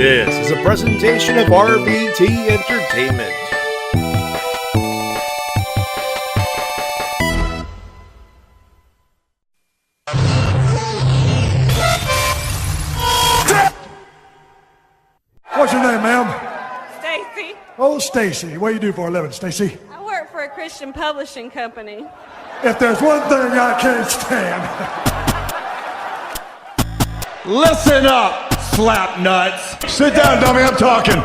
This is a presentation of RVT Entertainment. What's your name, ma'am? Stacy. Oh, Stacy. What do you do for a living, Stacy? I work for a Christian publishing company. If there's one thing I can't stand. Listen up, slap nuts. Sit down, dummy. I'm talking.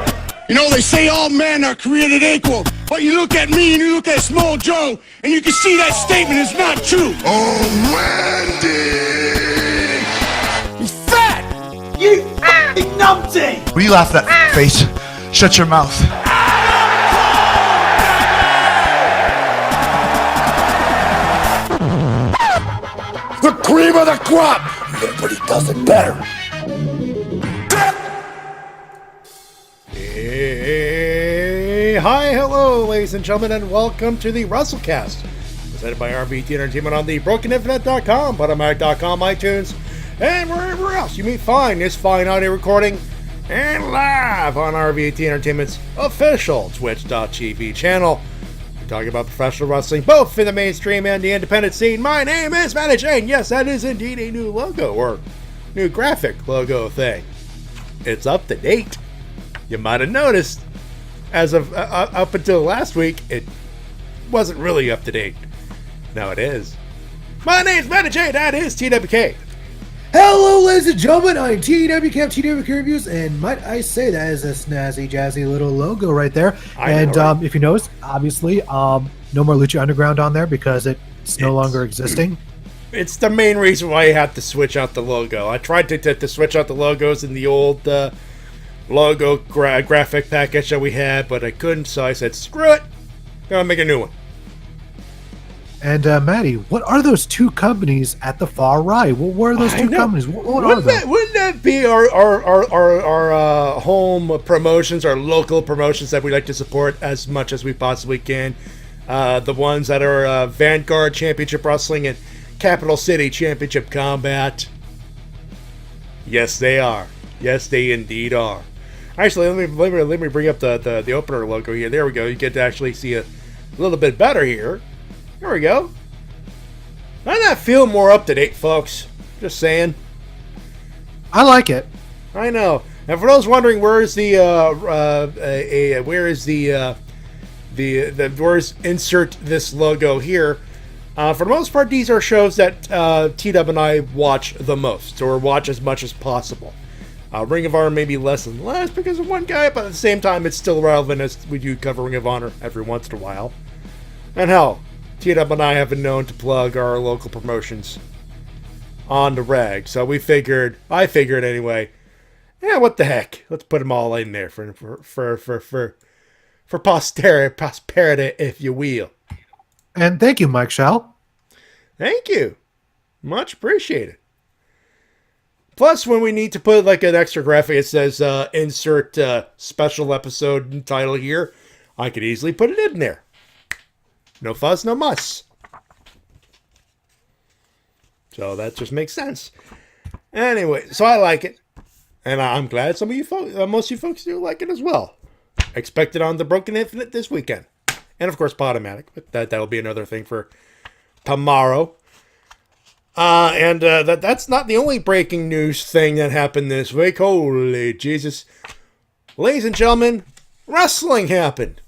You know, they say all men are created equal, but you look at me and you look at Small Joe, and you can see that statement is not true. Oh, Randy! He's fat! You numpty! What do you laugh at, face? Shut your mouth. The cream of the crop! Nobody does it better. Hey, hi, hello, ladies and gentlemen, and welcome to the Wrestle Cast, presented by RVT Entertainment on the BrokenInfinite.com, Podomatic.com, iTunes, and wherever else you may find this fine audio recording, and live on RVT Entertainment's official Twitch.tv channel. We're talking about professional wrestling, both in the mainstream and the independent scene. My name is Matty Jay, and yes, that is indeed a new logo, or new graphic logo thing. It's up to date. You might have noticed, as of up until last week, it wasn't really up to date. Now it is. My name's Matty Jay, that is TWK. Hello, ladies and gentlemen, I'm TWK of TWK Reviews, and might I say that is a snazzy, jazzy little logo right there. If you notice, obviously, no more Lucha Underground on there because it's no longer existing. It's the main reason why you have to switch out the logo. I tried to switch out the logos in the old logo graphic package that we had, but I couldn't, so I said, screw it, gonna make a new one. And Matty, what are those two companies at the far right? What are those two companies? What are they? Wouldn't that be our home promotions, our local promotions that we like to support as much as we possibly can? The ones that are Vanguard Championship Wrestling and Capital City Championship Combat. Yes, they are. Yes, they indeed are. Actually, let me bring up the opener logo here. There we go. You get to actually see a little bit better here. There we go. Doesn't that feel more up to date, folks? Just saying. I like it. I know. And for those wondering, where's insert this logo here? For the most part, these are shows that TW and I watch the most, or watch as much as possible. Ring of Honor maybe less and less because of one guy, but at the same time, it's still relevant as we do cover Ring of Honor every once in a while. And hell, TW and I have been known to plug our local promotions on the reg, so I figured anyway, yeah, what the heck, let's put them all in there for prosperity, if you will. And thank you, Mike Schall. Thank you, much appreciated. Plus, when we need to put like an extra graphic, it says insert special episode and title here, I could easily put it in there. No fuss, no muss. So that just makes sense. Anyway, so I like it. And I'm glad some of you folks, most of you folks do like it as well. Expect it on the Broken Infinite this weekend. And of course, Podomatic. But that'll be another thing for tomorrow. That's not the only breaking news thing that happened this week. Holy Jesus. Ladies and gentlemen, wrestling happened.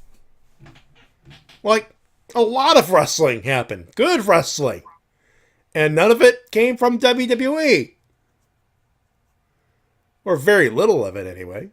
Like, a lot of wrestling happened. Good wrestling. And none of it came from WWE. Or very little of it, anyway.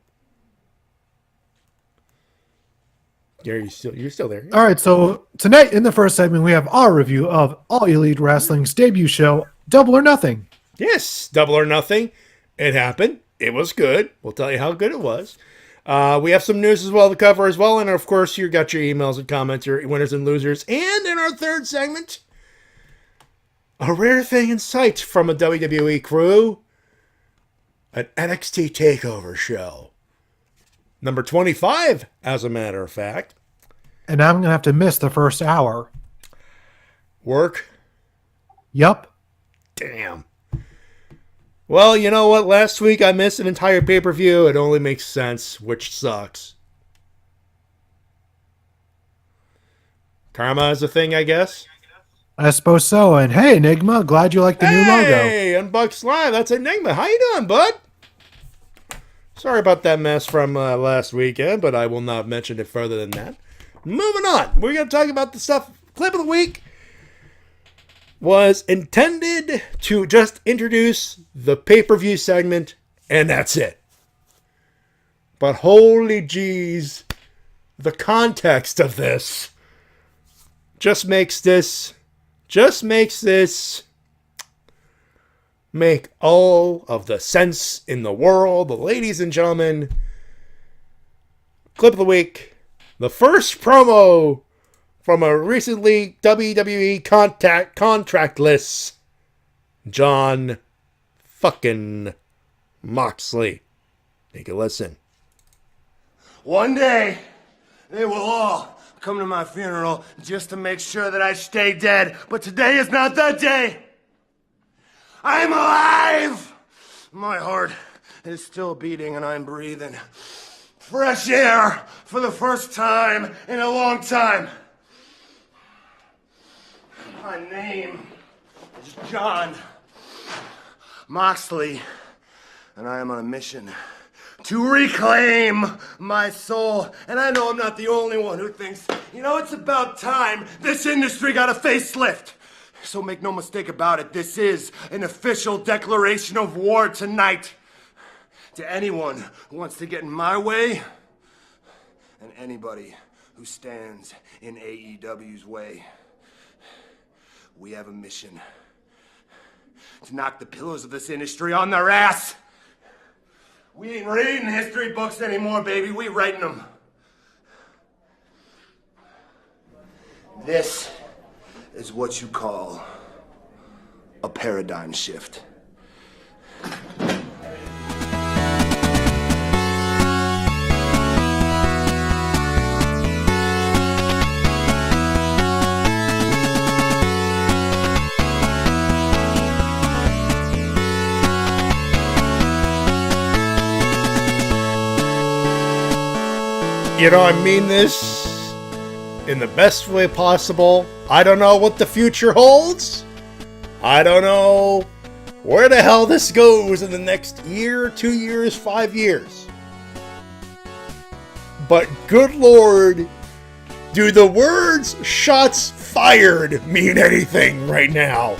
You're still there. All right, so tonight in the first segment, we have our review of All Elite Wrestling's debut show, Double or Nothing. Yes, Double or Nothing. It happened. It was good. We'll tell you how good it was. We have some news as well to cover as well. And of course, you got your emails and comments, your winners and losers. And in our third segment, a rare thing in sight from a WWE crew, an NXT TakeOver show. Number 25, as a matter of fact. And I'm going to have to miss the first hour. Work? Yup. Damn. Well, you know what? Last week I missed an entire pay-per-view. It only makes sense, which sucks. Karma is a thing, I guess. I suppose so. And hey, Enigma, glad you like the new logo. Hey, Unboxed Live. That's Enigma. How you doing, bud? Sorry about that mess from last weekend, but I will not mention it further than that. Moving on. We're going to talk about the stuff. Clip of the week was intended to just introduce the pay-per-view segment, and that's it. But holy jeez, the context of this just makes this make all of the sense in the world. Ladies and gentlemen, clip of the week, the first promo from a recently WWE contractless John fucking Moxley. Take a listen. One day, they will all come to my funeral just to make sure that I stay dead. But today is not that day. I'm alive! My heart is still beating and I'm breathing fresh air for the first time in a long time. My name is John Moxley, and I am on a mission to reclaim my soul. And I know I'm not the only one who thinks, it's about time this industry got a facelift. So make no mistake about it, this is an official declaration of war tonight to anyone who wants to get in my way and anybody who stands in AEW's way. We have a mission to knock the pillars of this industry on their ass. We ain't reading history books anymore, baby. We writing them. This is what you call a paradigm shift. I mean this in the best way possible. I don't know what the future holds. I don't know where the hell this goes in the next year, 2 years, 5 years. But good Lord, do the words shots fired mean anything right now?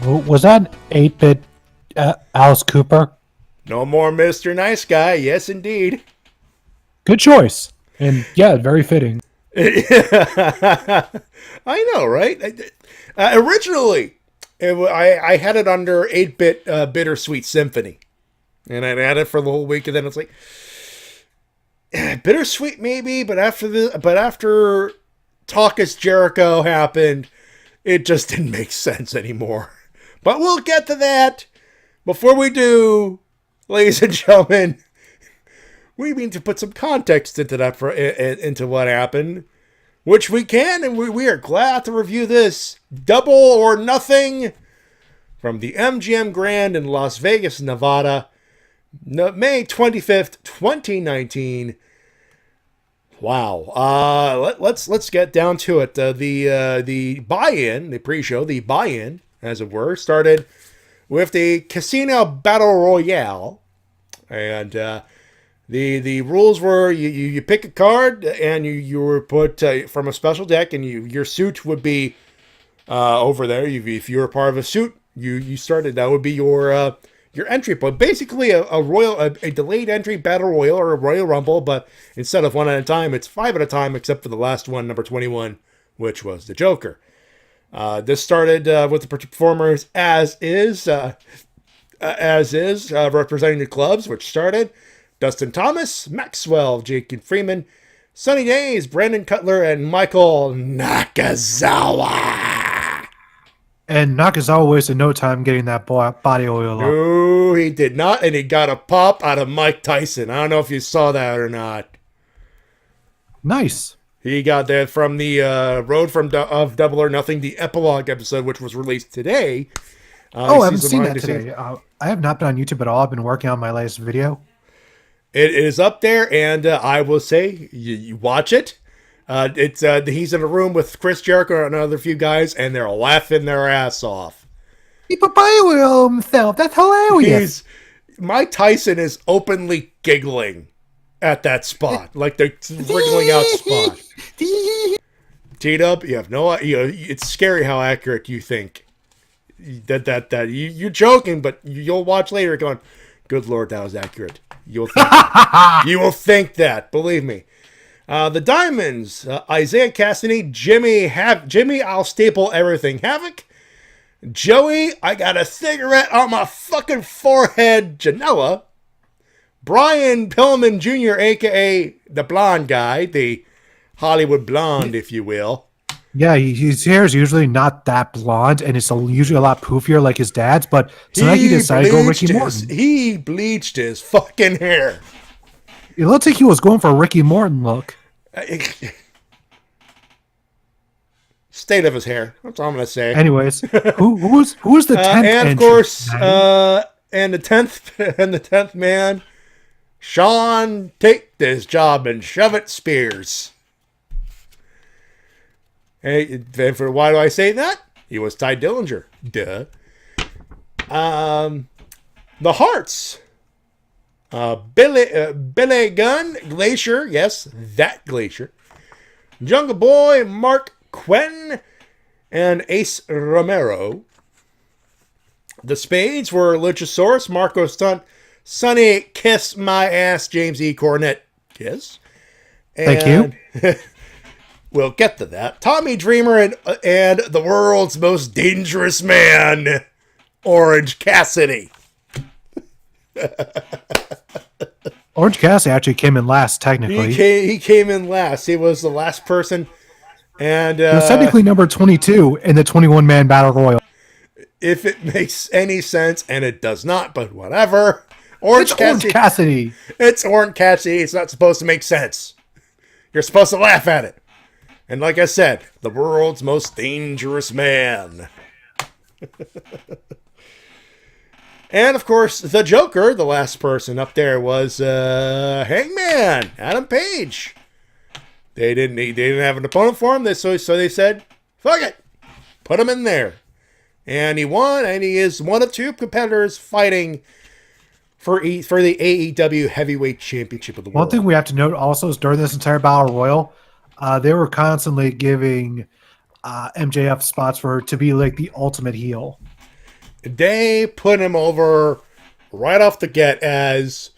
Was that 8-bit Alice Cooper? No more Mr. Nice Guy. Yes, indeed. Good choice. And yeah, very fitting. I know, right? Originally, I had it under 8-bit Bittersweet Symphony. And I'd had it for the whole week, and then it's like, Bittersweet maybe, but after Talk Is Jericho happened, it just didn't make sense anymore. But we'll get to that. Before we do, ladies and gentlemen, we need to put some context into that into what happened, which we can, and we are glad to review this Double or Nothing from the MGM Grand in Las Vegas, Nevada, May 25th, 2019. Wow. Let's get down to it. The buy-in, the pre-show, the buy-in, as it were, started with the Casino Battle Royale, and The rules were you pick a card and you were put from a special deck, and your suit would be over there. If you were part of a suit, you started. That would be your entry point. Basically, a delayed entry battle royal or a Royal Rumble, but instead of one at a time, it's 5 at a time, except for the last one, number 21, which was the Joker. This started with the performers as is, representing the clubs, which started Dustin Thomas, Maxwell, Jake Freeman, Sunny Days, Brandon Cutler, and Michael Nakazawa. And Nakazawa wasted no time getting that body oil up. No, he did not, and he got a pop out of Mike Tyson. I don't know if you saw that or not. Nice. He got that from the Road of Double or Nothing, the epilogue episode, which was released today. I haven't seen that today. I have not been on YouTube at all. I've been working on my latest video. It is up there, and I will say, you watch it. He's in a room with Chris Jericho and another few guys, and they're laughing their ass off. He put by himself. That's hilarious. Mike Tyson is openly giggling at that spot, like the wriggling out spot. T-Dub, you have no idea. It's scary how accurate you think. That you're joking, but you'll watch later going, good Lord, that was accurate. You will think that, believe me. The Diamonds, Isaiah Cassidy, Jimmy, I'll staple everything, Havoc, Joey, I got a cigarette on my fucking forehead, Janela, Brian Pillman Jr., a.k.a. the blonde guy, the Hollywood blonde, if you will. Yeah, his hair is usually not that blonde, and it's usually a lot poofier like his dad's, but tonight he decided to go Ricky Morton. He bleached his fucking hair. It looks like he was going for a Ricky Morton look. State of his hair. That's all I'm gonna say. Anyways, who's the 10th and of course, and the 10th man, Sean, take this job and shove it, Spears. Hey, and why do I say that? He was Ty Dillinger. Duh. The Hearts. Billy Gunn, Glacier, yes, that Glacier. Jungle Boy, Mark Quinn, and Ace Romero. The Spades were Luchasaurus, Marco Stunt, Sonny, Kiss My Ass, James E. Cornette, Kiss. And thank you. We'll get to that. Tommy Dreamer and the world's most dangerous man, Orange Cassidy. Orange Cassidy actually came in last, technically. He came in last. He was the last person. And he was technically number 22 in the 21-man Battle Royal. If it makes any sense, and it does not, but whatever. Orange Cassidy. It's Orange Cassidy. It's not supposed to make sense. You're supposed to laugh at it. And like I said, the world's most dangerous man. And of course, the Joker, the last person up there, was Hangman, Adam Page. They didn't have an opponent for him, so they said, "Fuck it, put him in there." And he won, and he is one of two competitors fighting for the AEW Heavyweight Championship of the world. One thing we have to note also is during this entire Battle Royal, they were constantly giving MJF spots for her to be like the ultimate heel. They put him over right off the get as,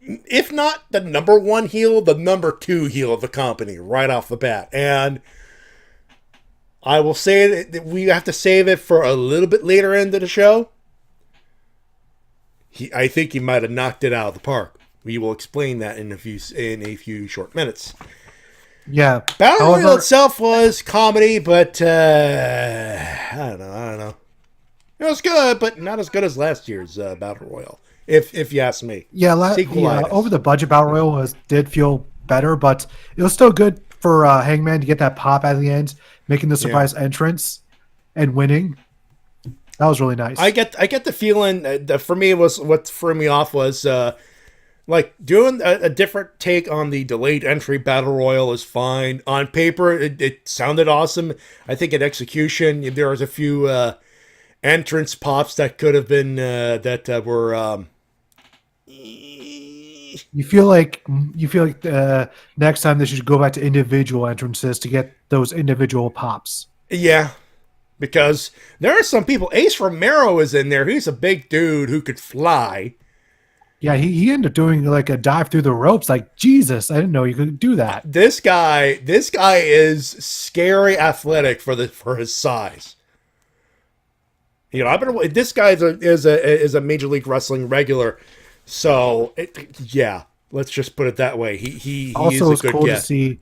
if not the number one heel, the number two heel of the company right off the bat. And I will say that we have to save it for a little bit later into the show. I think he might have knocked it out of the park. We will explain that in a few short minutes. Yeah. Battle Royal itself was comedy, but I don't know. It was good, but not as good as last year's Battle Royal, if you ask me. Yeah, over the budget Battle Royal did feel better, but it was still good for Hangman to get that pop at the end, making the surprise entrance and winning. That was really nice. I get the feeling that for me was what threw me off was like doing a different take on the delayed entry Battle Royal is fine. On paper, it sounded awesome. I think in execution, there was a few entrance pops that could have been were. You feel like next time they should go back to individual entrances to get those individual pops. Yeah, because there are some people. Ace Romero is in there. He's a big dude who could fly. Yeah, he ended up doing like a dive through the ropes. Like, Jesus, I didn't know you could do that. This guy is scary athletic for his size. You know, this guy is a Major League Wrestling regular. So let's just put it that way. He also is a good get. It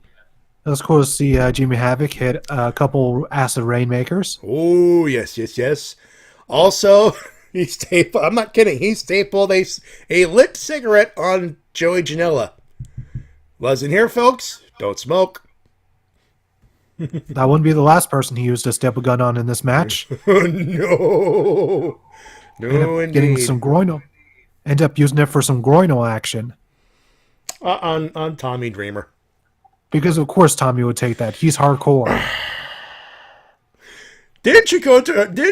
was cool to see Jimmy Havoc hit a couple acid rainmakers. Oh yes. Also, he stapled. I'm not kidding. He stapled a lit cigarette on Joey Janela. Listen here, folks. Don't smoke. That wouldn't be the last person he used a staple gun on in this match. No. No, getting indeed. some groinal. End up using it for some groinal action. On Tommy Dreamer. Because of course Tommy would take that. He's hardcore. Did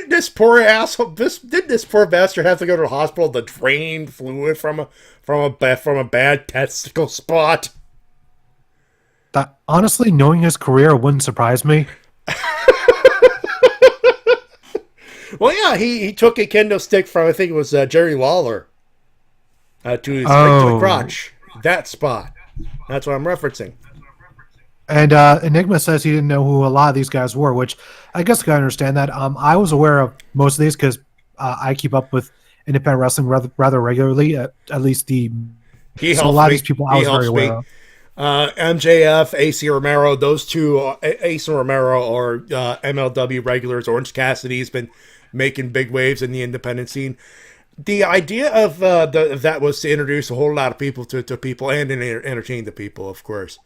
this poor asshole? Did this poor bastard have to go to the hospital to drain fluid from a bad testicle spot? That, honestly, knowing his career wouldn't surprise me. Well, yeah, he took a kendo stick from, I think it was Jerry Lawler, to his right to the crotch. That spot. That's what I'm referencing. And Enigma says he didn't know who a lot of these guys were, which I guess I can understand that. I was aware of most of these because I keep up with independent wrestling rather regularly. At least a lot of these people I was very aware of. MJF, AC Romero, those two, Ace and Romero are MLW regulars. Orange Cassidy's been making big waves in the independent scene. The idea of that was to introduce a whole lot of people to people and entertain the people, of course.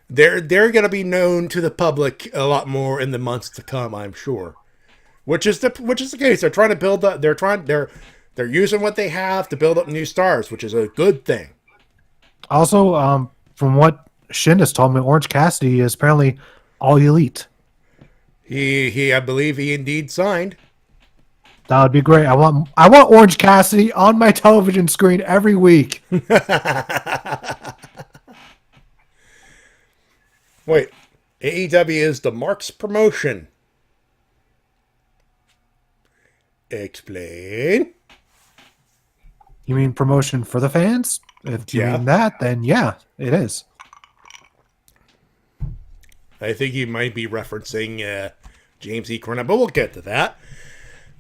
They're going to be known to the public a lot more in the months to come, I'm sure. Which is the case. They're trying to build up. They're using what they have to build up new stars, which is a good thing. Also, from what Shin has told me, Orange Cassidy is apparently all elite. I believe he indeed signed. That would be great. I want Orange Cassidy on my television screen every week. Wait, AEW is the Marks promotion. Explain. You mean promotion for the fans? If you mean that, then yeah, it is. I think you might be referencing James E. Cornette, but we'll get to that.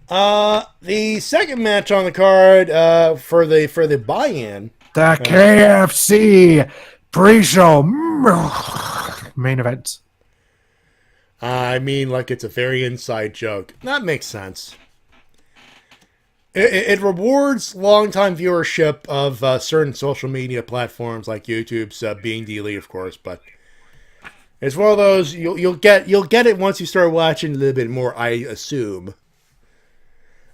The second match on the card for the buy-in. The KFC pre-show main event. I mean, like it's a very inside joke. That makes sense. It rewards long-time viewership of certain social media platforms like YouTube's being the elite, of course, but it's one of those you'll get it once you start watching a little bit more, I assume.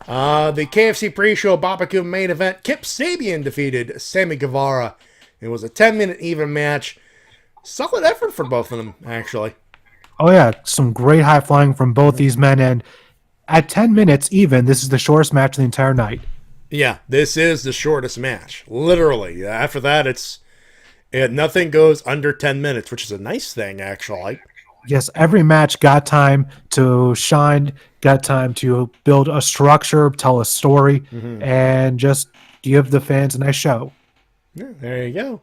The KFC pre-show Barbecue main event, Kip Sabian defeated Sammy Guevara. It was a 10-minute even match. Solid effort for both of them, actually. Oh yeah, some great high flying from both these men, and at 10 minutes even, this is the shortest match of the entire night. Yeah, this is the shortest match. Literally. After that, nothing goes under 10 minutes, which is a nice thing, actually. Yes, every match got time to shine, got time to build a structure, tell a story, and just give the fans a nice show. Yeah, there you go.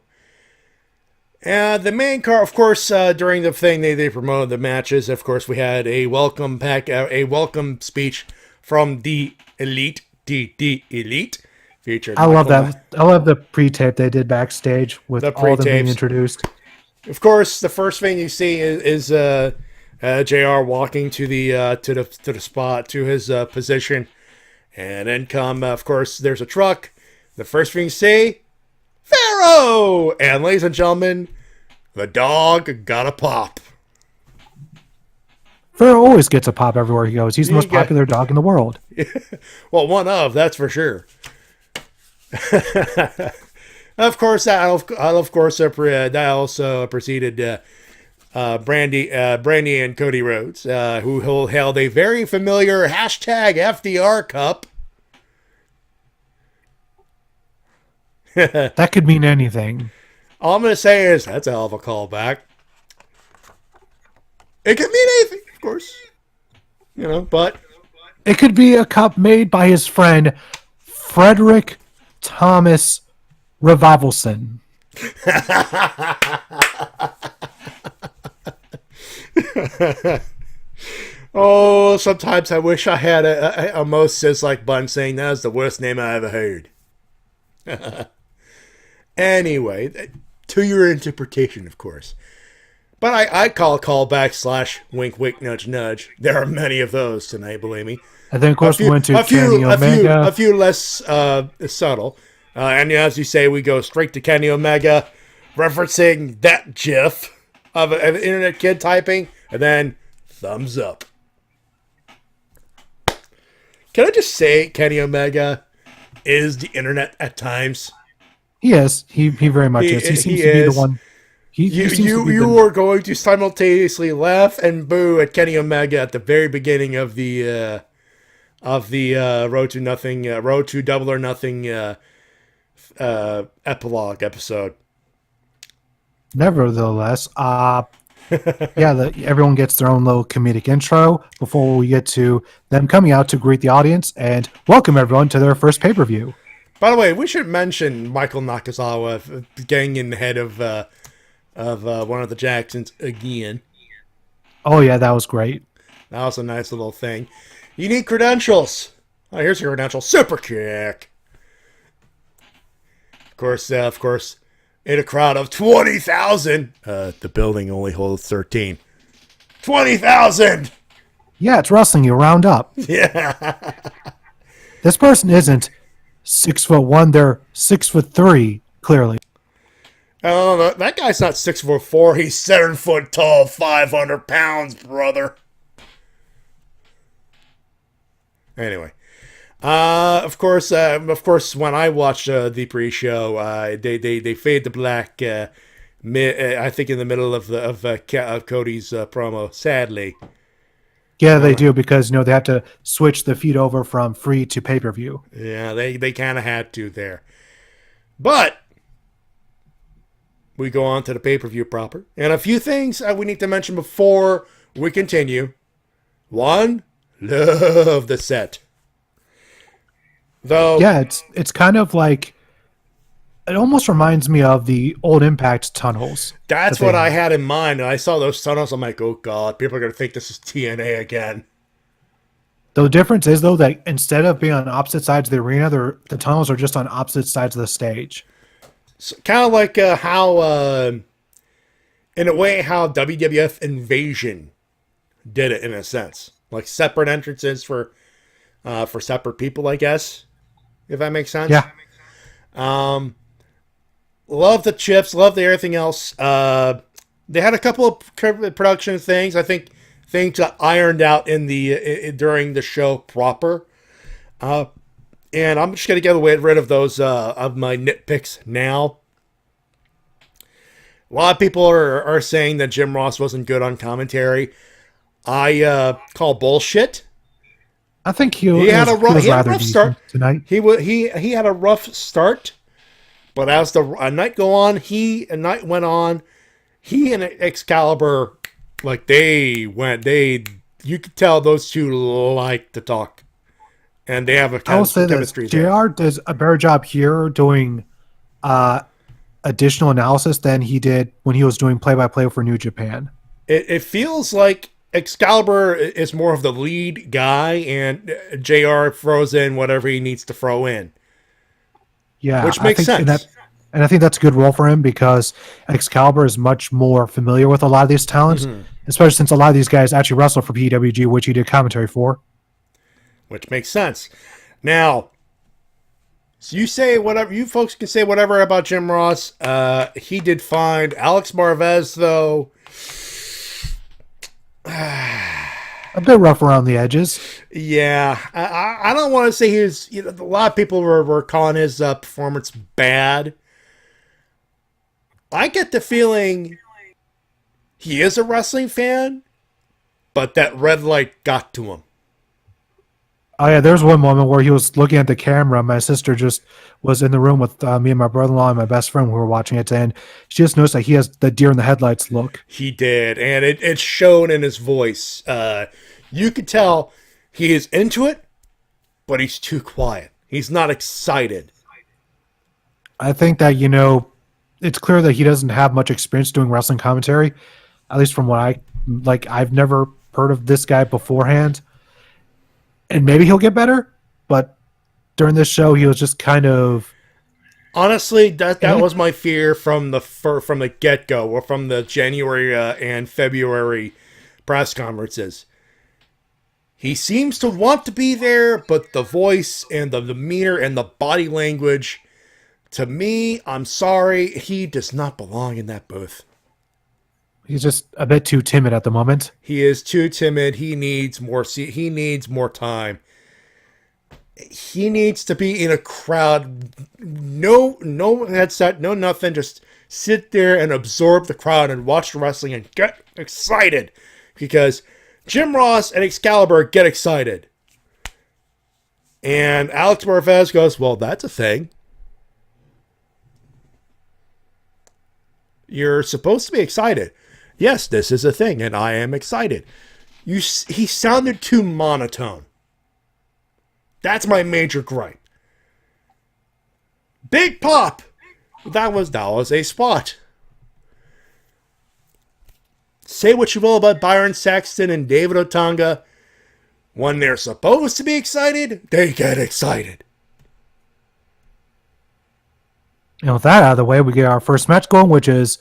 The main card, of course, during the thing they promoted the matches. Of course, we had a welcome speech from the Elite, the Elite, featured. I love that. I love the pre-tape they did backstage with all of them being introduced. Of course, the first thing you see is JR walking to the spot, to his position, and then of course, there's a truck. The first thing you see, Pharaoh! And ladies and gentlemen, the dog got a pop. Pharaoh always gets a pop everywhere he goes. He's the most popular dog in the world. Well, one of, that's for sure. Of course, that also preceded Brandy and Cody Rhodes, who held a very familiar hashtag FDR Cup. That could mean anything. All I'm going to say is that's a hell of a callback. It could mean anything, of course. But it could be a cup made by his friend Frederick Thomas Revivalson. Oh, sometimes I wish I had a most cis-like button saying that is the worst name I ever heard. Anyway, to your interpretation, of course. But I call a callback / wink wink nudge nudge. There are many of those tonight, believe me. And then, of course, we went to Kenny Omega. A few less subtle. And as you say, we go straight to Kenny Omega, referencing that gif of an internet kid typing, and then thumbs up. Can I just say Kenny Omega is the internet at times? He is. He very much is. He seems to be the one. You are going to simultaneously laugh and boo at Kenny Omega at the very beginning of the Road to Nothing, Road to Double or Nothing epilogue episode. Nevertheless, everyone gets their own little comedic intro before we get to them coming out to greet the audience and welcome everyone to their first pay-per-view. By the way, we should mention Michael Nakazawa getting in the head of one of the Jacksons again. Oh yeah, that was great. That was a nice little thing. You need credentials. Oh, here's your credential. Super kick. Of course, in a crowd of 20,000. The building only holds 13. 20,000! Yeah, it's wrestling. You round up. Yeah. This person isn't 6'1", they're 6'3", clearly. Oh, no, that guy's not 6'4". He's 7 foot tall, 500 pounds, brother. Anyway, of course, when I watched the pre-show, they fade to black. I think in the middle of Cody's promo. Sadly. Yeah, they do because they have to switch the feed over from free to pay-per-view. Yeah, they kind of had to there, but we go on to the pay-per-view proper, and a few things we need to mention before we continue. One, love the set. Though, yeah, it's kind of like it almost reminds me of the old Impact tunnels. That's what I had in mind. And I saw those tunnels. I'm like, oh God, people are going to think this is TNA again. The difference is, though, that instead of being on opposite sides of the arena, the tunnels are just on opposite sides of the stage. So, kind of like how, in a way, how WWF Invasion did it in a sense. Like separate entrances for separate people, I guess, if that makes sense. Yeah. Love the chips, love the everything else. They had a couple of production things. I think things got ironed out in during the show proper. And I'm just gonna get rid of those of my nitpicks now. A lot of people are saying that Jim Ross wasn't good on commentary. I call bullshit. I think he had a rough start tonight. He had a rough start. But as the night went on, he and Excalibur, like you could tell those two like to talk, and they have a chemistry. JR does a better job here doing additional analysis than he did when he was doing play-by-play for New Japan. It feels like Excalibur is more of the lead guy, and JR throws in whatever he needs to throw in. Yeah, which makes sense. And I think that's a good role for him because Excalibur is much more familiar with a lot of these talents, especially since a lot of these guys actually wrestle for PWG, which he did commentary for. Which makes sense. Now, so you folks can say whatever about Jim Ross. He did fine. Alex Marvez, though, a bit rough around the edges. Yeah, I don't want to say he was. A lot of people were calling his performance bad. I get the feeling he is a wrestling fan, but that red light got to him. Oh yeah, there's one moment where he was looking at the camera. My sister just was in the room with me and my brother-in-law and my best friend who were watching it, and she just noticed that he has the deer in the headlights look. He did, and it's shown in his voice. You could tell he is into it, but he's too quiet. He's not excited. I think that, it's clear that he doesn't have much experience doing wrestling commentary, at least from what I've never heard of this guy beforehand. And maybe he'll get better, but during this show, he was just kind of... Honestly, that was my fear from the get-go, or from the January and February press conferences. He seems to want to be there, but the voice and the demeanor and the body language, to me, I'm sorry, he does not belong in that booth. He's just a bit too timid at the moment. He is too timid. He needs more time. he needs to be in a crowd. No headset, no nothing. Just sit there and absorb the crowd and watch the wrestling and get excited. Because Jim Ross and Excalibur get excited. And Alex Morfez goes, well, that's a thing. You're supposed to be excited. Yes, this is a thing, and I am excited. He sounded too monotone. That's my major gripe. Big pop! That was a spot. Say what you will about Byron Saxton and David Otunga. When they're supposed to be excited, they get excited. And with that out of the way, we get our first match going, which is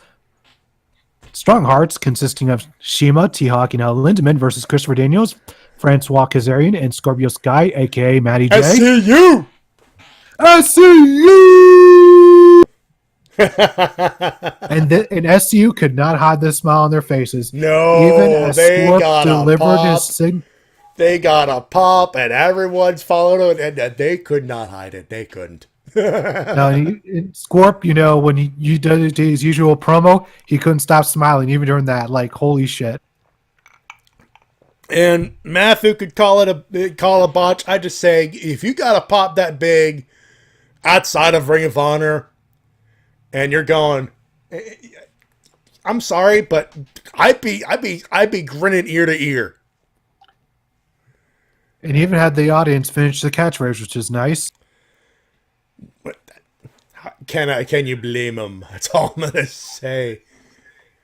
Strong Hearts, consisting of Shima, T-Hawk, and Lindemann versus Christopher Daniels, Francois Kazarian, and Scorpio Sky, a.k.a. Matty J. SCU! SCU! and SCU could not hide the smile on their faces. No, even as they Scorp got delivered a pop. his sign. They got a pop, and everyone's following it, and they could not hide it. They couldn't. Now, Scorp, when he did his usual promo, he couldn't stop smiling even during that. Like, holy shit! And Matthew could call it a botch. I just say, if you got a pop that big outside of Ring of Honor, and you're going, I'm sorry, but I'd be grinning ear to ear. And he even had the audience finish the catchphrase, which is nice. Can you blame him? That's all I'm gonna say.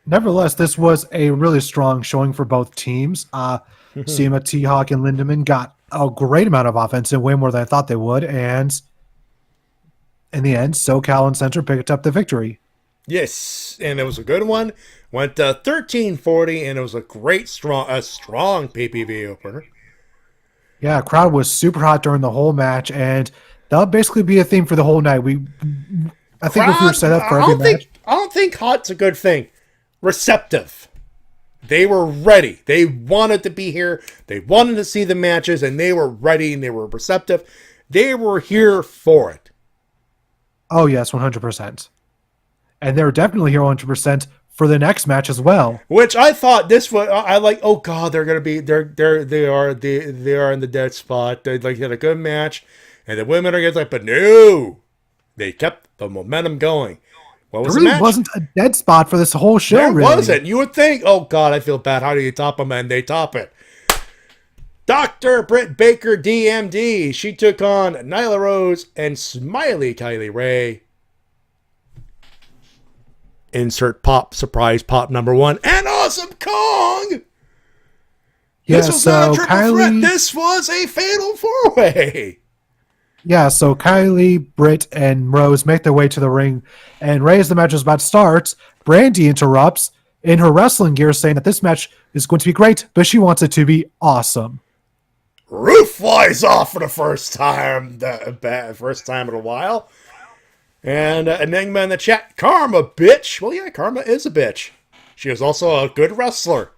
Nevertheless, this was a really strong showing for both teams. Shima, T-Hawk, and Lindemann got a great amount of offense and way more than I thought they would. And in the end, SoCal and Center picked up the victory. Yes, and it was a good one. Went 13-40, and it was a great, strong PPV opener. Yeah, crowd was super hot during the whole match, and that'll basically be a theme for the whole night. I think if we were set up for every match. I don't think hot's a good thing. Receptive. They were ready. They wanted to be here. They wanted to see the matches, and they were ready, and they were receptive. They were here for it. Oh, yes, 100%. And they were definitely here 100% for the next match as well. Which I thought this was, I like, oh God, they are in the dead spot. They had a good match, and the women are getting like, but no, they kept the momentum going. What was there really wasn't a dead spot for this whole show. There really wasn't. You would think, oh God, I feel bad. How do you top them? And they top it. Dr. Britt Baker, DMD. She took on Nyla Rose and Smiley Kylie Ray. Insert pop, surprise pop number 1. And Awesome Kong! Yeah, this was not a triple threat. This was a fatal 4-way. Yeah, so Kylie, Britt, and Rose make their way to the ring. And right as the match is about to start, Brandy interrupts in her wrestling gear saying that this match is going to be great, but she wants it to be awesome. Roof flies off for the first time in a while. And Enigma in the chat, Karma, bitch. Well, yeah, Karma is a bitch. She is also a good wrestler.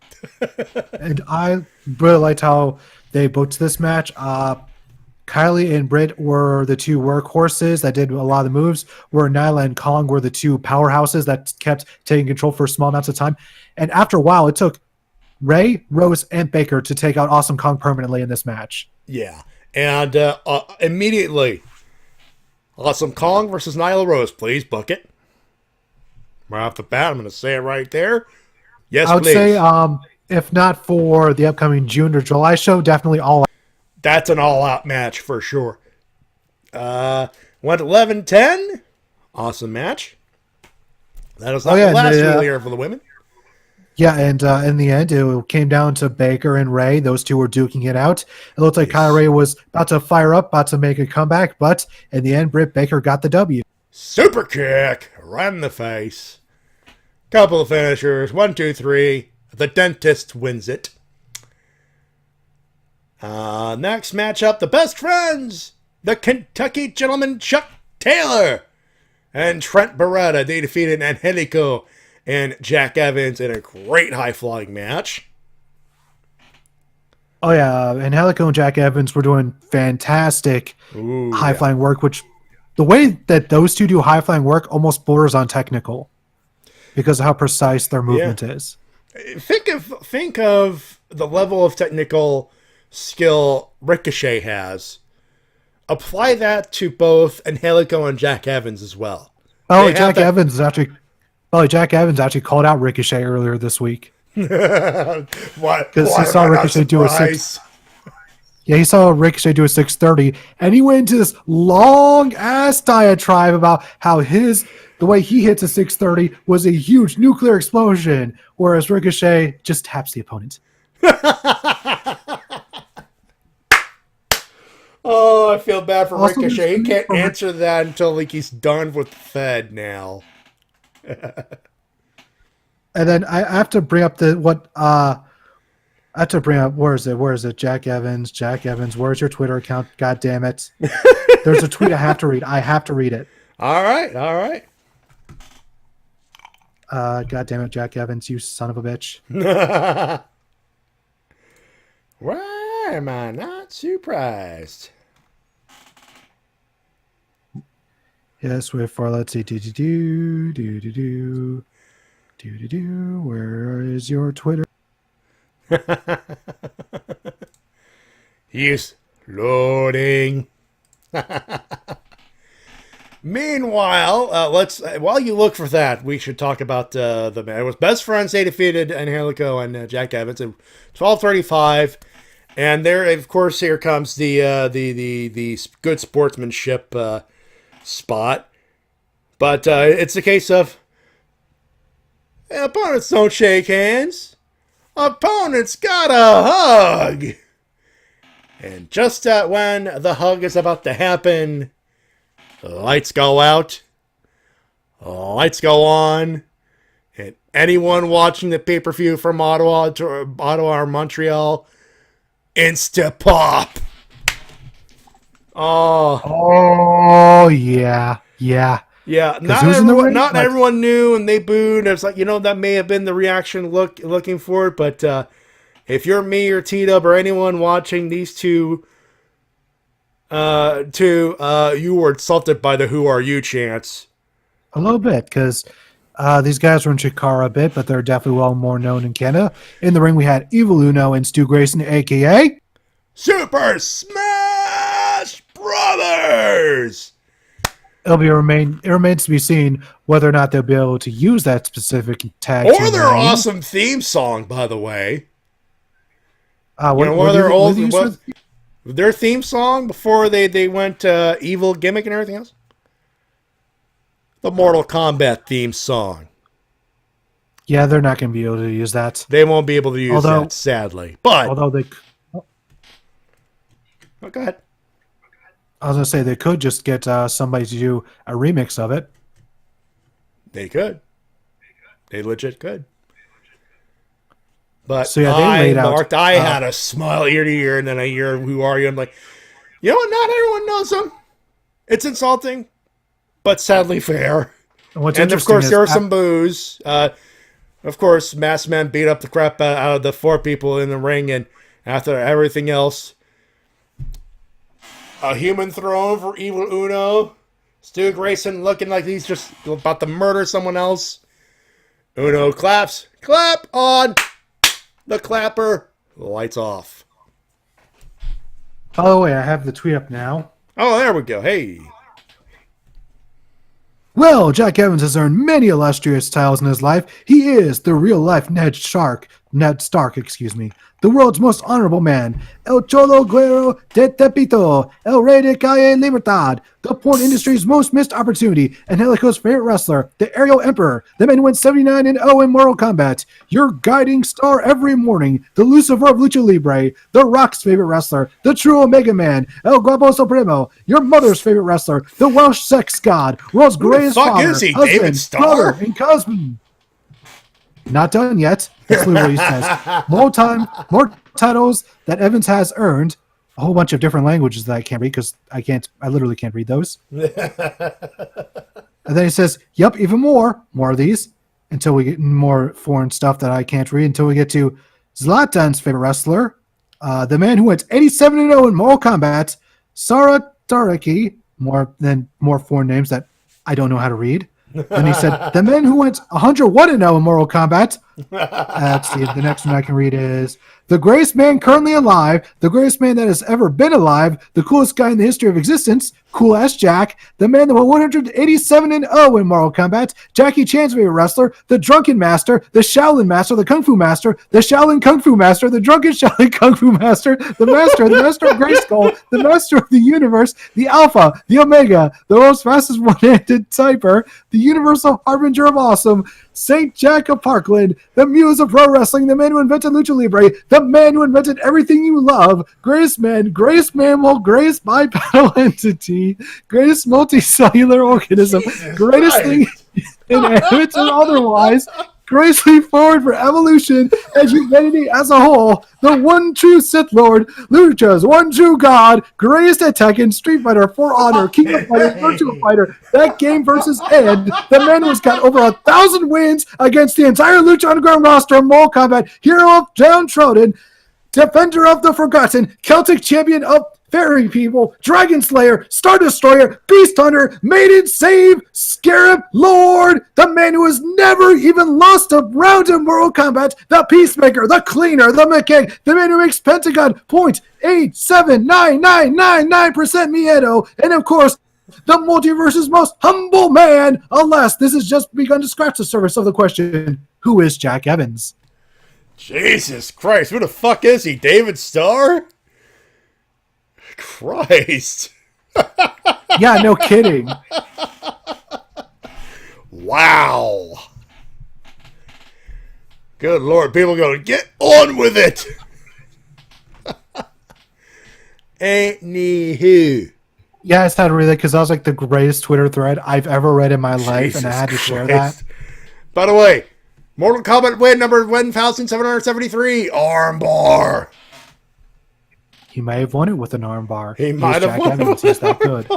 And I really liked how they booked this match. Kylie and Britt were the two workhorses that did a lot of the moves, where Nyla and Kong were the two powerhouses that kept taking control for small amounts of time. And after a while, it took Ray, Rose, and Baker to take out Awesome Kong permanently in this match. Yeah. And immediately, Awesome Kong versus Nyla Rose. Please book it. Right off the bat, I'm going to say it right there. Yes, I would please. say, if not for the upcoming June or July show, definitely all out. That's an all-out match for sure. Went 11-10. Awesome match. That was not the last real year for the women. Yeah, and in the end, it came down to Baker and Ray. Those two were duking it out. It looked like Kylie Ray was about to fire up, about to make a comeback, but in the end, Britt Baker got the W. Super kick, right in the face. Couple of finishers, 1, 2, 3. The dentist wins it. Next matchup, the best friends, the Kentucky Gentleman Chuck Taylor and Trent Beretta. They defeated Angelico and Jack Evans in a great high-flying match. Oh yeah, Angelico and Jack Evans were doing fantastic high-flying work, which the way that those two do high-flying work almost borders on technical because of how precise their movement is. Think of the level of technical skill Ricochet has. Apply that to both Angelico and Jack Evans as well. Jack Evans actually called out Ricochet earlier this week. What? Because he saw Ricochet do a 6. Yeah, he saw Ricochet do a 630, and he went into this long ass diatribe about how the way he hits a 630 was a huge nuclear explosion, whereas Ricochet just taps the opponent. Oh, I feel bad for Ricochet. He can't answer that until he's done with the Fed now. And then I have to bring up where is it? Jack Evans, where's your Twitter account? God damn it. There's a tweet I have to read. I have to read it. All right. God damn it, Jack Evans, you son of a bitch. Why am I not surprised? Yes, wait for, let's see. Where is your Twitter? He's loading. Meanwhile, while you look for that, we should talk about the man. It was Best Friends. They defeated Angelico and Jack Evans in 12:35, and there, of course, here comes the good sportsmanship spot. But it's a case of opponents don't shake hands. Opponents gotta hug. And just when the hug is about to happen, lights go out, lights go on, and anyone watching the pay-per-view from Ottawa or Montreal, insta pop. Oh yeah. Yeah, not everyone knew, and they booed. It's like, that may have been the reaction looking for it, but if you're me or T-Dub or anyone watching these two, you were insulted by the "Who are you" chants. A little bit, because these guys were in Chikara a bit, but they're definitely well more known in Canada. In the ring, we had Evil Uno and Stu Grayson, a.k.a. Super Smash Brothers! It remains to be seen whether or not they'll be able to use that specific tag. Or their awesome theme song, by the way. Their theme song before they went evil gimmick and everything else? The Mortal Kombat theme song. Yeah, they're not going to be able to use that. They won't be able to use that, sadly. But although they... Oh, go ahead. I was going to say they could just get somebody to do a remix of it. They could. They legit could. But so, yeah, they laid out. I had a smile ear to ear, and then I hear "Who are you?" I'm like, you know what? Not everyone knows them. It's insulting, but sadly fair. And of course, there were some boos. Of course, Masked Man beat up the crap out of the 4 people in the ring, and after everything else, a human throne for Evil Uno. Stu Grayson looking like he's just about to murder someone else. Uno claps. Clap on the clapper. Lights off. By the way, I have the tweet up now. Oh, there we go. Hey. Well, Jack Evans has earned many illustrious titles in his life. He is the real-life Ned Stark, the world's most honorable man. El Cholo Guerrero de Tepito, El Rey de Calle Libertad, the porn industry's most missed opportunity, Angelico's favorite wrestler, the Aerial Emperor, the man who went 79-0 in Mortal Kombat, your guiding star every morning, the Lucifer of Lucha Libre, the Rock's favorite wrestler, the true Omega Man, El Guapo Supremo, your mother's favorite wrestler, the Welsh sex god, world's greatest father, is he, husband, David Starr? brother, and cousin. Not done yet. That's literally what he says. More titles that Evans has earned. A whole bunch of different languages that I can't read because I literally can't read those. And then he says, yep, even more of these until we get more foreign stuff that I can't read until we get to Zlatan's favorite wrestler, The man who went 87-0 in Mortal Kombat, Sara Taraki, more foreign names that I don't know how to read. Then he said, the man who went 101-0 in Mortal Kombat. Let's see, the next one I can read is the greatest man currently alive, the greatest man that has ever been alive, the coolest guy in the history of existence, Cool Ass Jack, the man that went 187-0 in Mortal Kombat, Jackie Chan's favorite wrestler, the Drunken Master, the Shaolin Master, the Kung Fu Master, the Shaolin Kung Fu Master, the Drunken Shaolin Kung Fu Master, the Master of Grayskull, the Master of the Universe, the Alpha, the Omega, the most fastest one-handed typer, the Universal Harbinger of Awesome, Saint Jack of Parkland, the Muse of Pro Wrestling, the man who invented Lucha Libre, the man who invented everything you love, greatest mammal, greatest bipedal entity, greatest multicellular organism, greatest thing inanimate and otherwise, greatest leap forward for evolution and humanity as a whole, the one true Sith Lord, Lucha's one true God, greatest at Tekken, Street Fighter, For Honor, King of Fighters, Virtua Fighter, that game versus Ed, the man who's got over 1,000 wins against the entire Lucha Underground roster of Mortal Kombat, hero of downtrodden, defender of the forgotten, Celtic champion of Fairy People, Dragon Slayer, Star Destroyer, Beast Hunter, Maiden Save, Scarab Lord, the man who has never even lost a round in Mortal Kombat, the Peacemaker, the Cleaner, the Mechanic, the man who makes Pentagon 0.879999% Miedo, and of course, the multiverse's most humble man. Alas, this has just begun to scratch the surface of the question, who is Jack Evans? Jesus Christ, who the fuck is he? David Starr? Christ. Yeah, no kidding. Wow. Good Lord, people going, get on with it. Anywho. Yeah, I had to read that because that was like the greatest Twitter thread I've ever read in my life, and I had to share that. By the way, Mortal Kombat win number 1,773, armbar. He may have won it with an armbar. He might have won it with He's that good.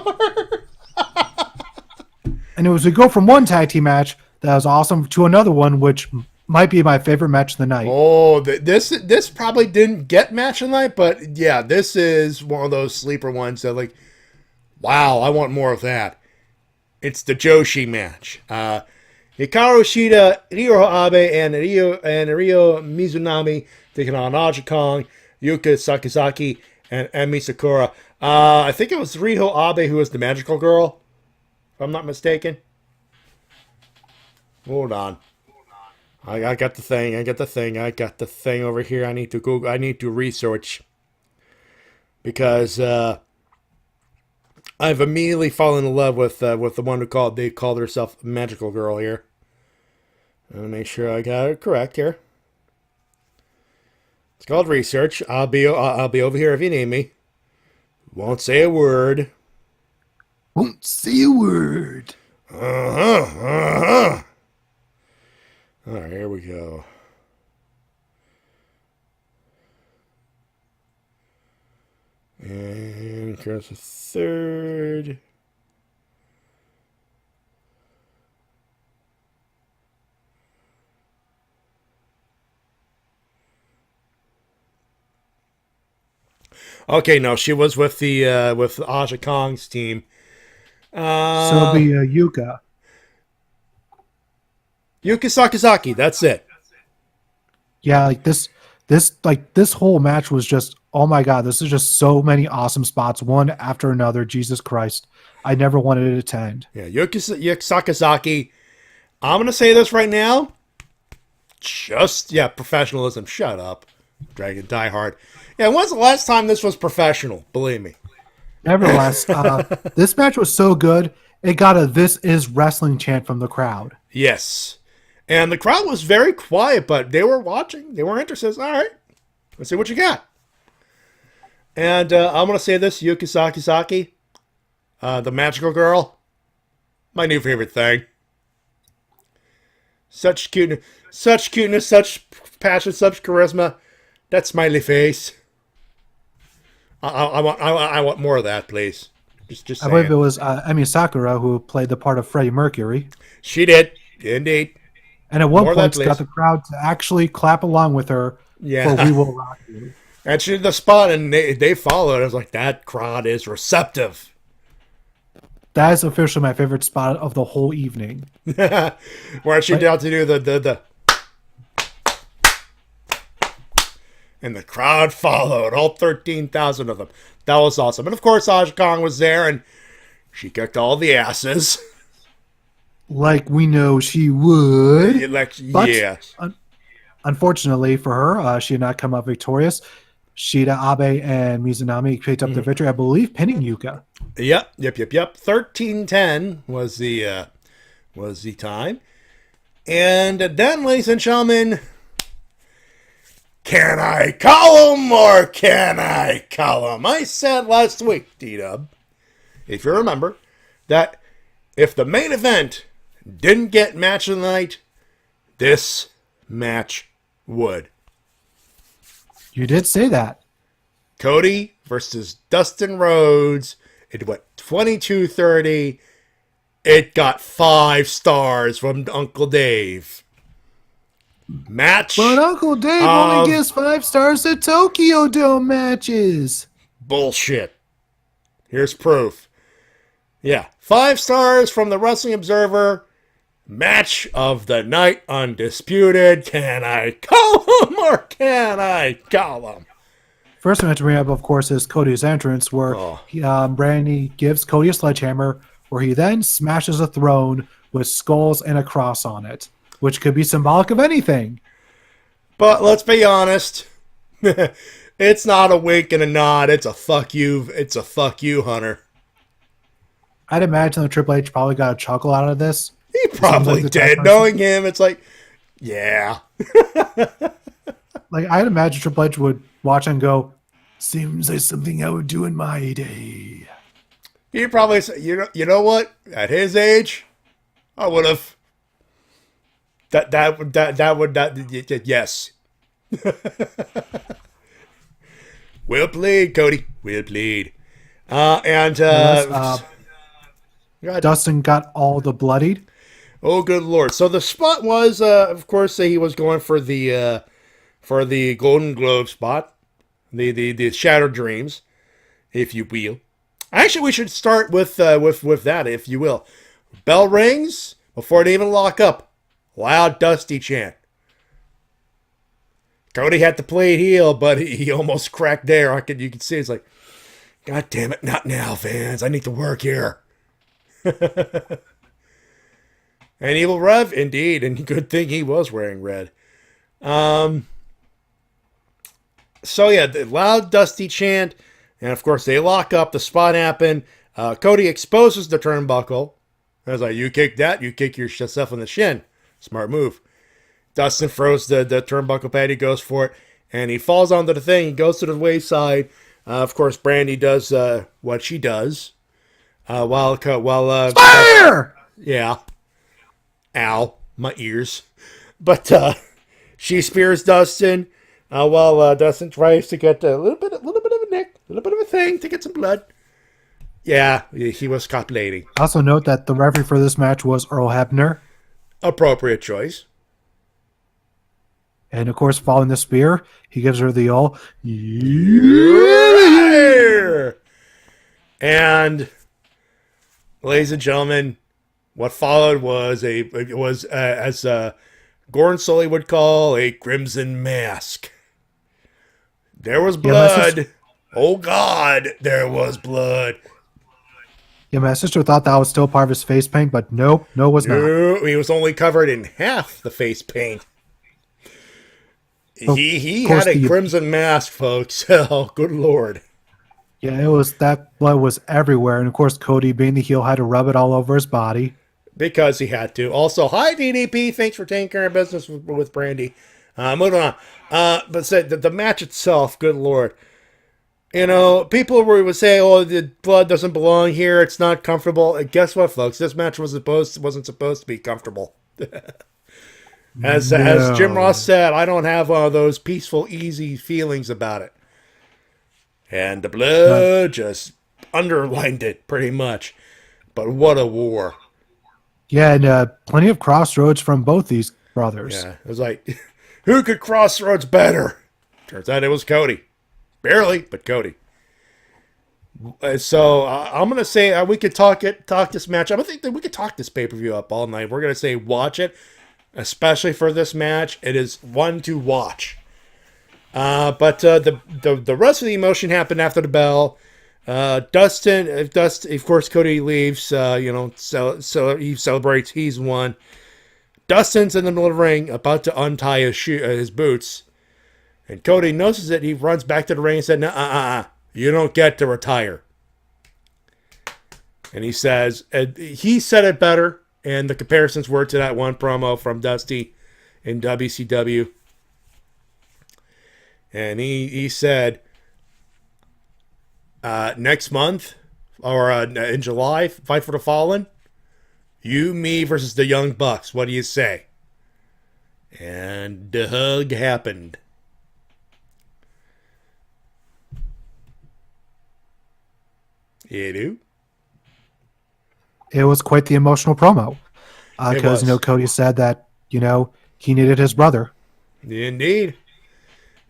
And it was we go from one tag team match that was awesome to another one, which might be my favorite match of the night. Oh, this probably didn't get match of the night, but yeah, this is one of those sleeper ones that like, wow, I want more of that. It's the Joshi match. Hikaru Shida, Ryo Abe, and Ryo Mizunami taking on Aja Kong, Yuka Sakazaki, and Emi Sakura. I think it was Riho Abe who was the magical girl, if I'm not mistaken. Hold on. I got the thing over here. I need to Google. I need to research. Because I've immediately fallen in love with the one they called herself Magical Girl here. Let me make sure I got it correct here. It's called research. I'll be over here if you need me. Won't say a word. Won't say a word. All right, here we go. And here's the third. Okay, no, she was with the with Aja Kong's team. So it'll be Yuka. Yuka Sakazaki, that's it. Yeah, like this whole match was just, oh my god, this is just so many awesome spots, one after another. Jesus Christ, I never wanted it to end. Yeah, Yuka Sakazaki. I'm gonna say this right now. Professionalism. Shut up, Dragon Diehard. Yeah, when's the last time this was professional? Believe me. Nevertheless, this match was so good, it got a "This is wrestling" chant from the crowd. Yes. And the crowd was very quiet, but they were watching. They were interested. All right, let's see what you got. And I'm going to say this, Yuka Sakazaki, the magical girl, my new favorite thing. Such cuteness, such passion, such charisma. That smiley face. I want more of that, please. Just I believe it was Emi Sakura who played the part of Freddie Mercury. She did, indeed. And at one point, got the crowd to actually clap along with her for "We Will Rock You." And she did the spot, and they followed. I was like, that crowd is receptive. That is officially my favorite spot of the whole evening. Where she got to do the and the crowd followed, all 13,000 of them. That was awesome. And of course, Aja Kong was there, and she kicked all the asses. Like we know she would. But, yeah. Unfortunately for her, she did not come out victorious. Shida, Abe, and Mizunami picked up the victory, I believe, pinning Yuka. Yep. 13-10 was the time. And then, ladies and gentlemen, can I call him or can I call him? I said last week, D-Dub, if you remember, that if the main event didn't get match of the night, this match would. You did say that. Cody versus Dustin Rhodes. It went 22-30. It got 5 stars from Uncle Dave. Match. But Uncle Dave only gives 5 stars to Tokyo Dome matches. Bullshit. Here's proof. Yeah, 5 stars from the Wrestling Observer. Match of the night, undisputed. Can I call him or can I call him? First match to bring up, of course, is Cody's entrance, where Brandy gives Cody a sledgehammer, where he then smashes a throne with skulls and a cross on it, which could be symbolic of anything. But let's be honest. It's not a wink and a nod. It's a fuck you. It's a fuck you, Hunter. I'd imagine that Triple H probably got a chuckle out of this. He probably did. Knowing him, it's like, yeah. Like, I'd imagine Triple H would watch and go, seems like something I would do in my day. He probably said, you know what? At his age, I would have. Yes. We'll plead, Cody. We'll plead. Dustin got all the bloodied. Oh, good Lord. So the spot was, of course, he was going for the Golden Globe spot, the Shattered Dreams, if you will. Actually, we should start with that, if you will. Bell rings before they even lock up. Loud Dusty chant. Cody had to play heel, but he almost cracked there. You can see it's like, God damn it, not now, fans. I need to work here. And Evil Rev, indeed, and good thing he was wearing red. So yeah, the loud Dusty chant, and of course they lock up. The spot happened. Cody exposes the turnbuckle. I was like, you kick that, you kick yourself in the shin. Smart move. Dustin throws the turnbuckle pad. He goes for it, and he falls onto the thing. He goes to the wayside. Of course, Brandy does what she does. While Fire! Yeah. Ow, my ears. But she spears Dustin while Dustin tries to get a little bit of a nick, a little bit of a thing to get some blood. Yeah, he was copulating. Also note that the referee for this match was Earl Hebner. Appropriate choice. And of course, following the spear, he gives her the all. Yeah! And ladies and gentlemen, what followed was as Gordon Sully would call, a crimson mask. There was blood. Oh God, there was blood. Yeah, my sister thought that was still part of his face paint, but no, it was not. He was only covered in half the face paint. Well, he had a crimson mask, folks. Oh, good Lord. Yeah, that blood was everywhere, and of course, Cody, being the heel, had to rub it all over his body. Because he had to. Also, hi DDP, thanks for taking care of business with Brandy. Moving on. But said the match itself, good Lord. You know, people would say, "Oh, the blood doesn't belong here. It's not comfortable." And guess what, folks? This match wasn't supposed to be comfortable. As Jim Ross said, I don't have one of those peaceful, easy feelings about it. And the blood just underlined it pretty much. But what a war! Yeah, and plenty of crossroads from both these brothers. Yeah, it was like, who could crossroads better? Turns out it was Cody. Barely, but Cody. So I'm going to say we could talk this match. I don't think that we could talk this pay-per-view up all night. We're going to say watch it, especially for this match. It is one to watch. But the rest of the emotion happened after the bell. Dustin, of course, Cody leaves, so he celebrates. He's won. Dustin's in the middle of the ring, about to untie his boots. And Cody notices it. He runs back to the ring and said, you don't get to retire. And he says, he said it better, and the comparisons were to that one promo from Dusty in WCW. And he said, next month, or in July, Fight for the Fallen, you, me versus the Young Bucks. What do you say? And the hug happened. You do? It was quite the emotional promo. Because, Cody said that, he needed his brother. Indeed.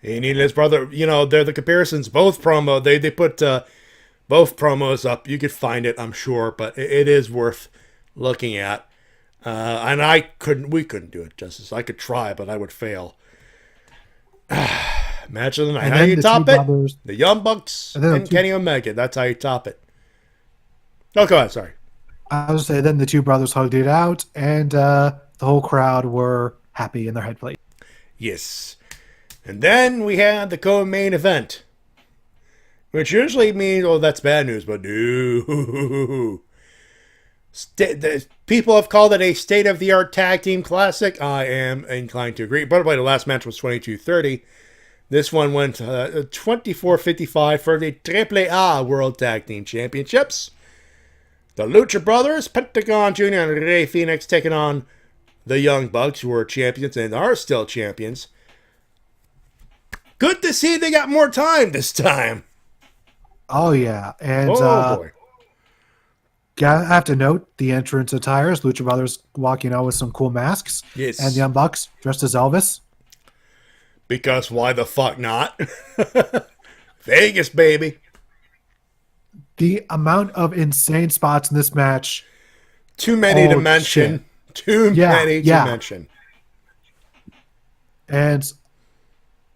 He needed his brother. They're the comparisons. Both promo, they put both promos up. You could find it, I'm sure, but it is worth looking at. And we couldn't do it justice. I could try, but I would fail. Match of the night. How do you top it? The Young Bucks and Kenny Omega. That's how you top it. Oh, go ahead. Sorry. I was say then the two brothers hugged it out, and the whole crowd were happy in their head plate. Yes. And then we had the co-main event, which usually means, that's bad news, but no. People have called it a state-of-the-art tag team classic. I am inclined to agree. By the way, the last match was 22-30. This one went 24-55 for the AAA World Tag Team Championships. The Lucha Brothers, Pentagon Jr. and Rey Fenix taking on the Young Bucks, who are champions and are still champions. Good to see they got more time this time. Oh, yeah. And boy. I have to note the entrance attires. Lucha Brothers walking out with some cool masks. Yes. And the Young Bucks dressed as Elvis. Because why the fuck not? Vegas, baby. The amount of insane spots in this match. Too many to mention. Shit. Too many to mention. And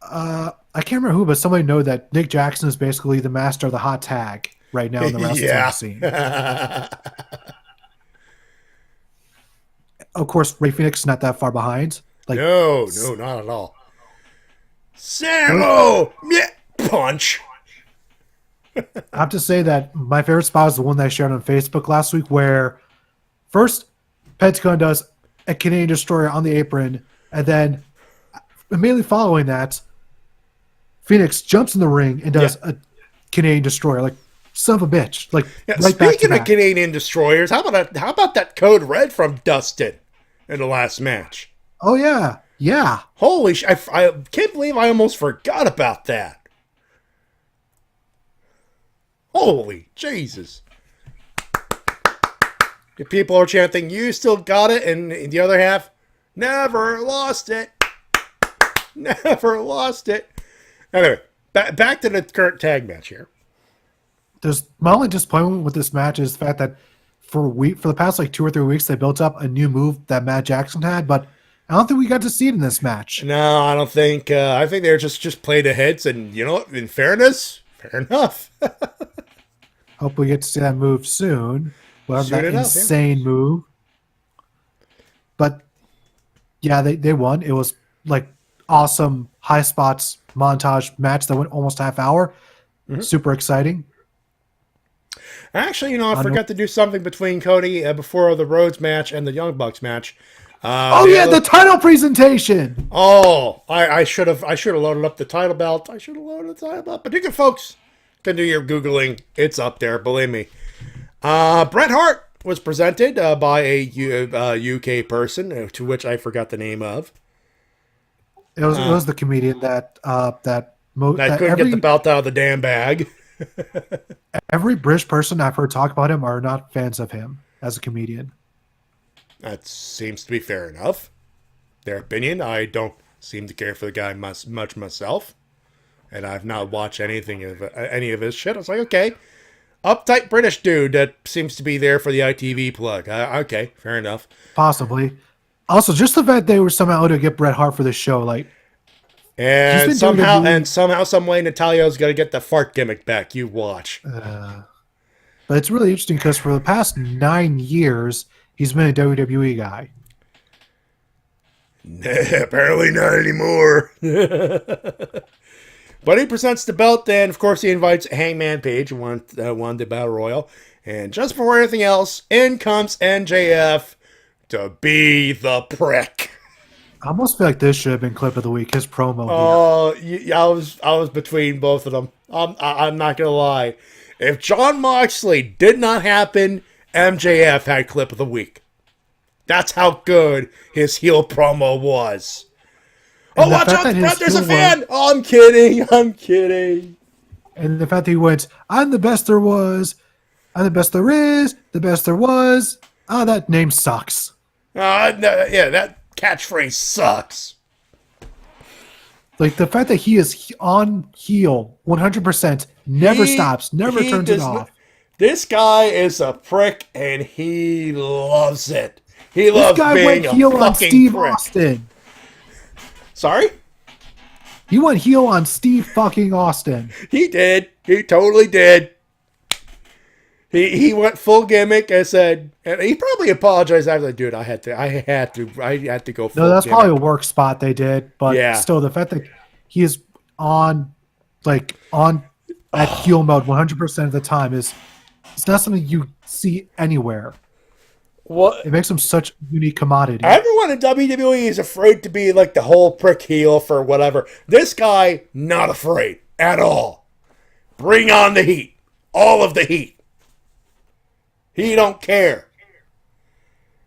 I can't remember who, but somebody know that Nick Jackson is basically the master of the hot tag right now in the wrestling scene. Of course, Rey Fenix is not that far behind. No, not at all. Sammo! Yeah, punch. I have to say that my favorite spot is the one that I shared on Facebook last week, where first Pentagon does a Canadian Destroyer on the apron, and then immediately following that, Phoenix jumps in the ring and does a Canadian Destroyer, like son of a bitch. Right speaking back to of back. Canadian Destroyers, how about that Code Red from Dustin in the last match? Oh yeah, yeah. Holy I can't believe I almost forgot about that. Holy Jesus. The people are chanting, you still got it, and the other half, never lost it. Never lost it. Anyway, back to the current tag match here. My only disappointment with this match is the fact that for the past 2 or 3 weeks they built up a new move that Matt Jackson had, but I don't think we got to see it in this match. No, I don't think. I think they're just played the hits, and you know what? In fairness, fair enough. Hope we get to see that move soon. That insane move. But yeah, they won. It was awesome high spots montage match that went almost half hour. Mm-hmm. Super exciting. Actually, I forgot to do something between Cody before the Rhodes match and the Young Bucks match. The title presentation. I should have loaded up the title belt. But you can, folks, can do your Googling. It's up there, believe me. Bret Hart was presented by a UK person, to which I forgot the name of. It was the comedian that couldn't get the belt out of the damn bag. Every British person I've heard talk about him are not fans of him as a comedian. That seems to be fair enough. Their opinion. I don't seem to care for the guy much myself. and I've not watched any of his shit. I was like, okay, uptight British dude that seems to be there for the ITV plug. Okay, fair enough. Possibly. Also, just the fact they were somehow able to get Bret Hart for the show, like, and somehow, some way, Natalya's gonna get the fart gimmick back. You watch. But it's really interesting because for the past 9 years, he's been a WWE guy. Apparently not anymore. But he presents the belt, and of course he invites Hangman Page, who won the Battle Royal. And just before anything else, in comes MJF to be the prick. I almost feel like this should have been clip of the week. His promo. I was between both of them. I'm not gonna lie. If Jon Moxley did not happen, MJF had clip of the week. That's how good his heel promo was. And watch out! There's a fan. Oh, I'm kidding. And the fact that he went, "I'm the best there was, I'm the best there is, the best there was." That name sucks. That catchphrase sucks. Like the fact that he is on heel 100%, never stops, never turns it off. This guy is a prick, and he loves it. He loves being a fucking prick. This guy went heel on Steve Austin. Sorry? He went heel on Steve fucking Austin. He did. He totally did. He went full gimmick and said, and he probably apologized after, like, dude, I had to go full No, that's gimmick. probably a work spot they did, but still, the fact that he is on at heel mode 100% of the time it's not something you see anywhere. What? It makes him such a unique commodity. Everyone in WWE is afraid to be like the whole prick heel for whatever. This guy, not afraid at all. Bring on the heat. All of the heat. He don't care.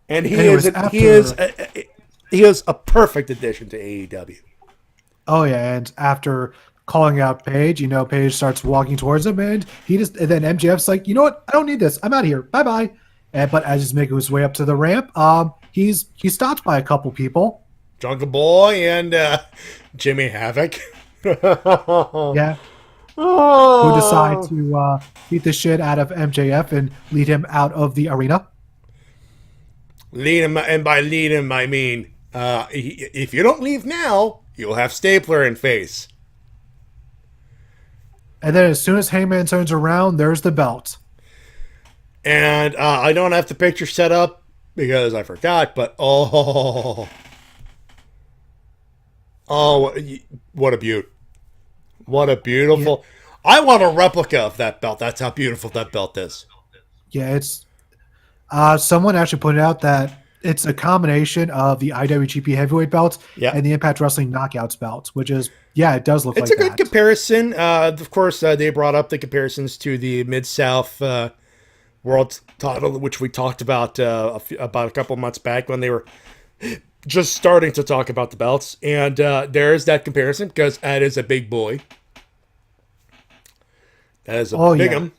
And he is a perfect addition to AEW. Oh yeah, and after calling out Paige, Paige starts walking towards him, and then MJF's like, you know what? I don't need this. I'm out of here. Bye bye. But as he's making his way up to the ramp, he's stopped by a couple people. Jungle Boy and Jimmy Havoc. Yeah. Who decide to beat the shit out of MJF and lead him out of the arena. Lead him, and by lead him, I mean, if you don't leave now, you'll have Stapler in face. And then as soon as Hangman turns around, there's the belt. And I don't have the picture set up because I forgot, but what a beaut. What a beautiful... Yeah. I want a replica of that belt. That's how beautiful that belt is. Yeah, it's... someone actually pointed out that it's a combination of the IWGP Heavyweight belt and the Impact Wrestling Knockouts belt, which is, it does look like that. It's a good comparison. Of course, they brought up the comparisons to the Mid-South World title, which we talked about a couple months back when they were just starting to talk about the belts. And there's that comparison because that is a big boy. That is a big one.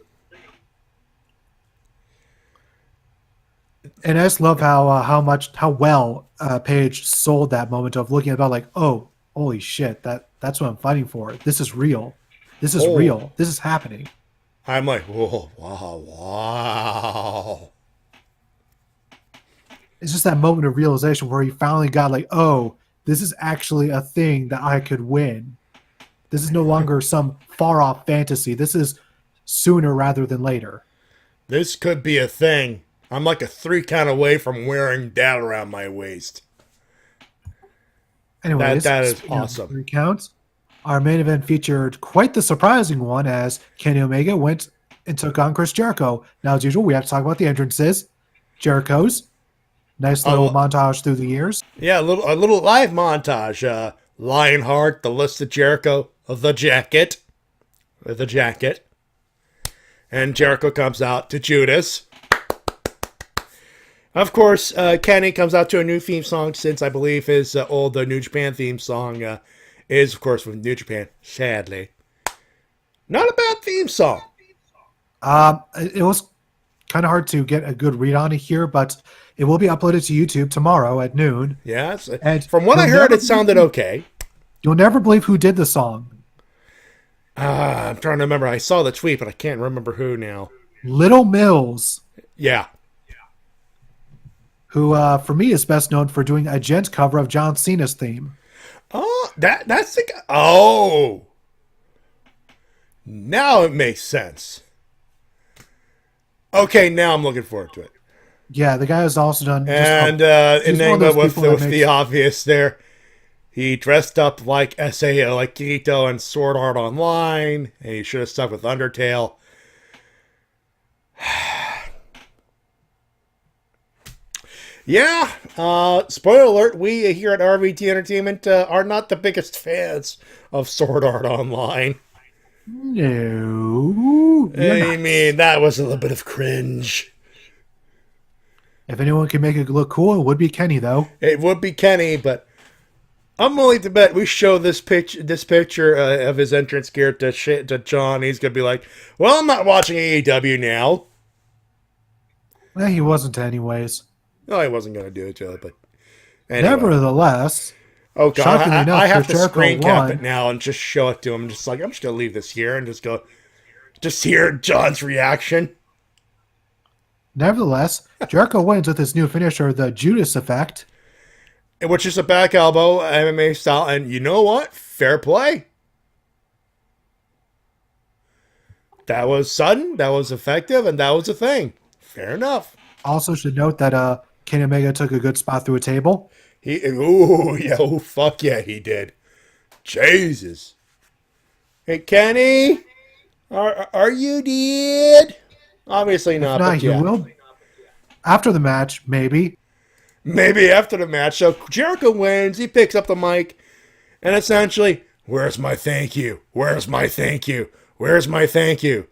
And I just love how well Paige sold that moment of looking at the belt like, oh, holy shit, that's what I'm fighting for. This is real. This is real. This is happening. I'm like, whoa, wow. It's just that moment of realization where he finally got like, oh, this is actually a thing that I could win. This is no longer some far-off fantasy. This is sooner rather than later. This could be a thing. I'm like a 3 count away from wearing that around my waist. Anyways, that is awesome. 3 counts. Our main event featured quite the surprising one as Kenny Omega went and took on Chris Jericho. Now, as usual, we have to talk about the entrances. Jericho's. Nice little montage through the years. Yeah, a little live montage. Lionheart, the list of Jericho, the jacket. And Jericho comes out to Judas. Of course, Kenny comes out to a new theme song since I believe his old New Japan theme song is, of course, from New Japan, sadly. Not a bad theme song. It was kind of hard to get a good read on it here, but it will be uploaded to YouTube tomorrow at noon. Yes. And from what I heard, it sounded okay. You'll never believe who did the song. I'm trying to remember. I saw the tweet, but I can't remember who now. Little Mills. Yeah. Who, for me, is best known for doing a gent cover of John Cena's theme. Oh, that's the guy. Oh. Now it makes sense. Okay, now I'm looking forward to it. Yeah, the guy has also done... And then with the obvious there, he dressed up like S.A. like Kirito and Sword Art Online, and he should have stuck with Undertale. Yeah, spoiler alert, we here at RVT Entertainment are not the biggest fans of Sword Art Online. No. I mean, that was a little bit of cringe. If anyone can make it look cool, it would be Kenny, though. It would be Kenny, but I'm willing to bet we show this picture of his entrance gear to John. He's going to be like, well, I'm not watching AEW now. He wasn't anyways. No, he wasn't going to do it to it, but anyway. Nevertheless, oh god, I have to Jericho screen cap won. it now and just show it to him. Just like, I'm just going to leave this here and just hear John's reaction. Nevertheless, Jericho wins with his new finisher, the Judas Effect. Which is a back elbow, MMA style, and you know what? Fair play. That was sudden, that was effective, and that was a thing. Fair enough. Also should note that Kenny Omega took a good spot through a table. Fuck yeah, he did. Jesus. Hey, Kenny, are you dead? Obviously not. If not, but yeah. you will be. After the match, maybe. Maybe after the match. So Jericho wins. He picks up the mic, and essentially, where's my thank you? Where's my thank you? Where's my thank you?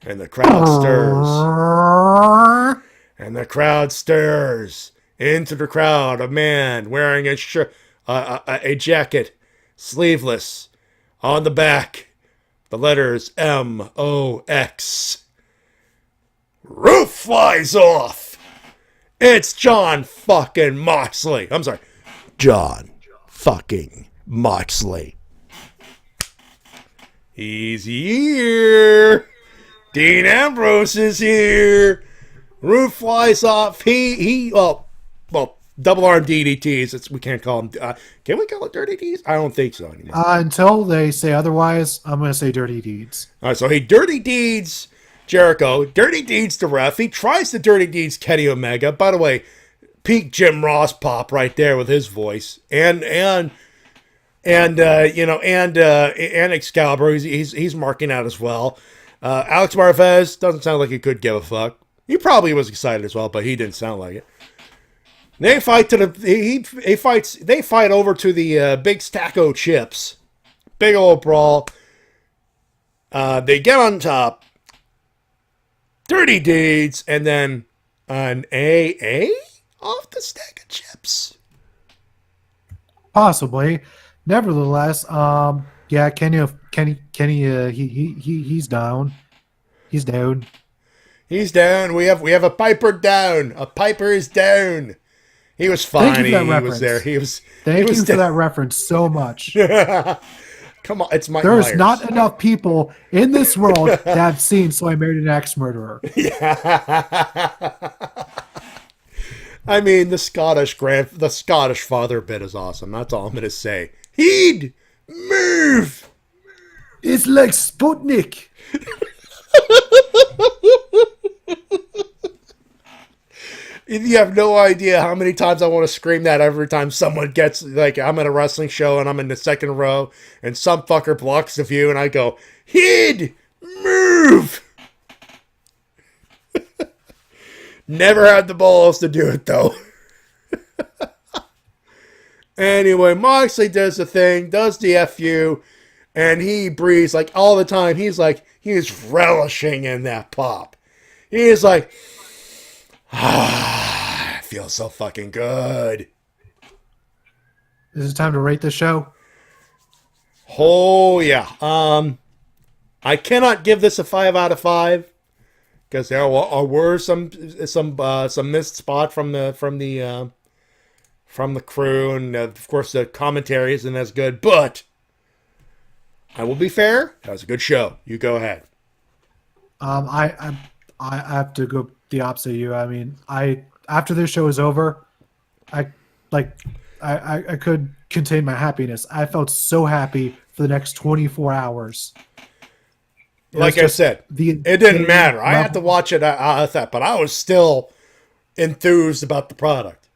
And the crowd stirs. And the crowd stirs. Into the crowd, a man wearing a jacket, sleeveless, on the back, the letters MOX. Roof flies off. It's John fucking Moxley. I'm sorry, John fucking Moxley. He's here. Dean Ambrose is here. Roof flies off. Double arm DDTs. We can't call them. Can we call it dirty deeds? I don't think so anymore. Until they say otherwise, I'm going to say dirty deeds. All right, so he dirty deeds Jericho, dirty deeds the ref. He tries to dirty deeds Kenny Omega. By the way, peak Jim Ross pop right there with his voice, and Excalibur. He's marking out as well. Alex Marvez doesn't sound like he could give a fuck. He probably was excited as well, but he didn't sound like it. They fight They fight over to the big stack of chips. Big old brawl. They get on top. Dirty deeds, and then an AA off the stack of chips. Possibly. Nevertheless, yeah, Kenny, he's down. He's down. He's down. We have a Piper down. A Piper is down. He was fine. He was there. Thank you for that reference so much. Come on, it's Mike There's Myers. not enough people in this world that have seen So I Married an Axe Murderer. Yeah. I mean, the Scottish father bit is awesome. That's all I'm gonna say. He'd move. It's like Sputnik. You have no idea how many times I want to scream that every time someone gets, like, I'm at a wrestling show and I'm in the second row and some fucker blocks the view and I go, he'd move. Never had the balls to do it though. Anyway, Moxley does the thing, does the FU, and he breathes like all the time. He's relishing in that pop. He is like, I feel so fucking good. Is it time to rate the show? Oh yeah. I cannot give this a 5 out of 5 because there were some missed spot from the crew, and of course the commentary isn't as good. But I will be fair. That was a good show. You go ahead. I have to go the opposite of you. I mean, after this show is over, I could contain my happiness. I felt so happy for the next 24 hours. Like I said, it didn't matter. I had to watch it but I was still enthused about the product.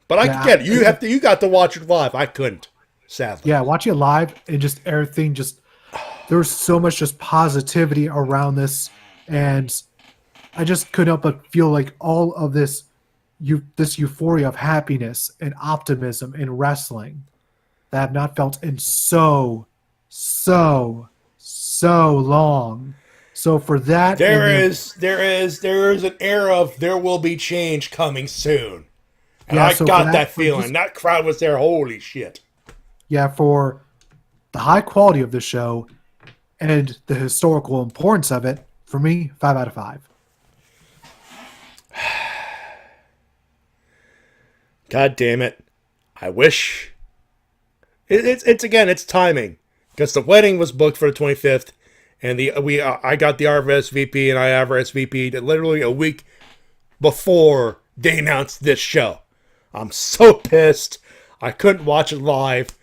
But I get it. You got to watch it live. I couldn't, sadly. Yeah, watching it live and just everything, there was so much just positivity around this, and I just couldn't help but feel like all of this euphoria of happiness and optimism in wrestling that I have not felt in so long. So for that, there is an era of there will be change coming soon, and I got that feeling. That crowd was there. Holy shit! Yeah, for the high quality of the show and the historical importance of it, for me, 5 out of 5. God damn it! I wish it's timing, because the wedding was booked for the 25th, and I got the RSVP and I RSVP'd literally a week before they announced this show. I'm so pissed. I couldn't watch it live.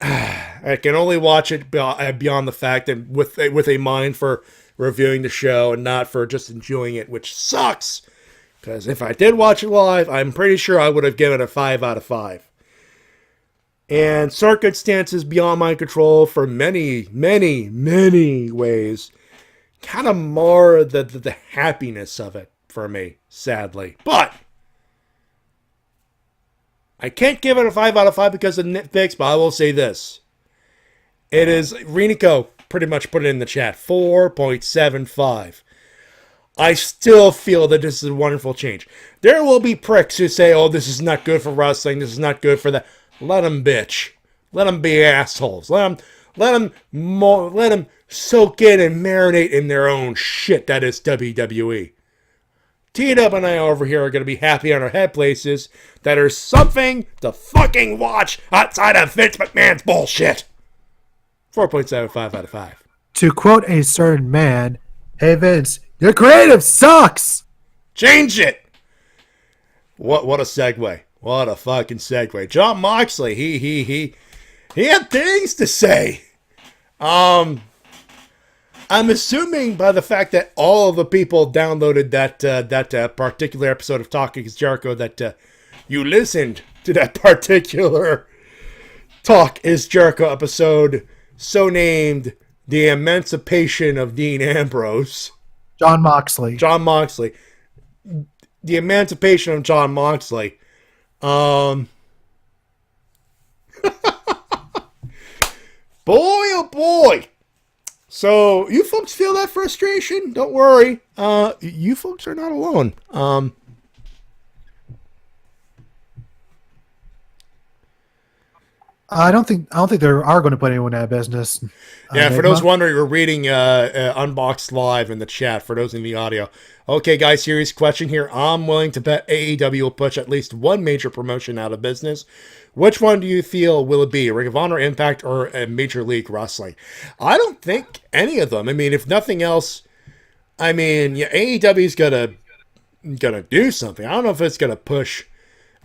I can only watch it beyond the fact that with a mind for reviewing the show and not for just enjoying it, which sucks. Because if I did watch it live, I'm pretty sure I would have given it a 5 out of 5. And circumstances beyond my control for many, many, many ways kind of mar the happiness of it for me, sadly. But I can't give it a 5 out of 5 because of nitpicks, but I will say this. It is, Renico pretty much put it in the chat, 4.75. I still feel that this is a wonderful change. There will be pricks who say, oh, this is not good for wrestling, this is not good for that. Let them bitch. Let them be assholes. Let them soak in and marinate in their own shit that is WWE. T-Dub and I over here are going to be happy on our head places that are something to fucking watch outside of Vince McMahon's bullshit. 4.75 out of 5. To quote a certain man, hey Vince, your creative sucks! Change it! What a segue. What a fucking segue. John Moxley, he had things to say. I'm assuming by the fact that all of the people downloaded that particular episode of Talking is Jericho that you listened to that particular Talk is Jericho episode, so named The Emancipation of Dean Ambrose. John Moxley. The Emancipation of John Moxley. Boy, oh boy. So, you folks feel that frustration? Don't worry. You folks are not alone. I don't think they are going to put anyone out of business. Yeah, for those wondering, we're reading Unboxed Live in the chat, for those in the audio. Okay, guys, serious question here. I'm willing to bet AEW will push at least one major promotion out of business. Which one do you feel will it be? Ring of Honor, Impact, or Major League Wrestling? I don't think any of them. I mean, if nothing else, I mean, yeah, AEW's gonna do something. I don't know if it's gonna push.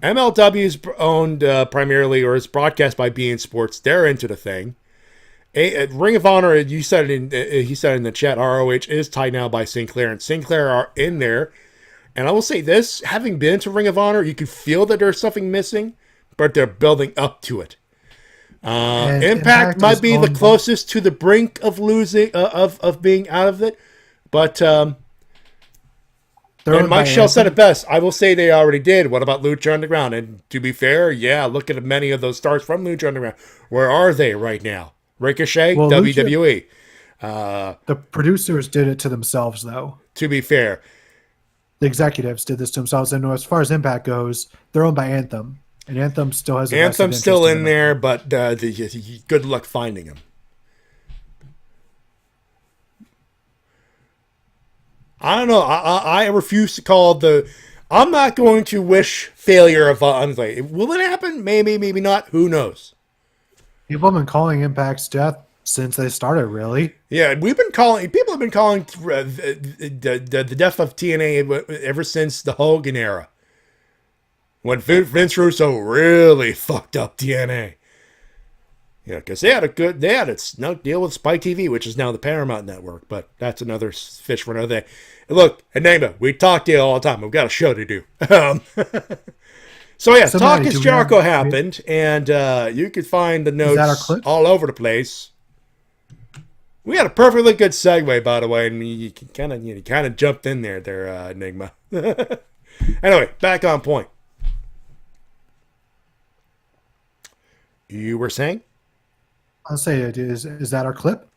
MLW is owned primarily, or is broadcast by beIN Sports. They're into the thing. Ring of Honor, he said in the chat, ROH is tied now by Sinclair, and Sinclair are in there. And I will say this, having been to Ring of Honor, you can feel that there's something missing, but they're building up to it. Impact might be the closest to the brink of losing, of being out of it, but and Mike Shell said it best. I will say they already did. What about Lucha Underground? And to be fair, yeah, look at many of those stars from Lucha Underground. Where are they right now? Ricochet, well, WWE. The producers did it to themselves, though. To be fair. The executives did this to themselves. And as far as Impact goes, they're owned by Anthem. And Anthem still has Anthem's still in there, but good luck finding them. I don't know. I refuse to call the... I'm not going to wish failure of Untitled. Will it happen? Maybe, maybe not. Who knows? People have been calling Impact's death since they started, really. Yeah, people have been calling the death of TNA ever since the Hogan era. When Vince Russo really fucked up TNA. Yeah, because they had a snug deal with Spike TV, which is now the Paramount Network, but that's another fish for another day. And look, Enigma, we talk to you all the time. We've got a show to do. So yeah, Talk is Jericho happened, and you could find the notes all over the place. We had a perfectly good segue, by the way, and you kind of jumped in there, Enigma. Anyway, back on point. You were saying? I'll say it is that our clip?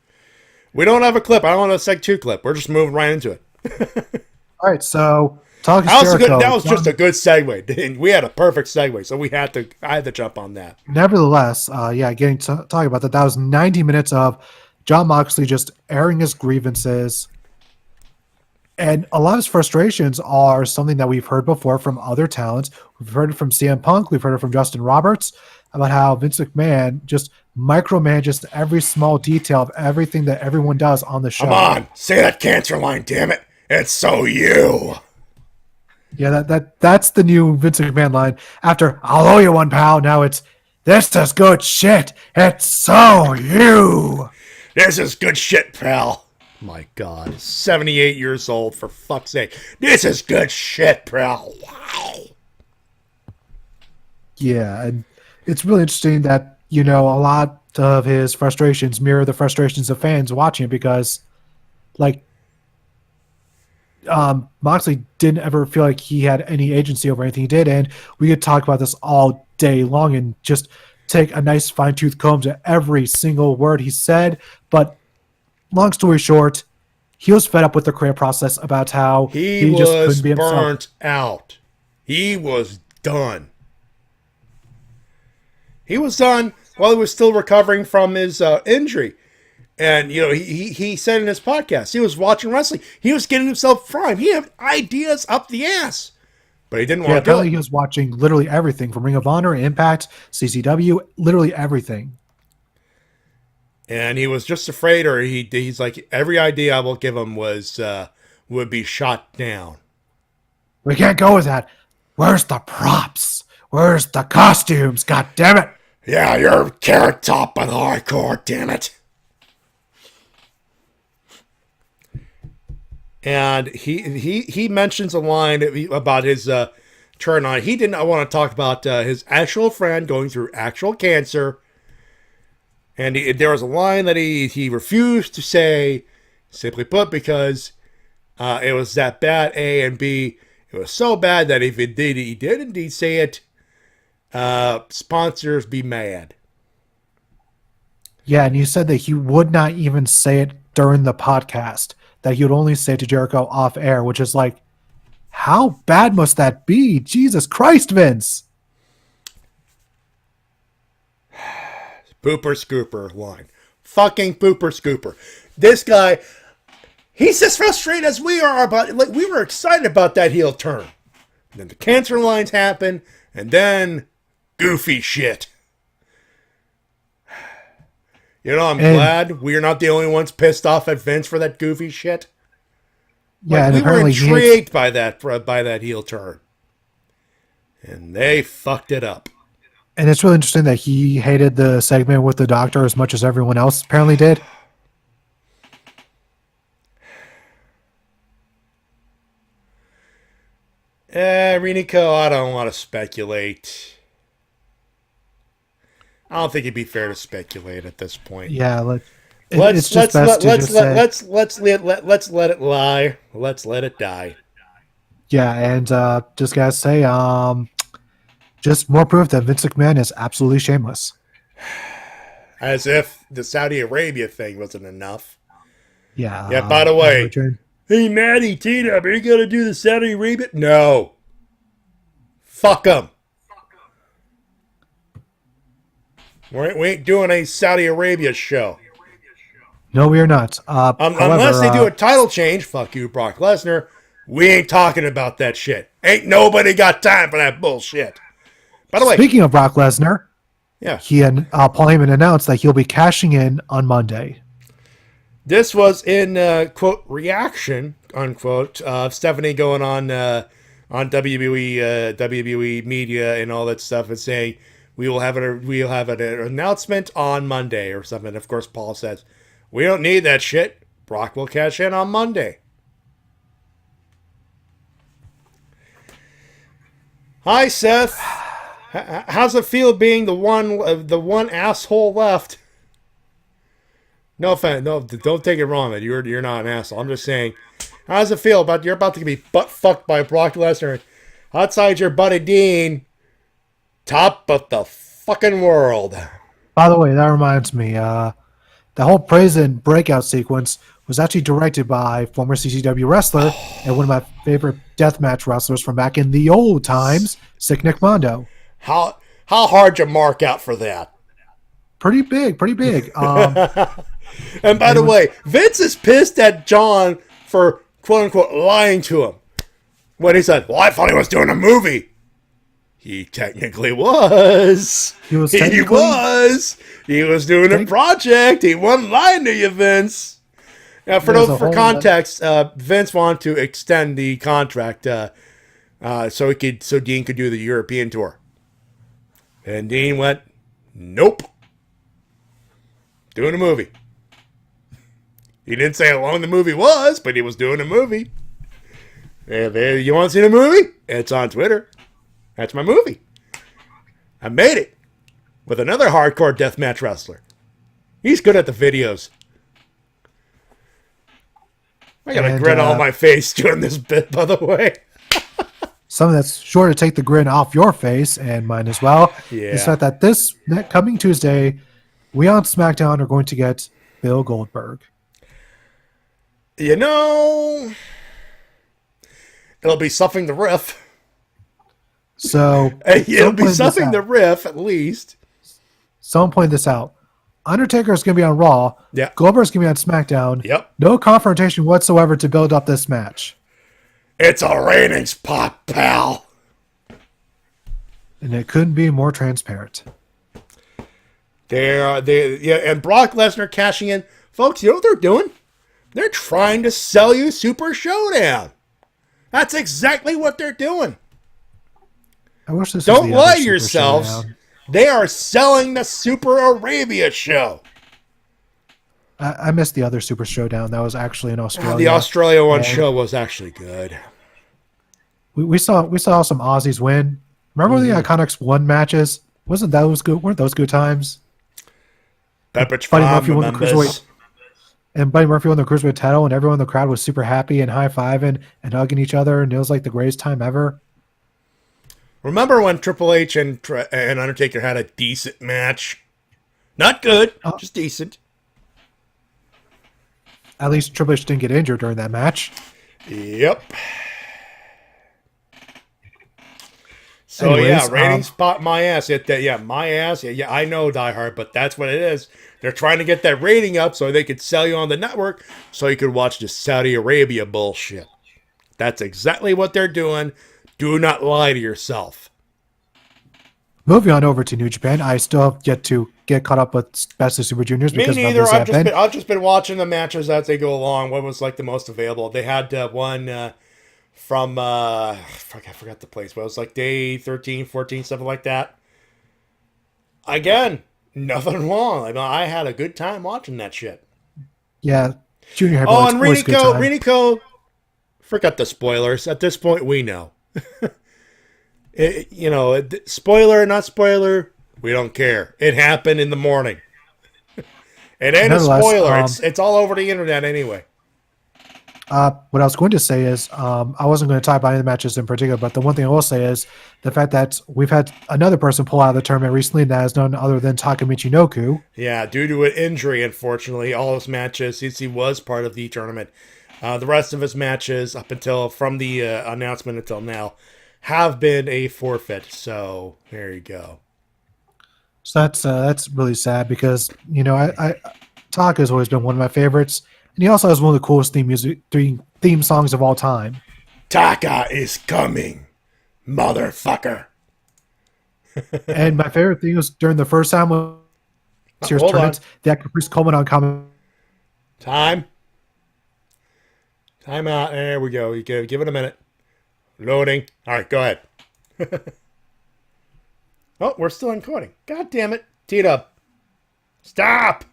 We don't have a clip. I don't want a Seg 2 clip. We're just moving right into it. All right, so Talk is Jericho. That was just a good segue. We had a perfect segue, so I had to jump on that. Nevertheless, getting to talk about that. That was 90 minutes of Jon Moxley just airing his grievances. And a lot of his frustrations are something that we've heard before from other talents. We've heard it from CM Punk. We've heard it from Justin Roberts about how Vince McMahon just micromanages every small detail of everything that everyone does on the show. Come on, say that cancer line, damn it. It's so you. Yeah, that's the new Vince McMahon line. After, I'll owe you one, pal. Now it's, this is good shit. It's so you. This is good shit, pal. My God, 78 years old, for fuck's sake. This is good shit, pal. Wow. Yeah, and it's really interesting that, a lot of his frustrations mirror the frustrations of fans watching because, Moxley didn't ever feel like he had any agency over anything he did, and we could talk about this all day long and just take a nice fine-tooth comb to every single word he said, but long story short, he was fed up with the creative process about how he just couldn't be himself. Burnt out. He was done. He was done while he was still recovering from his injury. And, he said in his podcast, he was watching wrestling. He was getting himself primed. He had ideas up the ass. But he didn't want to do it. Apparently he was watching literally everything from Ring of Honor, Impact, CCW, literally everything. And he was just afraid, or he's like, every idea I will give him would be shot down. We can't go with that. Where's the props? Where's the costumes? God damn it. Yeah, you're Carrot Top by the hardcore, damn it. And he mentions a line about his turn on. He did not want to talk about his actual friend going through actual cancer. And there was a line that he refused to say, simply put, because it was that bad, A and B. It was so bad that if he did indeed say it, sponsors be mad. Yeah, and you said that he would not even say it during the podcast, that he would only say it to Jericho off air, which is like, how bad must that be? Jesus Christ, Vince. Pooper scooper line. Fucking pooper scooper. This guy, he's as frustrated as we are about, we were excited about that heel turn. And then the cancer lines happen, and then goofy shit. I'm glad we are not the only ones pissed off at Vince for that goofy shit. Yeah, and we were intrigued by that heel turn. And they fucked it up. And it's really interesting that he hated the segment with the doctor as much as everyone else apparently did. Renico, I don't want to speculate. I don't think it'd be fair to speculate at this point. Yeah, let's let it lie. Let's let it die. Yeah, and just gotta say, just more proof that Vince McMahon is absolutely shameless. As if the Saudi Arabia thing wasn't enough. Yeah. Yeah. By the way, hey Matty, T-Dub, are you gonna do the Saudi Arabia? No. Fuck them. We ain't doing a Saudi Arabia show. No, we are not. Unless they do a title change, fuck you, Brock Lesnar, we ain't talking about that shit. Ain't nobody got time for that bullshit. By the way, speaking of Brock Lesnar, Yeah. Paul Heyman announced that he'll be cashing in on Monday. This was in quote reaction unquote of Stephanie going on WWE media and all that stuff and saying we'll have an announcement on Monday or something. Of course, Paul says we don't need that shit. Brock will cash in on Monday. Hi, Seth. How's it feel being the one asshole left? No offense, no, don't take it wrong, man. You're not an asshole. I'm just saying, how does it feel about you're about to be butt fucked by Brock Lesnar outside your buddy Dean, top of the fucking world? By the way, that reminds me, the whole praise and breakout sequence was actually directed by former CCW wrestler and one of my favorite deathmatch wrestlers from back in the old times, Sick Nick Mondo. How hard you mark out for that? Pretty big. And by the way, Vince is pissed at John for quote unquote lying to him when he said, "Well, I thought he was doing a movie." He technically was. He was doing a project. He wasn't lying to you, Vince. Now, for context, Vince wanted to extend the contract so Dean could do the European tour, and Dean went, "Nope, doing a movie." He didn't say how long the movie was, but he was doing a movie. You want to see the movie? It's on Twitter. That's my movie. I made it with another hardcore deathmatch wrestler. He's good at the videos. I got a grin on my face doing this bit, by the way. Something that's sure to take the grin off your face and mine as well. Yeah. Is that this coming Tuesday, we on SmackDown are going to get Bill Goldberg. You know, it'll be something to riff. So it'll be something to riff at least. Someone pointed this out. Undertaker is going to be on Raw. Yeah. Goldberg's going to be on SmackDown. Yep. No confrontation whatsoever to build up this match. It's a ratings pop, pal. And it couldn't be more transparent. And Brock Lesnar cashing in. Folks, you know what they're doing? They're trying to sell you Super Showdown. That's exactly what they're doing. I wish this Don't was the lie other to Super yourselves. Showdown. They are selling the Super Arabia show. I missed the other Super Showdown. That was actually in Australia. The Australia one show was actually good. We saw some Aussies win. Remember the Iconics 1 matches? Weren't those good times? Pepperidge Buddy Farm, Murphy won the cruiserweight, and Buddy Murphy won the cruiserweight title, and everyone in the crowd was super happy and high fiving and hugging each other, and it was like the greatest time ever. Remember when Triple H and Undertaker had a decent match? Not good, just decent. At least Triple H didn't get injured during that match. Yep. So Anyways, ratings pop my ass. My ass. Yeah, I know Die Hard, but that's what it is. They're trying to get that rating up so they could sell you on the network so you could watch the Saudi Arabia bullshit. That's exactly what they're doing. Do not lie to yourself. Moving on over to New Japan, I still have yet to get caught up with Best of Super Juniors because Me neither. I've just been watching the matches as they go along. What was like the most available? They had one from I forgot the place, but it was like day 13, 14, something like that. Again, nothing wrong. I had a good time watching that shit. Yeah, Junior and Heavyweights. Renico, forget the spoilers. At this point, we know. Spoiler, not spoiler, we don't care. It happened in the morning. It ain't a spoiler. It's all over the internet anyway. What I was going to say is, I wasn't going to talk about any of the matches in particular, but the one thing I will say is the fact that we've had another person pull out of the tournament recently, and that is none other than Takamichi Noku. Yeah, due to an injury, unfortunately, all his matches, since he was part of the tournament, the rest of his matches up until from the announcement until now have been a forfeit. So there you go. So that's really sad because Taka has always been one of my favorites. And he also has one of the coolest theme songs of all time. Taka is coming, motherfucker. And my favorite thing was during the first time was year's hold tournament, they had Caprice Coleman on comment. Time out. There we go. You go. Give it a minute. Loading. All right, go ahead. Oh, we're still encoding. God damn it. T-Dub. Stop!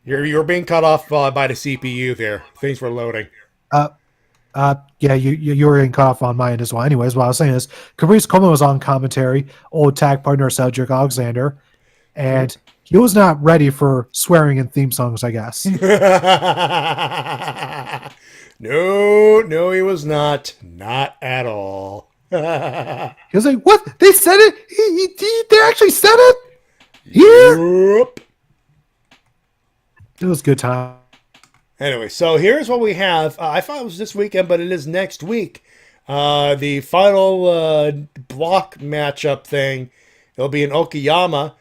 You're being cut off by the CPU there. Things were loading. Yeah, you were in cut off on my end as well. Anyways, what I was saying is Caprice Coleman was on commentary, old tag partner Cedric Alexander, and he was not ready for swearing in theme songs, I guess. No, he was not. Not at all. He was like, "What? They said it? They actually said it? Here?" Yep. It was a good time. Anyway, so here's what we have. I thought it was this weekend, but it is next week. The final block matchup thing. It'll be in Okayama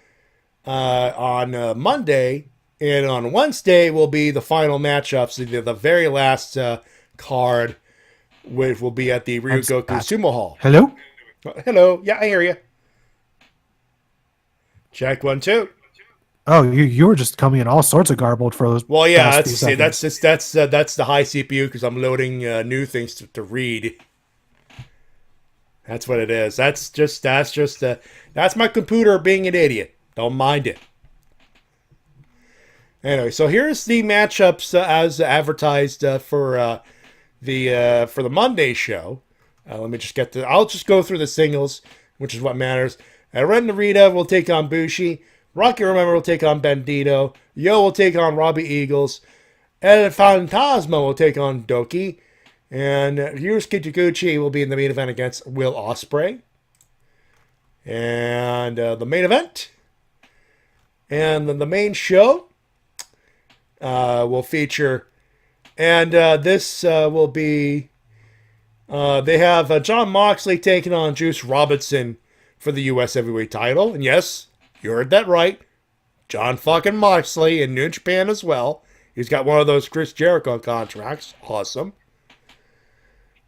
on Monday. And on Wednesday will be the final matchups. The very last card, which will be at the Ryugoku Sumo Hall. Hello? Hello. Yeah, I hear you. Check 1 2. Oh, you were just coming in all sorts of garbled for those. Well, yeah, past few seconds. that's the high CPU because I'm loading new things to read. That's what it is. That's my computer being an idiot. Don't mind it. Anyway, so here's the matchups as advertised for the Monday show. Let me just I'll just go through the singles, which is what matters. Ren Narita will take on Bushi. Rocky Remember will take on Bandito. Yo will take on Robbie Eagles. El Fantasma will take on Doki. And Ryusuke Taguchi will be in the main event against Will Ospreay. And the main event. And then the main show will feature. And this will be. They have John Moxley taking on Juice Robinson for the U.S. Heavyweight title. And yes, you heard that right. John fucking Moxley in New Japan as well. He's got one of those Chris Jericho contracts. Awesome.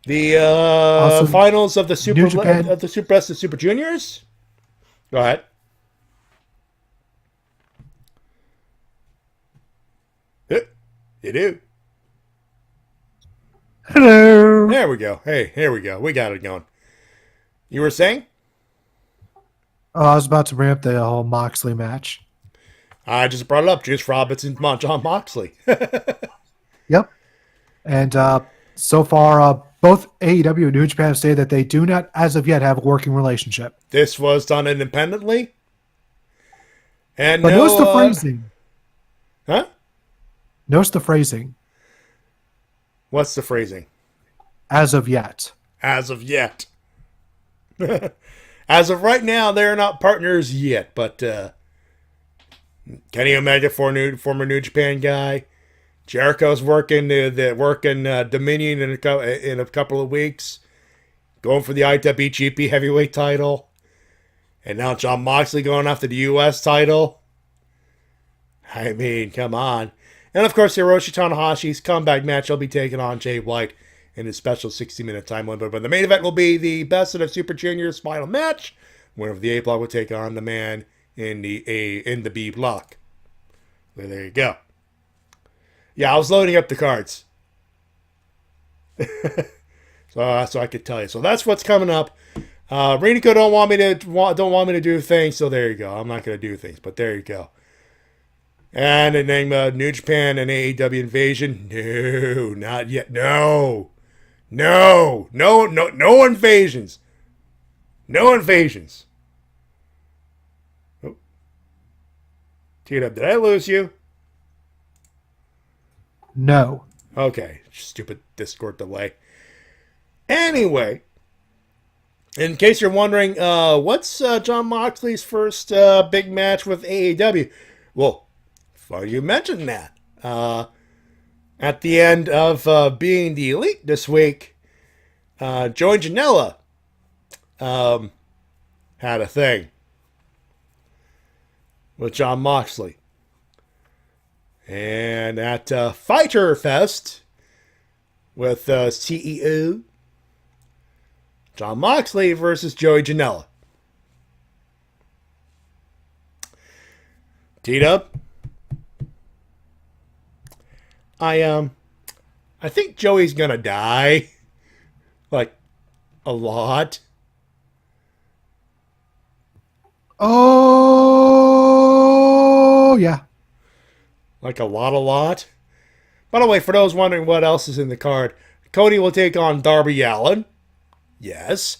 The finals of the Super Best of Super Juniors. Go ahead. You do. Hello. There we go. Hey, here we go. We got it going. You were saying? Oh, I was about to bring up the whole Moxley match. I just brought it up. Juice Robinson, John Moxley. Yep. And so far, both AEW and New Japan have stated that they do not, as of yet, have a working relationship. This was done independently. And but notice the phrasing. Huh? Notice the phrasing. What's the phrasing? As of yet. As of yet. As of right now, they're not partners yet, but Kenny Omega, former New Japan guy. Jericho's working Dominion in a couple of weeks, going for the IWGP Heavyweight title, and now John Moxley going after the U.S. title. I mean, come on. And of course, Hiroshi Tanahashi's comeback match will be taking on Jay White in his special 60-minute time limit. But the main event will be the Best of the Super Juniors final match. Winner of the A block will take on the man in the B block. There you go. Yeah, I was loading up the cards, so I could tell you. So that's what's coming up. Renico don't want me to do things, so there you go. I'm not going to do things, but there you go. And the name New Japan and AEW Invasion. No, not yet. No invasions. No invasions. Oh. T-Dub, did I lose you? No. Okay, stupid Discord delay. Anyway, in case you're wondering, what's John Moxley's first big match with AEW? Well, funny you mentioned that. At the end of Being the Elite this week, Joey Janela had a thing with John Moxley. And at Fighter Fest with CEO Jon Moxley versus Joey Janela. T-Dub. I think Joey's gonna die. Like, a lot. Oh, yeah. Like a lot. By the way, for those wondering what else is in the card, Cody will take on Darby Allin. Yes.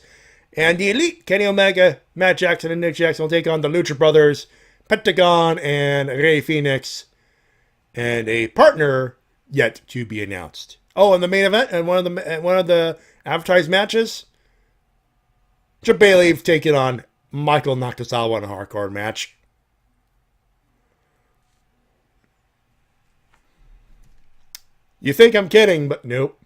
And the Elite, Kenny Omega, Matt Jackson, and Nick Jackson will take on the Lucha Brothers, Pentagon, and Rey Fenix. And a partner yet to be announced. Oh, and the main event and one of the advertised matches, Chip Bailey taking on Michael Nakazawa in a hardcore match. You think I'm kidding, but nope.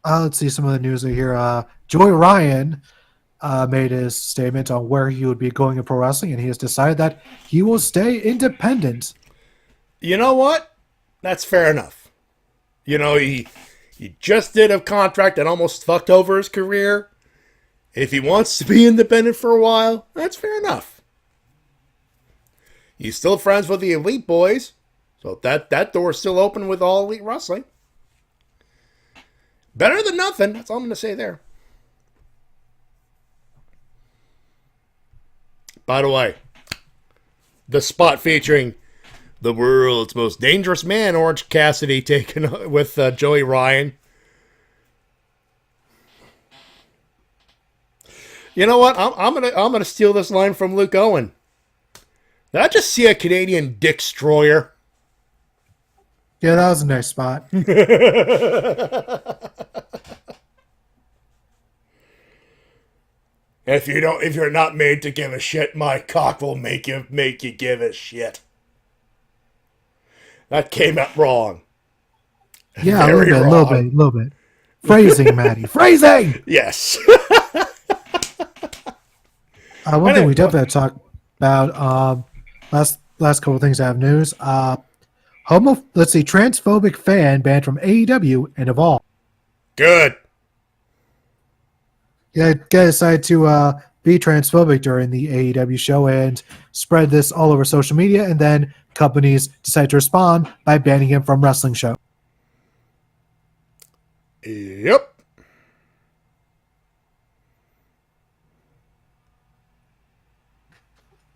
Let's see some of the news here. Joey Ryan made his statement on where he would be going in pro wrestling, and he has decided that he will stay independent. You know what? That's fair enough. You know, he just did a contract that almost fucked over his career. If he wants to be independent for a while, that's fair enough. He's still friends with the Elite Boys, so that door's still open with All Elite Wrestling. Better than nothing. That's all I'm going to say there. By the way, the spot featuring the world's most dangerous man, Orange Cassidy, taken with Joey Ryan. You know what? I'm gonna steal this line from Luke Owen. Did I just see a Canadian dick destroyer? Yeah, that was a nice spot. If you're not made to give a shit, my cock will make you give a shit. That came out wrong. Yeah, Very a little bit. Phrasing, Matty. Phrasing! Yes. One thing we definitely have to talk about, last couple of things I have news. Transphobic fan banned from AEW and Evolve. Good. Yeah, guy decided to be transphobic during the AEW show and spread this all over social media, and then companies decided to respond by banning him from wrestling show. Yep.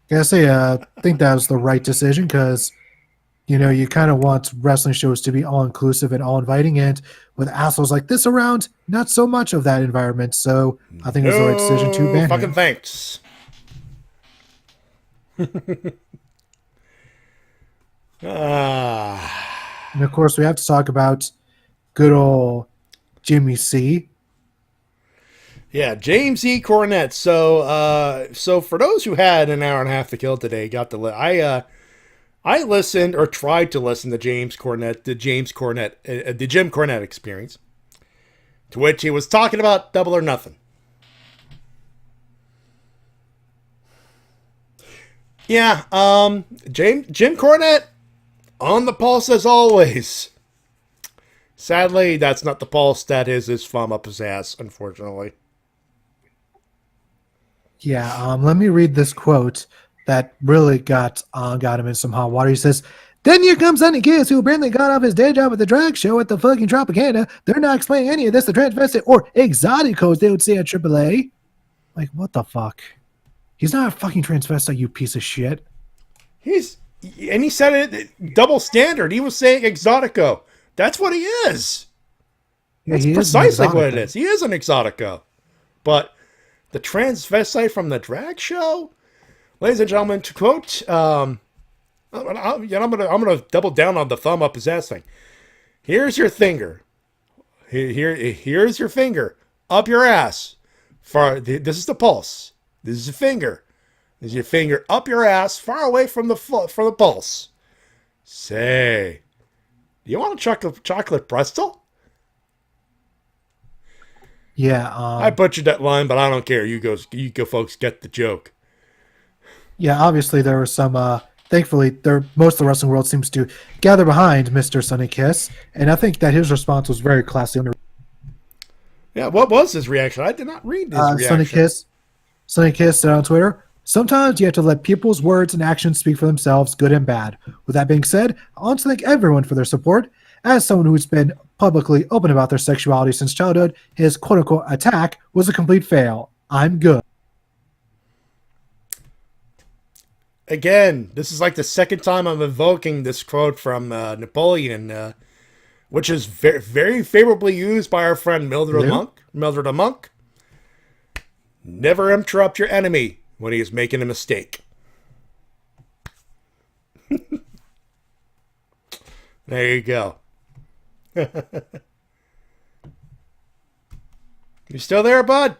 Gotta say, I think that was the right decision because, you know, you kind of want wrestling shows to be all-inclusive and all-inviting, and with assholes like this around, not so much of that environment. So I think it was the right decision to ban fucking him. thanks. And of course, we have to talk about good old Jimmy C. Yeah, James E. Cornette. So for those who had an hour and a half to kill today, I listened or tried to listen to Jim Cornette Experience, to which he was talking about Double or Nothing. Yeah, Jim Cornette on the pulse as always. Sadly, that's not the pulse. That is his thumb up his ass, unfortunately. Yeah, let me read this quote that really got him in some hot water. He says, "Then here comes Sonny Kiss, who apparently got off his day job at the drag show at the fucking Tropicana. They're not explaining any of this, the transvestite or exoticos they would say at AAA." Like, what the fuck? He's not a fucking transvestite, you piece of shit. He said it double standard. He was saying exotico. That's what he is. Yeah, That's precisely what it is. He is an exotico. But the transvestite from the drag show, ladies and gentlemen, to quote, I'm gonna double down on the thumb up his ass thing. Here's your finger. Here's your finger up your ass. This is the pulse. This is your finger. This is your finger up your ass, far away from the pulse. Say, do you want a chocolate pretzel? Yeah, I butchered that line, but I don't care. You go, folks, get the joke. Yeah, obviously there was some thankfully, most of the wrestling world seems to gather behind Mr. Sonny Kiss, and I think that his response was very classy. Yeah, what was his reaction? I did not read his reaction. Sonny Kiss said on Twitter, "Sometimes you have to let people's words and actions speak for themselves, good and bad. With that being said, I want to thank everyone for their support. As someone who's been publicly open about their sexuality since childhood, his quote-unquote attack was a complete fail. I'm good." Again, this is like the second time I'm invoking this quote from Napoleon, which is very, very favorably used by our friend Mildred the Monk. Never interrupt your enemy when he is making a mistake. There you go. You still there, bud?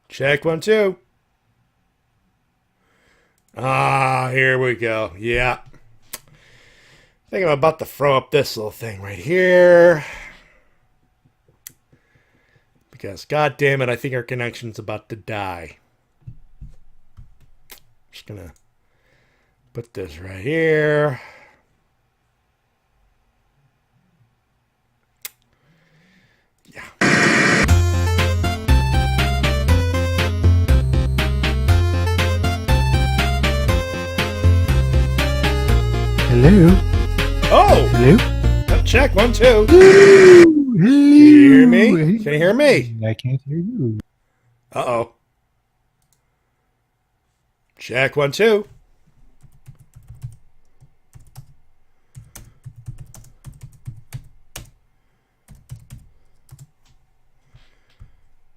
Check 1 2. Here we go. Yeah. I think I'm about to throw up this little thing right here. Because, god damn it, I think our connection's about to die. Just gonna put this right here. Yeah. Hello? Oh! Hello? Check 1 2. Hello? Can you hear me? Can you hear me? I can't hear you. Uh-oh. Check 1 2.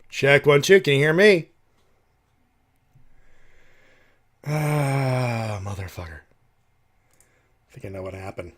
Check 1 2. Can you hear me? Motherfucker. I think I know what happened.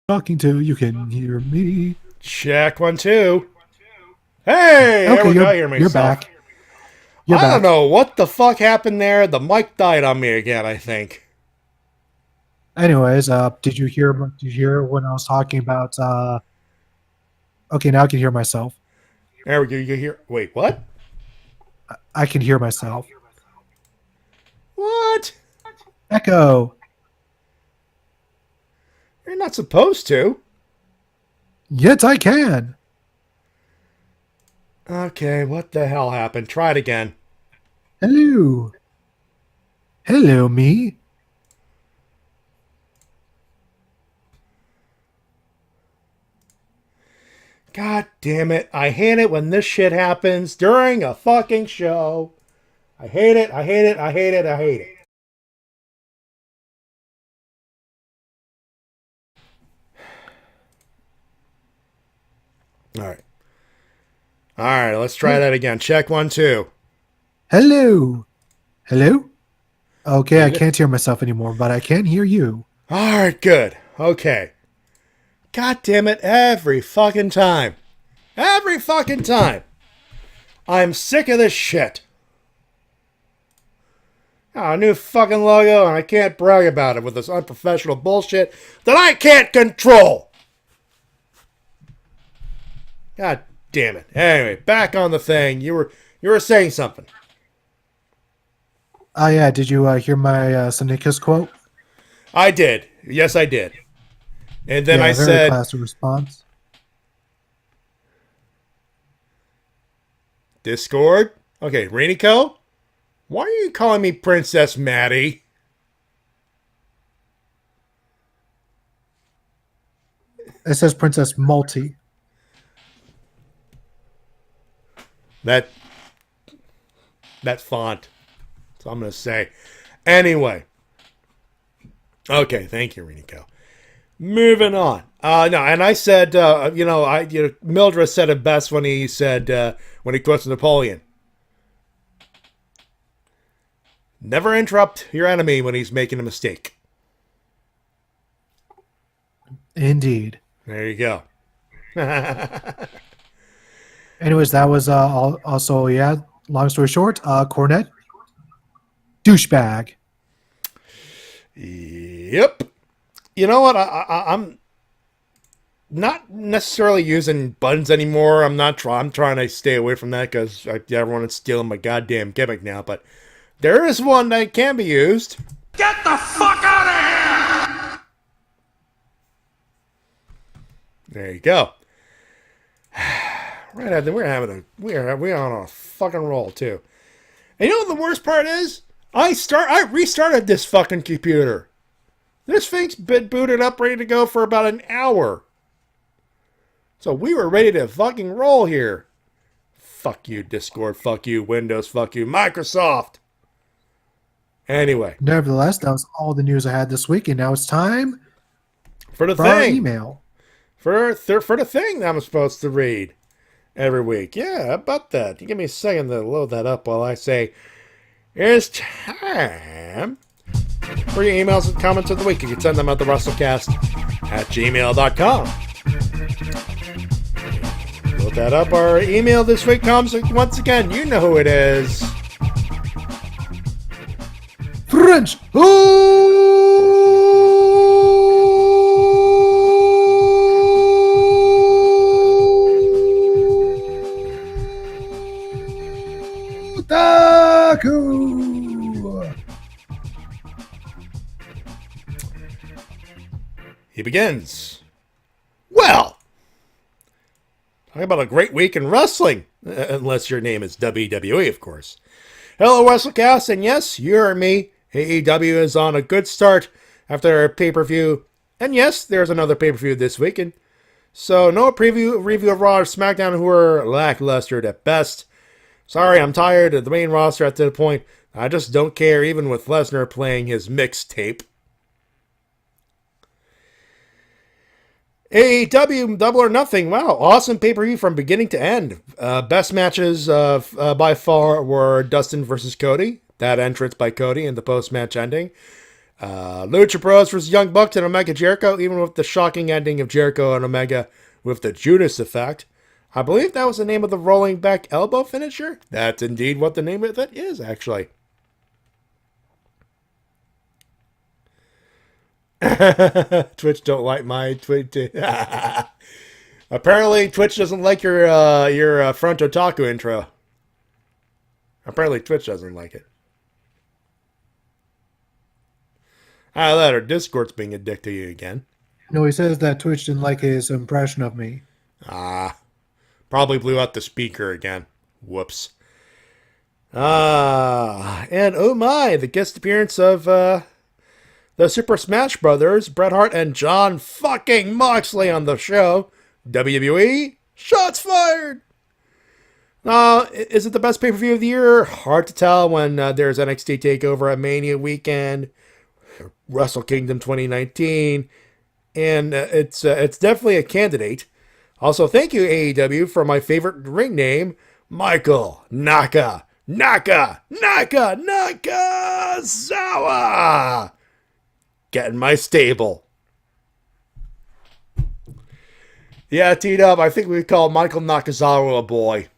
Talking to, you can hear me. Check 1 2. Hey! Okay, hear me. You're back. You're I back. don't know what the fuck happened there. The mic died on me again, I think. Anyways, did you hear when I was talking about okay, now I can hear myself. There we go. You hear? Wait, what? I can hear myself. What? Echo. You're not supposed to. Yes, I can. Okay, what the hell happened? Try it again. Hello. Hello, me. God damn it. I hate it when this shit happens during a fucking show. I hate it. I hate it. I hate it. I hate it. All right. All right, let's try that again. Check 1 2. Hello. Hello? Okay, I can't hear myself anymore, but I can hear you. All right, good. Okay. God damn it, every fucking time. Every fucking time. I'm sick of this shit. A new fucking logo, and I can't brag about it with this unprofessional bullshit that I can't control. God damn it. Anyway, back on the thing. You were saying something. Oh, yeah. Did you hear my Sunday Kiss quote? I did. Yes, I did. And then yeah, I very said... classy response. Discord? Okay, Renico? Why are you calling me Princess Matty? It says Princess Multi. that font. So I'm going to say. Anyway. Okay, thank you, Renico. Moving on. No, and I said, Mildred said it best when he said, when he quotes Napoleon. Never interrupt your enemy when he's making a mistake. Indeed. There you go. Anyways, that was also, long story short, Cornette, douchebag. Yep. You know what? I'm not necessarily using buttons anymore. I'm trying to stay away from that because everyone is stealing my goddamn gimmick now. But there is one that can be used. Get the fuck out of here! There you go. Right out there, we're on a fucking roll too. And you know what the worst part is? I restarted this fucking computer. This thing's been booted up, ready to go for about an hour. So we were ready to fucking roll here. Fuck you, Discord. Fuck you, Windows. Fuck you, Microsoft. Anyway. Nevertheless, that was all the news I had this week, and now it's time for our email. For the thing that I'm supposed to read every week. Yeah, how about that? You give me a second to load that up while I say, it's time for your emails and comments of the week. You can send them at the WrestleCast@gmail.com. Load that up. Our email this week comes, once again, you know who it is. French Otaku. He begins. Well, talking about a great week in wrestling, unless your name is WWE, of course. Hello, Wrestle Cast, and yes, you heard me. AEW is on a good start after a pay-per-view, and yes, there's another pay-per-view this weekend. So no review of Raw or SmackDown, who are lackluster at best. Sorry, I'm tired of the main roster at the point. I just don't care, even with Lesnar playing his mixtape. AEW Double or Nothing. Wow, awesome pay-per-view from beginning to end. Best matches by far were Dustin versus Cody. That entrance by Cody and the post-match ending. Lucha Bros versus Young Bucks and Omega Jericho, even with the shocking ending of Jericho and Omega with the Judas effect. I believe that was the name of the rolling back elbow finisher. That's indeed what the name of it is, actually. Twitch don't like my tweet. Apparently, Twitch doesn't like your front otaku intro. Apparently, Twitch doesn't like it. That or Discord's being a dick to you again. No, he says that Twitch didn't like his impression of me. Probably blew out the speaker again. Whoops. And oh my, the guest appearance of the Super Smash Brothers, Bret Hart and John fucking Moxley on the show. WWE, shots fired! Is it the best pay-per-view of the year? Hard to tell when there's NXT TakeOver at Mania weekend, Wrestle Kingdom 2019, and it's definitely a candidate. Also, thank you, AEW, for my favorite ring name, Michael Nakazawa! Get in my stable. Yeah, T-Dub, I think we call Michael Nakazawa a boy.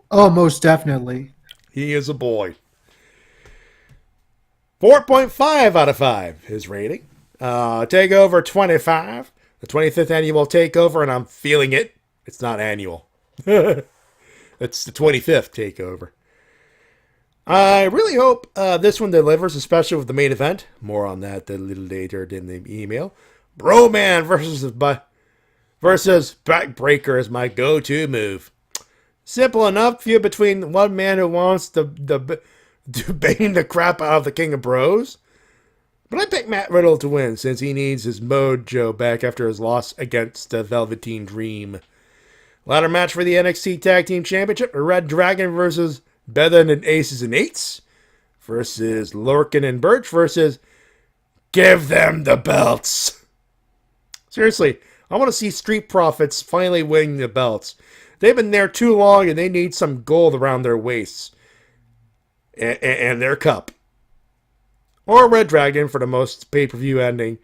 Oh, most definitely. He is a boy. 4.5 out of 5, his rating. TakeOver 25. The 25th annual TakeOver, and I'm feeling it. It's not annual. It's the 25th TakeOver. I really hope this one delivers, especially with the main event. More on that a little later in the email. Broman versus Backbreaker is my go-to move. Simple enough, feud between one man who wants to bang the crap out of the King of Bros. But I pick Matt Riddle to win since he needs his mojo back after his loss against the Velveteen Dream. Ladder match for the NXT Tag Team Championship. Red Dragon versus Better Than Aces and Eights versus Lorcan and Birch versus Give Them the Belts. Seriously, I want to see Street Profits finally winning the belts. They've been there too long and they need some gold around their waists and their cup. Or Red Dragon for the most pay-per-view ending.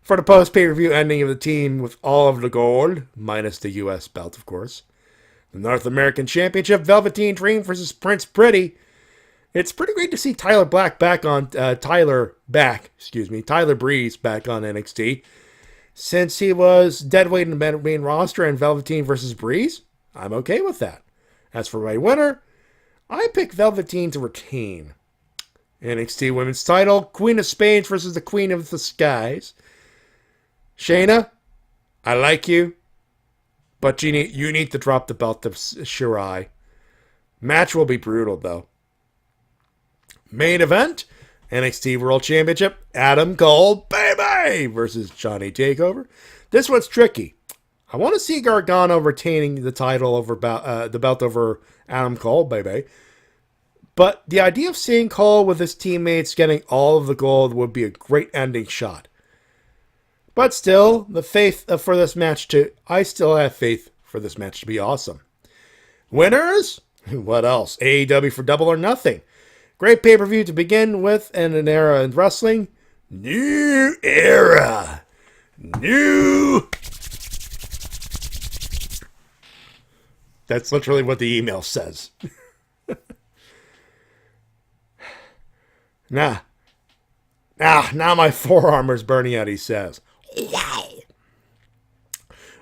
For the post-pay-per-view ending of the team with all of the gold, minus the U.S. belt, of course. The North American Championship, Velveteen Dream versus Prince Pretty. It's pretty great to see Tyler Breeze back on NXT. Since he was deadweight in the main roster and Velveteen versus Breeze, I'm okay with that. As for my winner, I pick Velveteen to retain. NXT Women's title, Queen of Spades versus the Queen of the Skies. Shayna, I like you, but you need to drop the belt to Shirai. Match will be brutal, though. Main event, NXT World Championship, Adam Cole, baby, versus Johnny Takeover. This one's tricky. I want to see Gargano retaining the title over the belt over Adam Cole, baby. But the idea of seeing Cole with his teammates getting all of the gold would be a great ending shot. But still, I still have faith for this match to be awesome. Winners? What else? AEW for Double or Nothing. Great pay-per-view to begin with and an era in wrestling. New era. New. That's literally what the email says. Now my forearm is burning out, he says. Wow.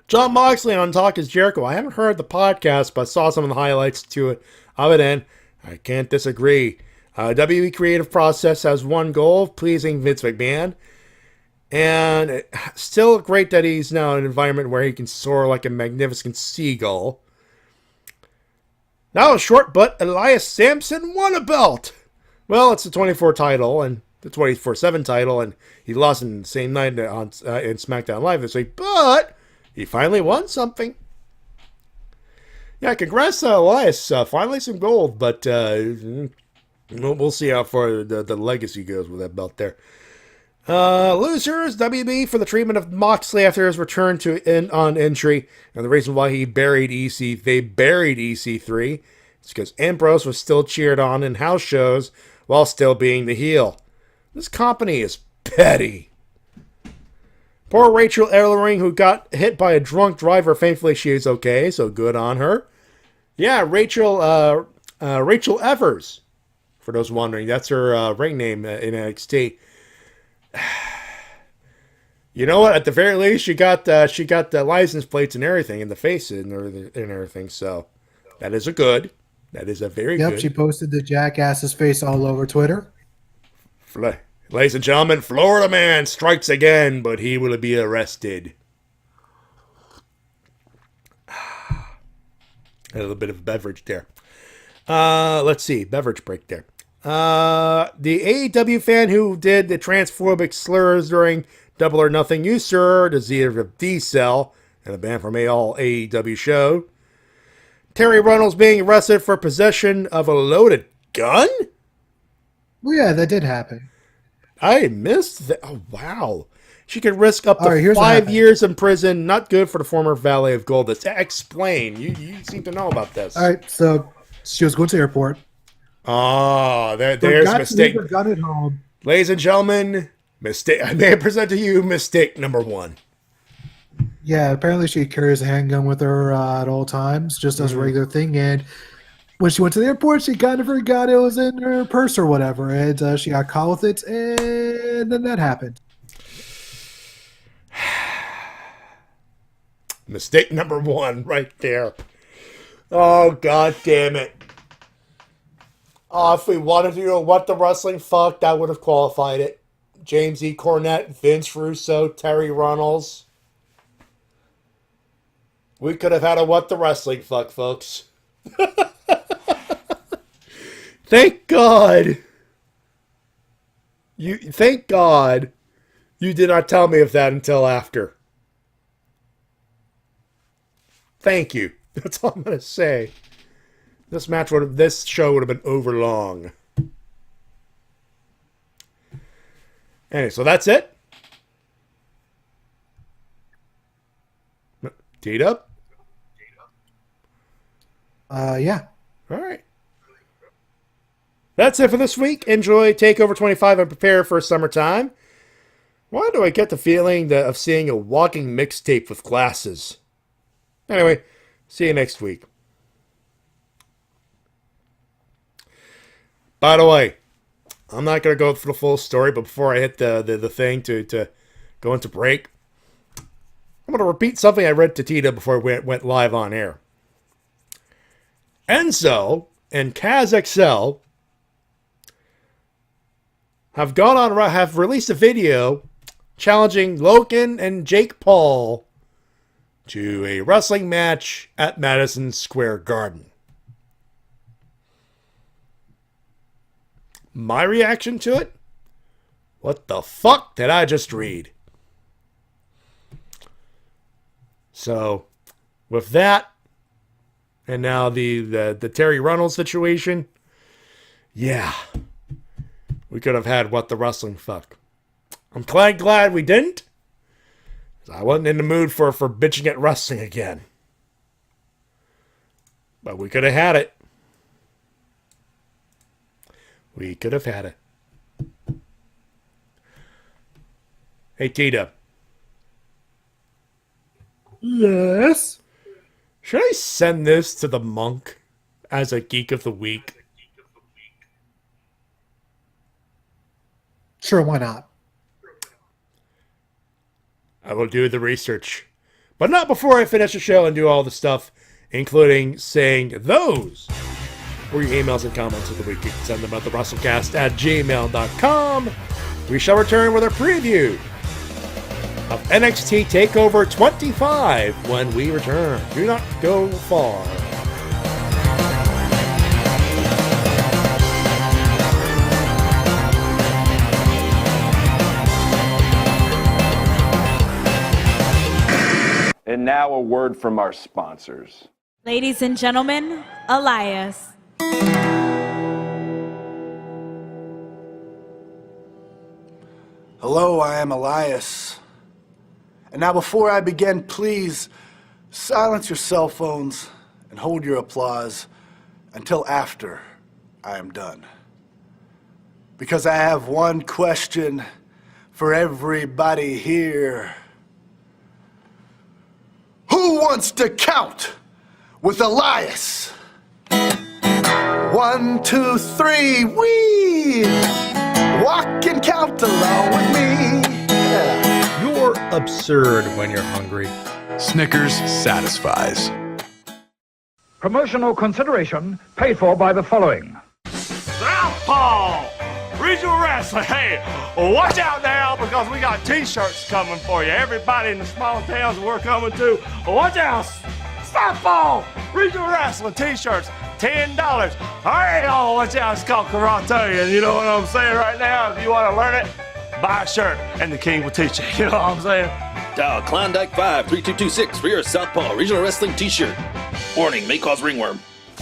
Jon Moxley on Talk is Jericho. I haven't heard the podcast, but saw some of the highlights of it, and I can't disagree. WWE creative process has one goal, pleasing Vince McMahon. And still great that he's now in an environment where he can soar like a magnificent seagull. Now a short, but Elias Sampson won a belt. Well, it's the 24 title and the 24/7 title, and he lost in the same night on in SmackDown Live this week, but he finally won something. Yeah, congrats to Elias. Finally some gold, but we'll see how far the legacy goes with that belt there. Losers, WB for the treatment of Moxley after his return on injury, and the reason why they buried EC3 is because Ambrose was still cheered on in house shows while still being the heel. This company is petty. Poor Rachel Ellering, who got hit by a drunk driver. Thankfully, she is okay, so good on her. Yeah, Rachel Evers, for those wondering. That's her ring name in NXT. You know what? At the very least, she got the license plates and everything in the face and everything. So that is a good. That is a very good. Yep, she posted the jackass's face all over Twitter. Ladies and gentlemen, Florida man strikes again, but he will be arrested. A little bit of beverage there. Let's see, beverage break there. The AEW fan who did the transphobic slurs during Double or Nothing, you sir, the Z of D-Cell, and a band from all AEW show. Terry Runnels being arrested for possession of a loaded gun? Well, yeah, that did happen. I missed that. Oh, wow. She could risk up to right, 5 years in prison. Not good for the former Valet of Gold. Explain. You seem to know about this. All right, so she was going to the airport. Oh, there's a mistake. Her gun at home. Ladies and gentlemen, mistake. I may present to you mistake number one. Yeah, apparently she carries a handgun with her at all times, just as a regular thing. And when she went to the airport, she kind of forgot it was in her purse or whatever, and she got caught with it, and then that happened. Mistake number one, right there. Oh, god damn it. Oh, if we wanted to do What the Wrestling Fuck, that would have qualified it. James E. Cornette, Vince Russo, Terry Runnels. We could have had a What the Wrestling Fuck, folks. Thank God. Thank God you did not tell me of that until after. Thank you. That's all I'm gonna say. This show would have been over long. Anyway, so that's it. T-Dub? Yeah. All right. That's it for this week. Enjoy TakeOver 25 and prepare for summertime. Why do I get the feeling of seeing a walking mixtape with glasses? Anyway, see you next week. By the way, I'm not going to go for the full story, but before I hit the thing to go into break, I'm going to repeat something I read to Tita before we went live on air. Enzo and Kaz XL have released a video challenging Logan and Jake Paul to a wrestling match at Madison Square Garden. My reaction to it? What the fuck did I just read? So, with that, and now the Terry Runnels situation, yeah, we could have had What the Wrestling Fuck. I'm glad we didn't. I wasn't in the mood for bitching at wrestling again. But we could have had it. We could have had it. Hey, Tita. Yes? Should I send this to the monk as a Geek of the Week? Sure, why not? I will do the research. But not before I finish the show and do all the stuff, including saying those were your emails and comments of the week. You can send them at thewrestlecast@gmail.com. We shall return with a preview of NXT TakeOver 25 when we return. Do not go far. And now a word from our sponsors. Ladies and gentlemen, Elias. Hello, I am Elias. And now before I begin, please silence your cell phones and hold your applause until after I am done. Because I have one question for everybody here. Who wants to count with Elias? 1, 2, 3, wee! Walk and count along with me. Yeah. You're absurd when you're hungry. Snickers satisfies. Promotional consideration paid for by the following. Southpaw! Regional Wrestling. Hey, watch out now because we got t-shirts coming for you. Everybody in the small towns we're coming to, watch out. Southpaw! Regional Wrestling t-shirts, $10. All right, y'all, watch out. It's called karate, and you know what I'm saying right now? If you want to learn it, buy a shirt, and the king will teach you. You know what I'm saying? Dial Klondike 53226 for your Southpaw Regional Wrestling t-shirt. Warning, may cause ringworm.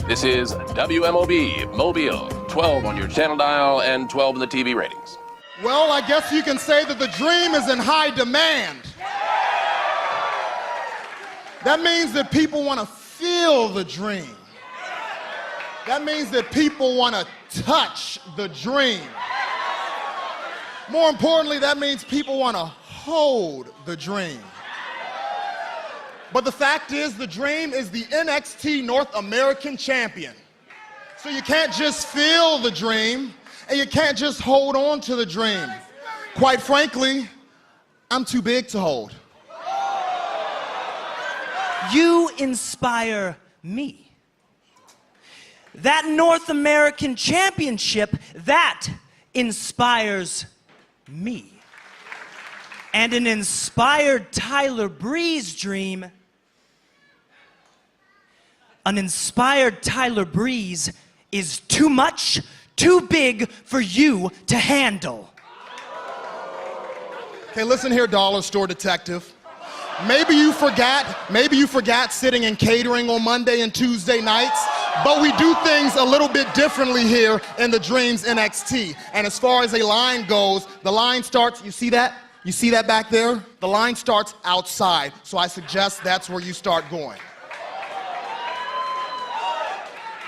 This is WMOB, Mobile, 12 on your channel dial and 12 in the TV ratings. Well, I guess you can say that the dream is in high demand. That means that people want to feel the dream. That means that people want to touch the dream. More importantly, that means people want to hold the dream. But the fact is, the dream is the NXT North American champion. So you can't just feel the dream, and you can't just hold on to the dream. Quite frankly, I'm too big to hold. You inspire me. That North American championship, that inspires me. And an inspired Tyler Breeze dream, an inspired Tyler Breeze is too much, too big for you to handle. Okay, listen here, dollar store detective. Maybe you forgot sitting in catering on Monday and Tuesday nights, but we do things a little bit differently here in the Dreams NXT. And as far as a line goes, the line starts, you see that? You see that back there? The line starts outside, so I suggest that's where you start going.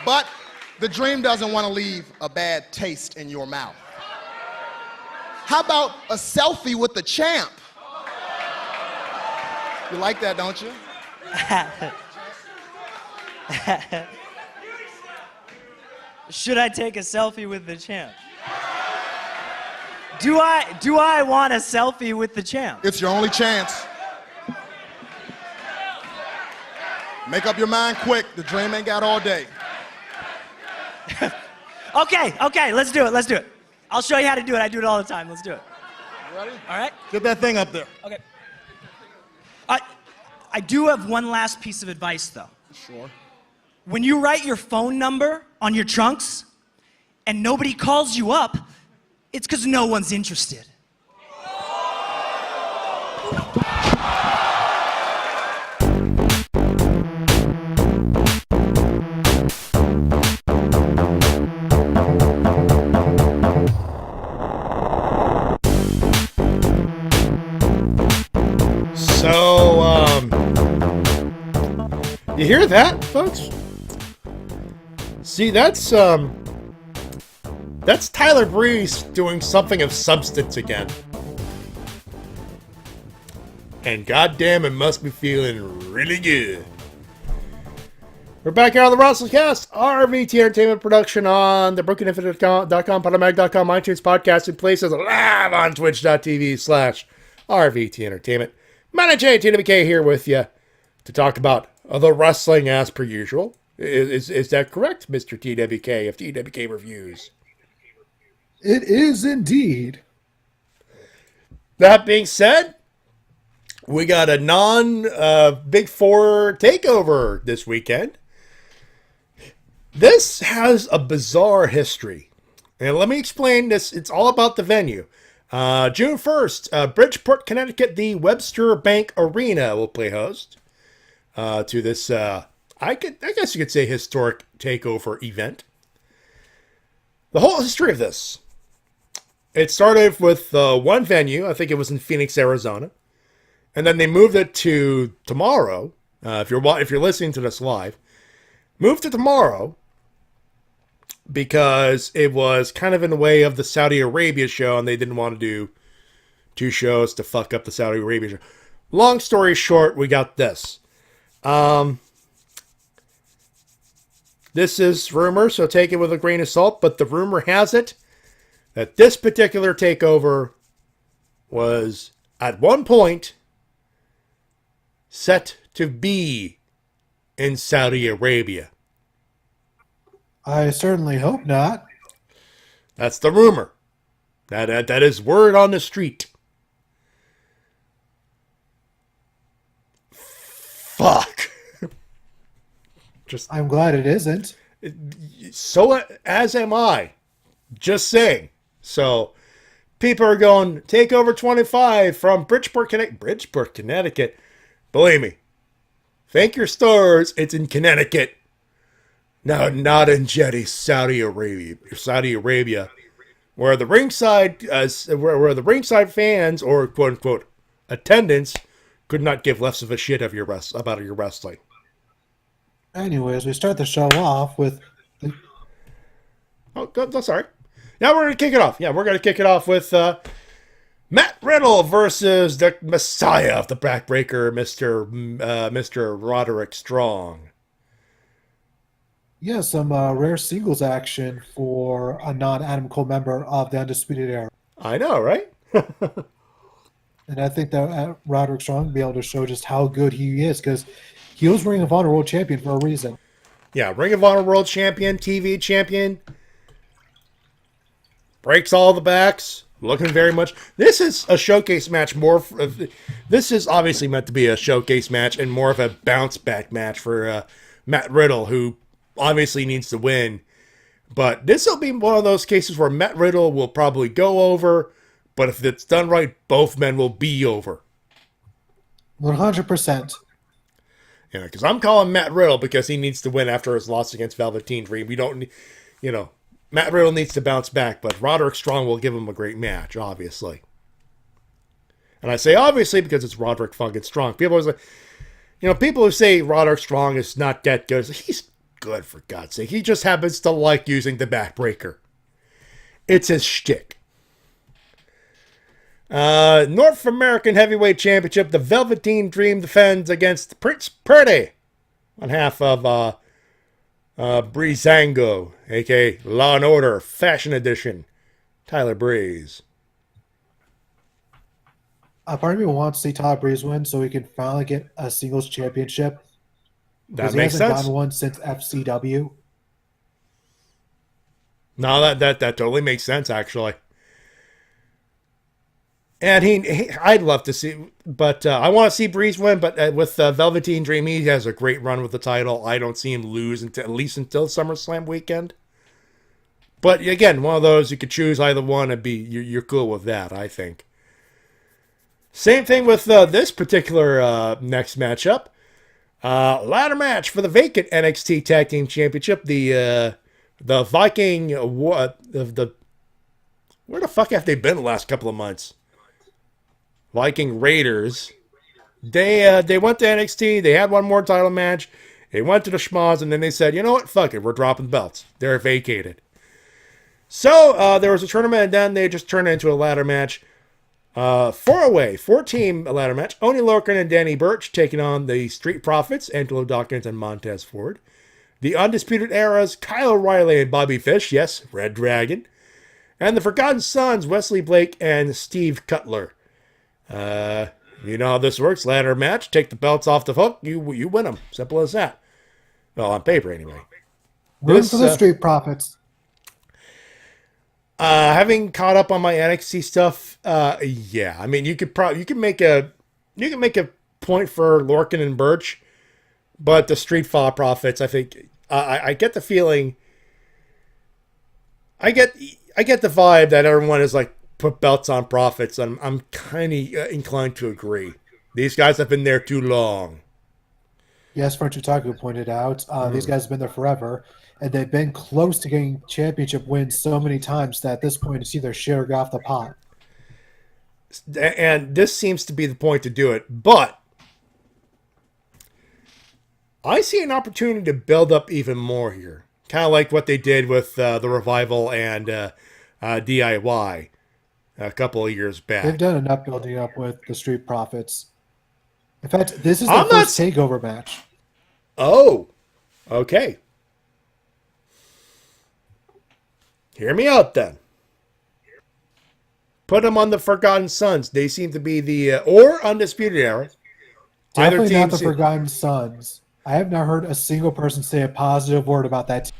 But the Dream doesn't want to leave a bad taste in your mouth. How about a selfie with the champ? You like that, don't you? Should I take a selfie with the champ? Do I want a selfie with the champ? It's your only chance. Make up your mind quick. The Dream ain't got all day. Okay, let's do it. I'll show you how to do it. I do it all the time. Let's do it. You ready? All right? Get that thing up there. Okay. I do have one last piece of advice, though. Sure. When you write your phone number on your trunks and nobody calls you up, it's because no one's interested. You hear that, folks? See, that's Tyler Breeze doing something of substance again. And goddamn, it must be feeling really good. We're back here on the Wrestle Cast, RVT Entertainment production on the BrokenInfinite.com, Podomatic.com, iTunes podcast, and places live on Twitch.tv/RVT Entertainment. Matty Jay and TWK here with you to talk about the wrestling as per usual. Is that correct, Mr. TWK of TWK Reviews? It is indeed. That being said, we got a non-Big Four takeover this weekend. This has a bizarre history. And let me explain this. It's all about the venue. June 1st, Bridgeport, Connecticut, the Webster Bank Arena will play host to this, I guess you could say, historic takeover event. The whole history of this. It started with one venue. I think it was in Phoenix, Arizona. And then they moved it to tomorrow. If you're listening to this live, moved to tomorrow because it was kind of in the way of the Saudi Arabia show, and they didn't want to do two shows to fuck up the Saudi Arabia show. Long story short, we got this. This is rumor, so take it with a grain of salt, but the rumor has it that this particular takeover was at one point set to be in Saudi Arabia. I certainly hope not. That's the rumor. That is word on the street. Fuck. I'm glad it isn't. So as am I. Just saying. So people are going, Takeover 25 from Bridgeport, Connecticut. Believe me. Thank your stars, it's in Connecticut. No, not in Jeddah, Saudi Arabia. Where the ringside fans or quote unquote attendants could not give less of a shit of about your wrestling. Anyways, we start the show off with... Sorry. Now we're going to kick it off. Yeah, we're going to kick it off with Matt Riddle versus the Messiah of the Backbreaker, Mr. Roderick Strong. Yeah, some rare singles action for a non-Adam Cole member of the Undisputed Era. I know, right? And I think that Roderick Strong will be able to show just how good he is, because he was Ring of Honor World Champion for a reason. Yeah, Ring of Honor World Champion, TV Champion. Breaks all the backs. Looking very much. This is a showcase match. This is obviously meant to be a showcase match and more of a bounce back match for Matt Riddle, who obviously needs to win. But this will be one of those cases where Matt Riddle will probably go over, but if it's done right, both men will be over. 100%. You know, because I'm calling Matt Riddle because he needs to win after his loss against Velveteen Dream. We don't, you know, Matt Riddle needs to bounce back, but Roderick Strong will give him a great match, obviously. And I say obviously because it's Roderick fucking Strong. People always like, you know, people who say Roderick Strong is not that good, he's good for God's sake. He just happens to like using the backbreaker. It's his shtick. North American Heavyweight Championship, the Velveteen Dream defends against Prince Purdy on half of Breezango, aka Law and Order Fashion Edition, Tyler Breeze. Part of me wants to see Tyler Breeze win so he can finally get a singles championship. That makes sense. He hasn't gotten one since FCW. No, that totally makes sense, actually. And I'd love to see, but I want to see Breeze win. But with Velveteen Dream, he has a great run with the title. I don't see him lose at least until SummerSlam weekend. But again, one of those you could choose either one and you're cool with that, I think. Same thing with this particular next matchup. Ladder match for the vacant NXT Tag Team Championship. The Viking, where the fuck have they been the last couple of months? Viking Raiders. They went to NXT. They had one more title match. They went to the Schmoz, and then they said, you know what? Fuck it. We're dropping the belts. They're vacated. So there was a tournament, and then they just turned it into a ladder match. 4-team ladder match. Oney Lorcan and Danny Burch taking on the Street Profits, Angelo Dawkins and Montez Ford. The Undisputed Era's Kyle O'Reilly and Bobby Fish, yes, Red Dragon. And the Forgotten Sons, Wesley Blake and Steve Cutler. You know how this works. Ladder match, take the belts off the hook, you win them. Simple as that. Well, on paper anyway. Room for the Street Profits. Having caught up on my NXT stuff, yeah. I mean, you could make a point for Lorcan and Birch, but the Street Profits, I think, I get the feeling, I get the vibe that everyone is like put belts on Profits, and I'm kind of inclined to agree. These guys have been there too long. Yes, French Otaku pointed out, these guys have been there forever. And they've been close to getting championship wins so many times that at this point it's either shit or get off the pot. And this seems to be the point to do it. But I see an opportunity to build up even more here. Kind of like what they did with the Revival and DIY a couple of years back. They've done enough building up with the Street Profits. In fact, this is their first takeover match. Oh, okay. Hear me out, then. Put them on the Forgotten Sons. They seem to be the or Undisputed Era. Definitely not the Forgotten Sons. I have not heard a single person say a positive word about that team.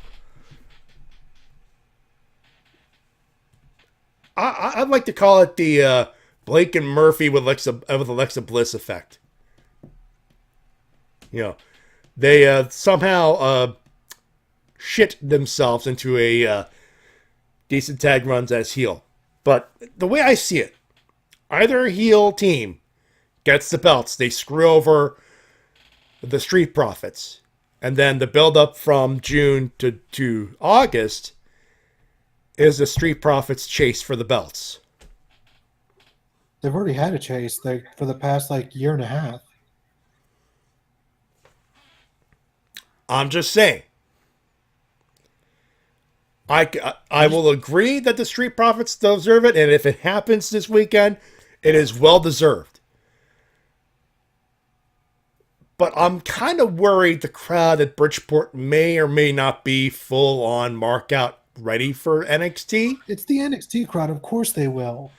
I'd like to call it the Blake and Murphy with Alexa Bliss effect. You know, they somehow shit themselves into a decent tag runs as heel. But the way I see it, either heel team gets the belts, they screw over the Street Profits, and then the build-up from June to August is the Street Profits chase for the belts. They've already had a chase for the past year and a half. I'm just saying. I will agree that the Street Profits deserve it, and if it happens this weekend, it is well deserved. But I'm kind of worried the crowd at Bridgeport may or may not be full on markout ready for NXT. It's the NXT crowd, of course they will.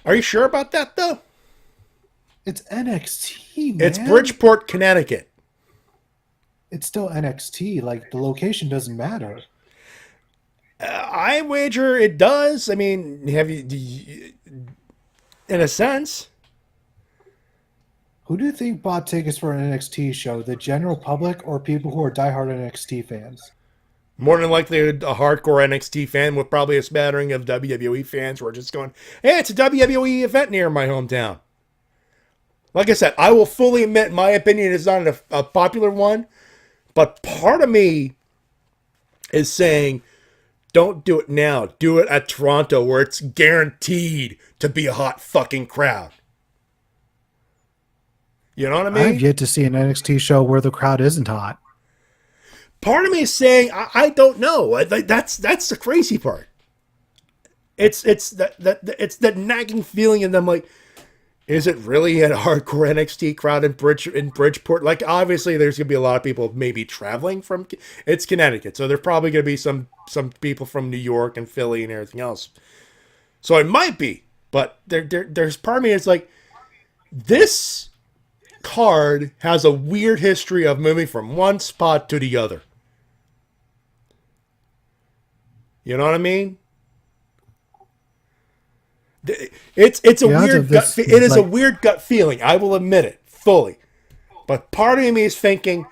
Are you sure about that, though? It's NXT, man. It's Bridgeport, Connecticut. It's still NXT. The location doesn't matter. I wager it does. I mean, in a sense. Who do you think bought tickets for an NXT show? The general public or people who are diehard NXT fans? More than likely a hardcore NXT fan with probably a smattering of WWE fans who are just going, hey, it's a WWE event near my hometown. Like I said, I will fully admit my opinion is not a popular one, but part of me is saying, don't do it now. Do it at Toronto where it's guaranteed to be a hot fucking crowd. You know what I mean? I've yet to see an NXT show where the crowd isn't hot. Part of me is saying, I don't know. That's the crazy part. It's that nagging feeling in them, like, is it really a hardcore NXT crowd in Bridgeport? Like, obviously, there's going to be a lot of people maybe traveling from... It's Connecticut, so there's probably going to be some people from New York and Philly and everything else. So it might be, but there's part of me that's like, this card has a weird history of moving from one spot to the other. You know what I mean? It's a weird gut. It is a weird gut feeling. I will admit it fully. But part of me is thinking,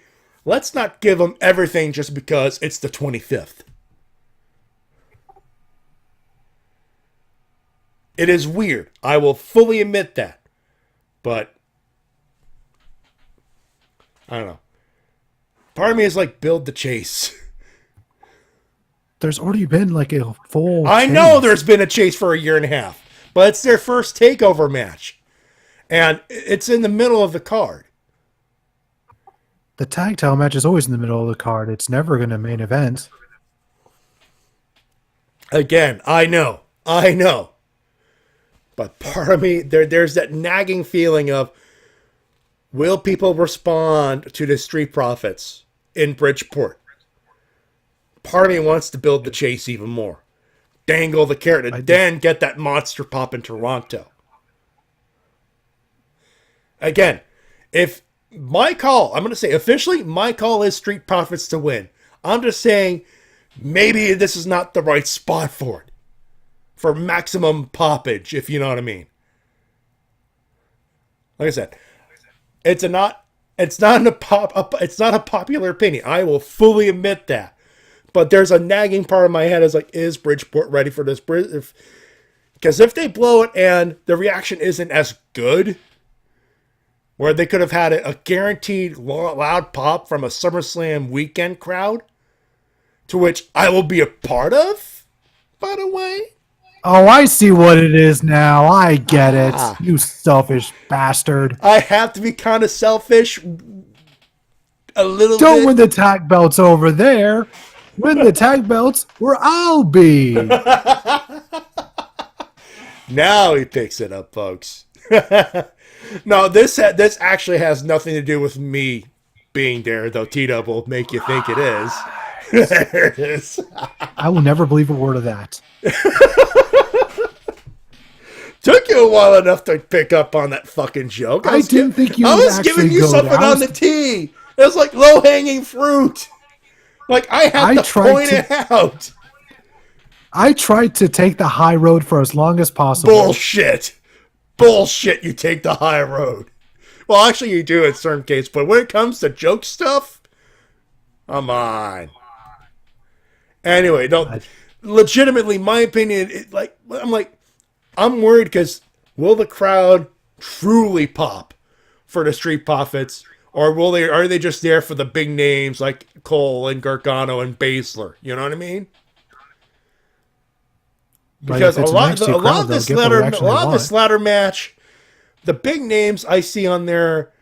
let's not give them everything just because it's the 25th. It is weird. I will fully admit that. But I don't know. Part of me is like, build the chase. There's already been like a full I chase. know there's been a chase for a year and a half. But it's their first takeover match. And it's in the middle of the card. The tag title match is always in the middle of the card. It's never going to main event. Again, I know. But part of me, there's that nagging feeling of, will people respond to the Street Profits in Bridgeport? Part of me wants to build the chase even more. Dangle the carrot, and then get that monster pop in Toronto. Again, if my call, I'm going to say officially, my call is Street Profits to win. I'm just saying, maybe this is not the right spot for it. For maximum poppage, if you know what I mean. Like I said, it's not a popular opinion. I will fully admit that. But there's a nagging part of my head is like, is Bridgeport ready for this? Because if they blow it and the reaction isn't as good, where they could have had a guaranteed loud pop from a SummerSlam weekend crowd, to which I will be a part of, by the way. Oh, I see what it is now. I get it. You selfish bastard. I have to be kind of selfish a little bit. Don't win the tag belts over there. Win the tag belts where I'll be. Now he picks it up, folks. No, this actually has nothing to do with me being there, though T-Dub will make you think it is. There it is. I will never believe a word of that. Took you a while enough to pick up on that fucking joke. I didn't think you I would was giving actually you go something there. on the tee. It was like low-hanging fruit. Like, I had to point it out. I tried to take the high road for as long as possible. Bullshit, you take the high road. Well, actually, you do in certain cases, but when it comes to joke stuff, come on. Anyway, no, legitimately, my opinion, I'm worried because will the crowd truly pop for the Street Profits? Or are they just there for the big names like Cole and Gargano and Baszler? You know what I mean? Because a lot of this ladder match, the big names I see on there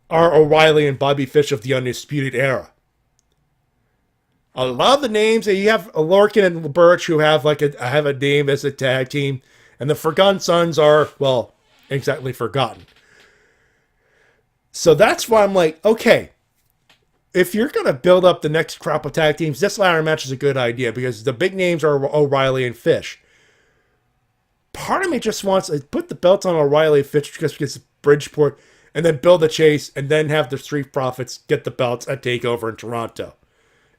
are O'Reilly and Bobby Fish of the Undisputed Era. A lot of the names that you have, Lorcan and Birch, who have have a name as a tag team, and the Forgotten Sons are, well, exactly forgotten. So that's why I'm like, okay, if you're going to build up the next crop of tag teams, this ladder match is a good idea because the big names are O'Reilly and Fish. Part of me just wants to put the belts on O'Reilly and Fish because it's Bridgeport and then build a chase and then have the Street Profits get the belts at TakeOver in Toronto.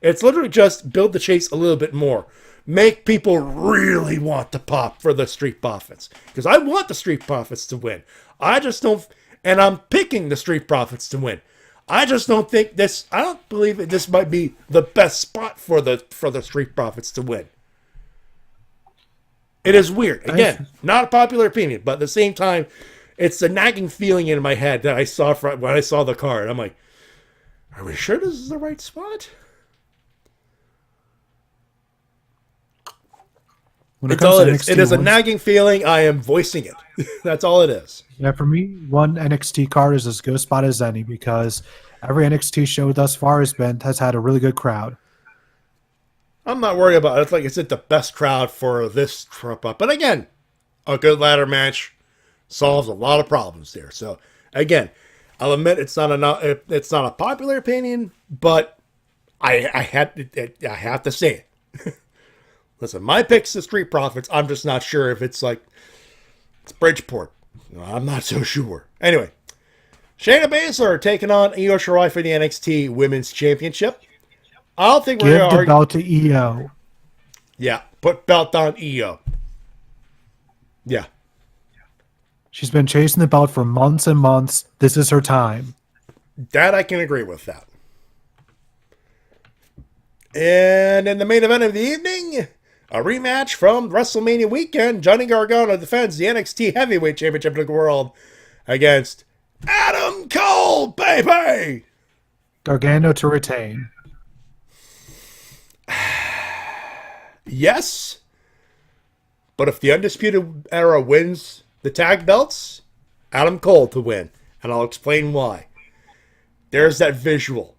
It's literally just build the chase a little bit more. Make people really want to pop for the Street Profits. Because I want the Street Profits to win. I just don't... And I'm picking the Street Profits to win. I just don't think this... I don't believe that this might be the best spot for the Street Profits to win. It is weird. Again, not a popular opinion. But at the same time, it's a nagging feeling in my head that I saw when I saw the card. I'm like, are we sure this is the right spot? It's all it is. It is a nagging feeling. I am voicing it. That's all it is. Yeah, for me, one NXT card is as good a spot as any because every NXT show thus far has had a really good crowd. I'm not worried about it. It's like, is it the best crowd for this trip up? But again, a good ladder match solves a lot of problems there. So again, I'll admit it's not a popular opinion, but I have to say it. Listen, my pick's the Street Profits. I'm just not sure if it's Bridgeport. I'm not so sure. Anyway, Shayna Baszler taking on Io Shirai for the NXT Women's Championship. I don't think we're going to give the belt to Io. Yeah, put belt on Io. Yeah. She's been chasing the belt for months and months. This is her time. That I can agree with that. And in the main event of the evening, a rematch from WrestleMania weekend. Johnny Gargano defends the NXT Heavyweight Championship of the world against Adam Cole, baby! Gargano to retain. Yes. But if the Undisputed Era wins the tag belts, Adam Cole to win. And I'll explain why. There's that visual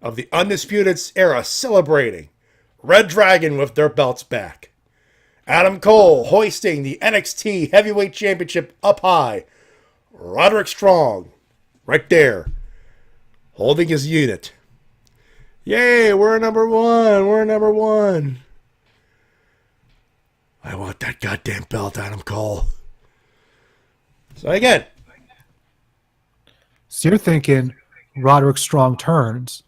of the Undisputed Era celebrating Red Dragon with their belts back. Adam Cole hoisting the NXT Heavyweight Championship up high. Roderick Strong, right there, holding his unit. Yay, we're number one. We're number one. I want that goddamn belt, Adam Cole. So again. So you're thinking Roderick Strong turns.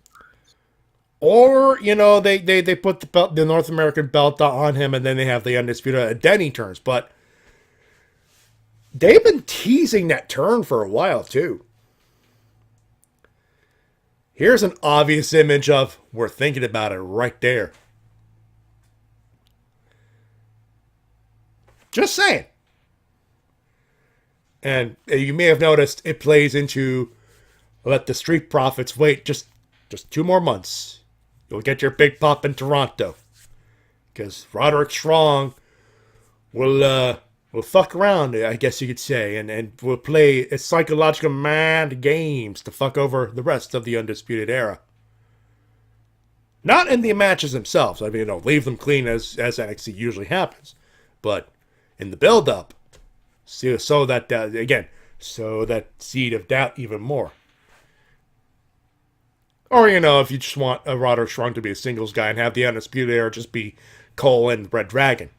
Or, they put the North American belt on him and then they have the Undisputed, and then he turns. But they've been teasing that turn for a while, too. Here's an obvious image of we're thinking about it right there. Just saying. And you may have noticed it plays into let the Street Profits wait just 2 more months. You'll get your big pop in Toronto. Because Roderick Strong will fuck around, I guess you could say, and will play psychological mind games to fuck over the rest of the Undisputed Era. Not in the matches themselves. I mean, leave them clean as NXT usually happens. But in the build-up, so that seed of doubt even more. Or, if you just want a Roderick Strong to be a singles guy and have the Undisputed Era just be Cole and Red Dragon.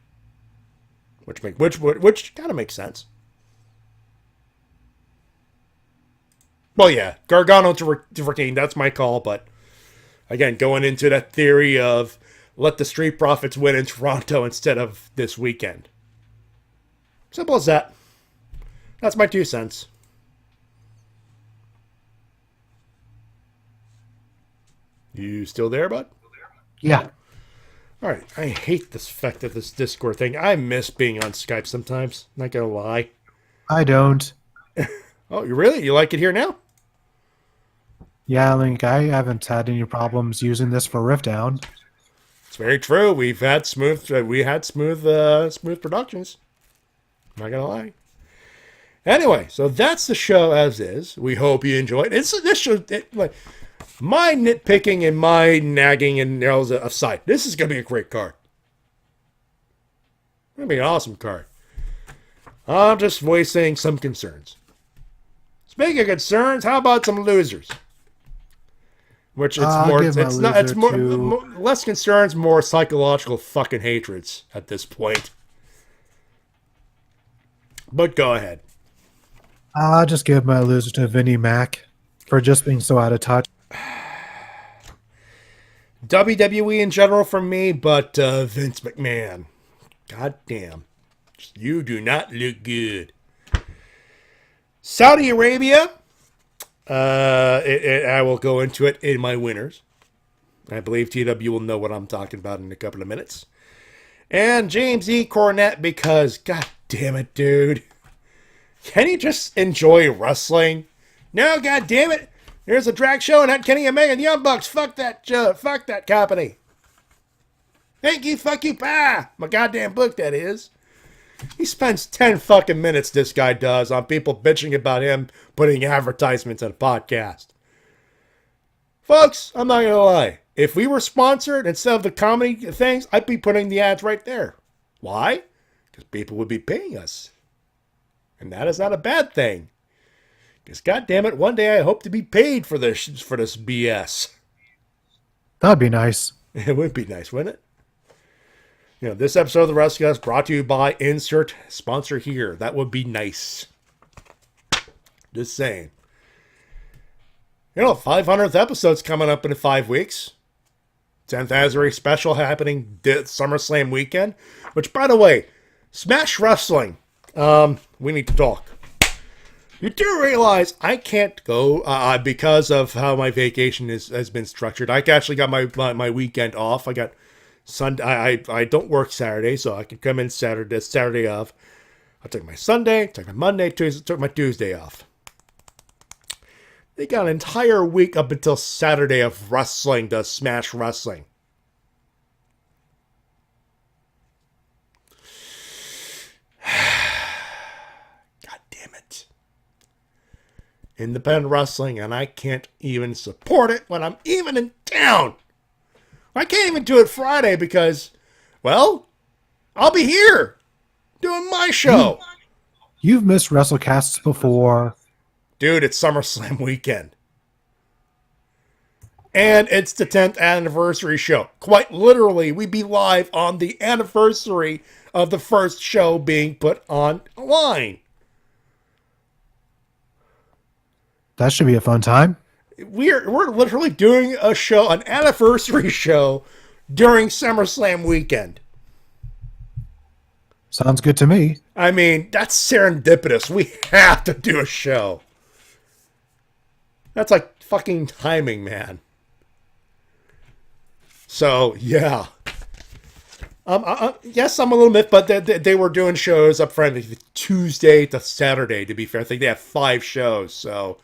Which kind of makes sense. Well, yeah, Gargano to retain, that's my call, but again, going into that theory of let the Street Profits win in Toronto instead of this weekend. Simple as that. That's my 2 cents. You still there, bud? Yeah. All right. I hate this fact of this Discord thing. I miss being on Skype sometimes. Not gonna lie. I don't. Oh, you really? You like it here now? Yeah, Link. I haven't had any problems using this for Rift Down. It's very true. We've had smooth productions. Not gonna lie. Anyway, so that's the show as is. We hope you enjoyed. This show. My nitpicking and my nagging and nails aside, this is going to be a great card. It's going to be an awesome card. I'm just voicing some concerns. Speaking of concerns, how about some losers? Which it's more less concerns, more psychological fucking hatreds at this point. But go ahead. I'll just give my loser to Vinnie Mac for just being so out of touch. WWE in general for me, but Vince McMahon. God damn. You do not look good. Saudi Arabia. I will go into it in my winners. I believe TW will know what I'm talking about in a couple of minutes. And James E. Cornette because, god damn it, dude. Can you just enjoy wrestling? No, god damn it. There's a drag show and that Kenny Omega and the Young Bucks. Fuck that company. Thank you, fuck you, bye. My goddamn book, that is. He spends 10 fucking minutes, this guy does, on people bitching about him putting advertisements in a podcast. Folks, I'm not gonna lie. If we were sponsored instead of the comedy things, I'd be putting the ads right there. Why? Because people would be paying us. And that is not a bad thing. Because goddammit, one day I hope to be paid for this BS. That'd be nice. It would be nice, wouldn't it? You know, this episode of the Wrestle Cast brought to you by insert sponsor here. That would be nice. Just saying. You know, 500th episode's coming up in 5 weeks. 10th anniversary special happening SummerSlam weekend. Which, by the way, Smash Wrestling. We need to talk. You do realize I can't go because of how my vacation has been structured. I actually got my weekend off. I got Sunday. I don't work Saturday, so I can come in Saturday off. I took my Sunday, took my Monday, Tuesday, took my Tuesday off. They got an entire week up until Saturday of wrestling to Smash Wrestling. God damn it. Independent wrestling, and I can't even support it when I'm even in town. I can't even do it Friday because, well, I'll be here doing my show. You've missed WrestleCasts before. Dude, it's SummerSlam weekend. And it's the 10th anniversary show. Quite literally, we'd be live on the anniversary of the first show being put online. That should be a fun time. We're literally doing a show, an anniversary show, during SummerSlam weekend. Sounds good to me. I mean, that's serendipitous. We have to do a show. That's like fucking timing, man. So, yeah. Yes, I'm a little miffed, but they were doing shows up front Tuesday to Saturday, to be fair. I think they have 5 shows, so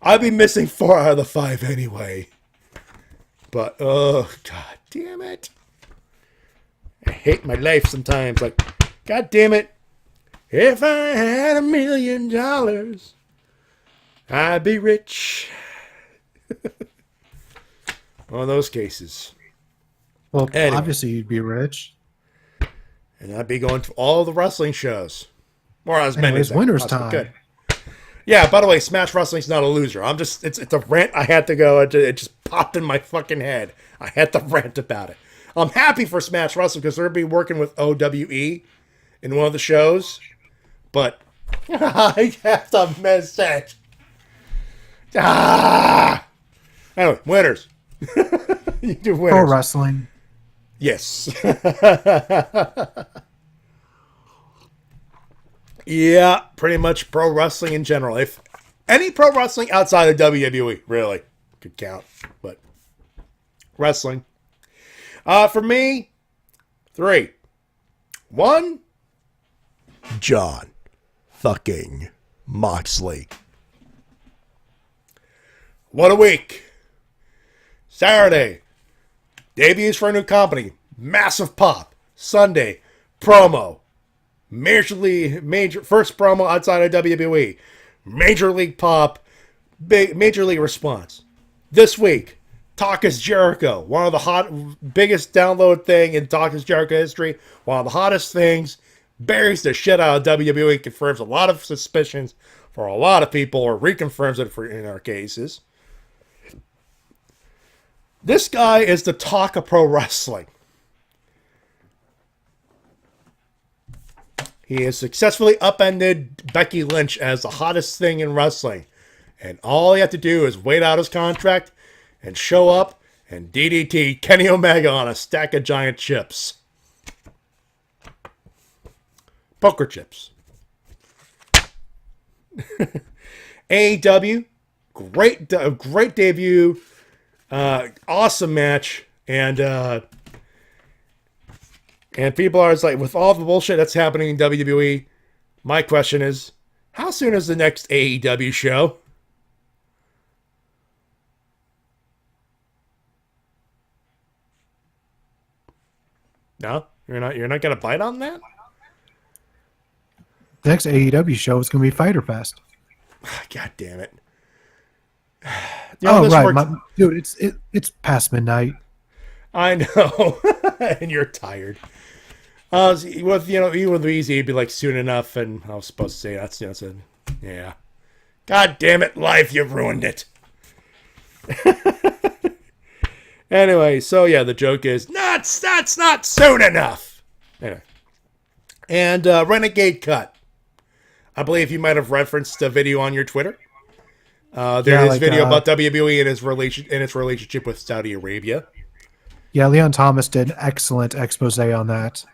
I'll be missing 4 out of the 5 anyway. But, oh, god damn it. I hate my life sometimes. Like, god damn it. If I had $1 million, I'd be rich. One of those cases. Well, anyway. Obviously you'd be rich. And I'd be going to all the wrestling shows. Or as many as winter's time. Good. Yeah, by the way, Smash Wrestling's not a loser. It's a rant I had to go. It just popped in my fucking head. I had to rant about it. I'm happy for Smash Wrestling because they're going to be working with OWE in one of the shows. But I have to miss it. Anyway, winners. You do winners. Pro wrestling. Yes. Yeah, pretty much pro wrestling in general. If any pro wrestling outside of WWE, really, could count. But wrestling. For me, 3. 1. John fucking Moxley. What a week. Saturday, debuts for a new company. Massive pop. Sunday, promo. Major first promo outside of WWE. Major league pop. Major league response. This week, Talk is Jericho. One of the biggest download thing in Talk is Jericho history. One of the hottest things. Buries the shit out of WWE. Confirms a lot of suspicions for a lot of people, or reconfirms it in our cases. This guy is the talk of pro wrestling. He has successfully upended Becky Lynch as the hottest thing in wrestling. And all he had to do is wait out his contract and show up and DDT Kenny Omega on a stack of giant chips. Poker chips. AEW, great debut. Awesome match, and people are like, with all the bullshit that's happening in WWE, my question is, How soon is the next AEW show? No? You're not gonna bite on that? The next AEW show is going to be Fyter Fest. God damn it. Right. Dude, it's past midnight. I know. And you're tired. Even with easy, it'd be like soon enough, and I was supposed to say that's yeah. God damn it, life, you've ruined it. Anyway, so yeah, the joke is that's not soon enough. Anyway. And Renegade Cut. I believe you might have referenced a video on your Twitter. There's a video about WWE and its relationship with Saudi Arabia. Yeah, Leon Thomas did an excellent expose on that.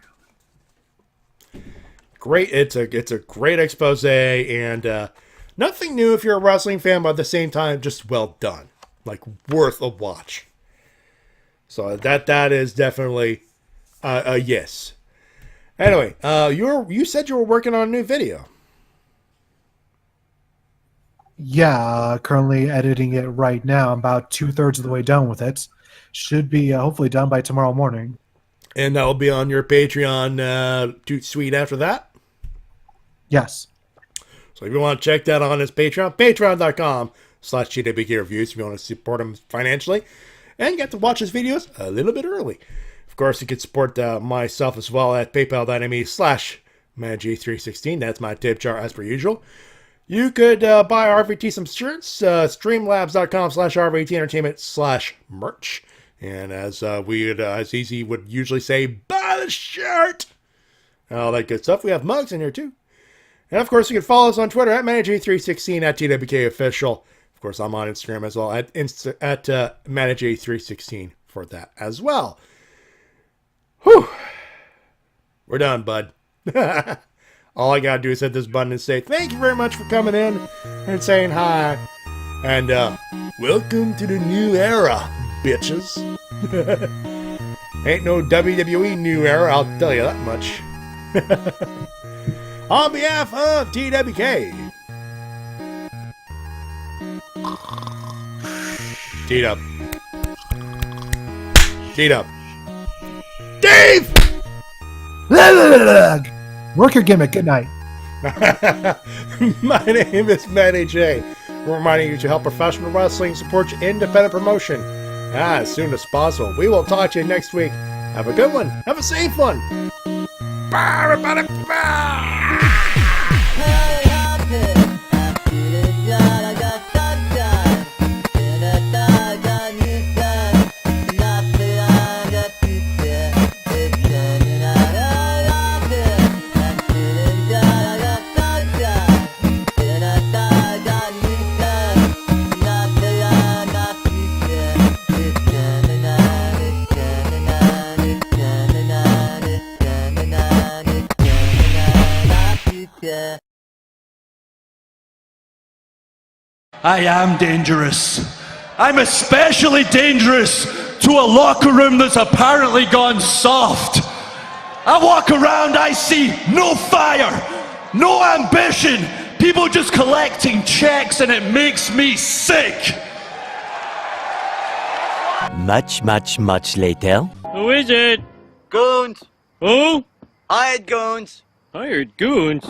Great, it's a great expose, and nothing new if you're a wrestling fan, but at the same time, just well done, like worth a watch. So that is definitely a yes. Anyway, you said you were working on a new video. Yeah, currently editing it right now. I'm about 2/3 of the way done with it. Should be hopefully done by tomorrow morning. And that will be on your Patreon Toot Sweet after that? Yes. So if you want to check that on his Patreon, patreon.com/TWK Reviews if you want to support him financially and get to watch his videos a little bit early. Of course, you can support myself as well at paypal.me/Matty316. That's my tip jar as per usual. You could buy RVT some shirts, streamlabs.com/RVT Entertainment/merch. And as Easy would usually say, buy the shirt! And all that good stuff. We have mugs in here too. And of course, you can follow us on Twitter at MattyJ316 at TWK Official. Of course, I'm on Instagram as well at MattyJ316 for that as well. Whew. We're done, bud. All I gotta do is hit this button and say thank you very much for coming in and saying hi. And welcome to the new era, bitches. Ain't no WWE new era, I'll tell you that much. On behalf of TWK. T-Dub. T-Dub. Dave! Work your gimmick. Good night. My name is Matty Jay. We're reminding you to help professional wrestling support your independent promotion as soon as possible. We will talk to you next week. Have a good one. Have a safe one. Bye, everybody. Bye. I am dangerous. I'm especially dangerous to a locker room that's apparently gone soft. I walk around, I see no fire, no ambition, people just collecting checks, and it makes me sick. Much later. Who is it? Goons. Who? Hired goons. Hired goons?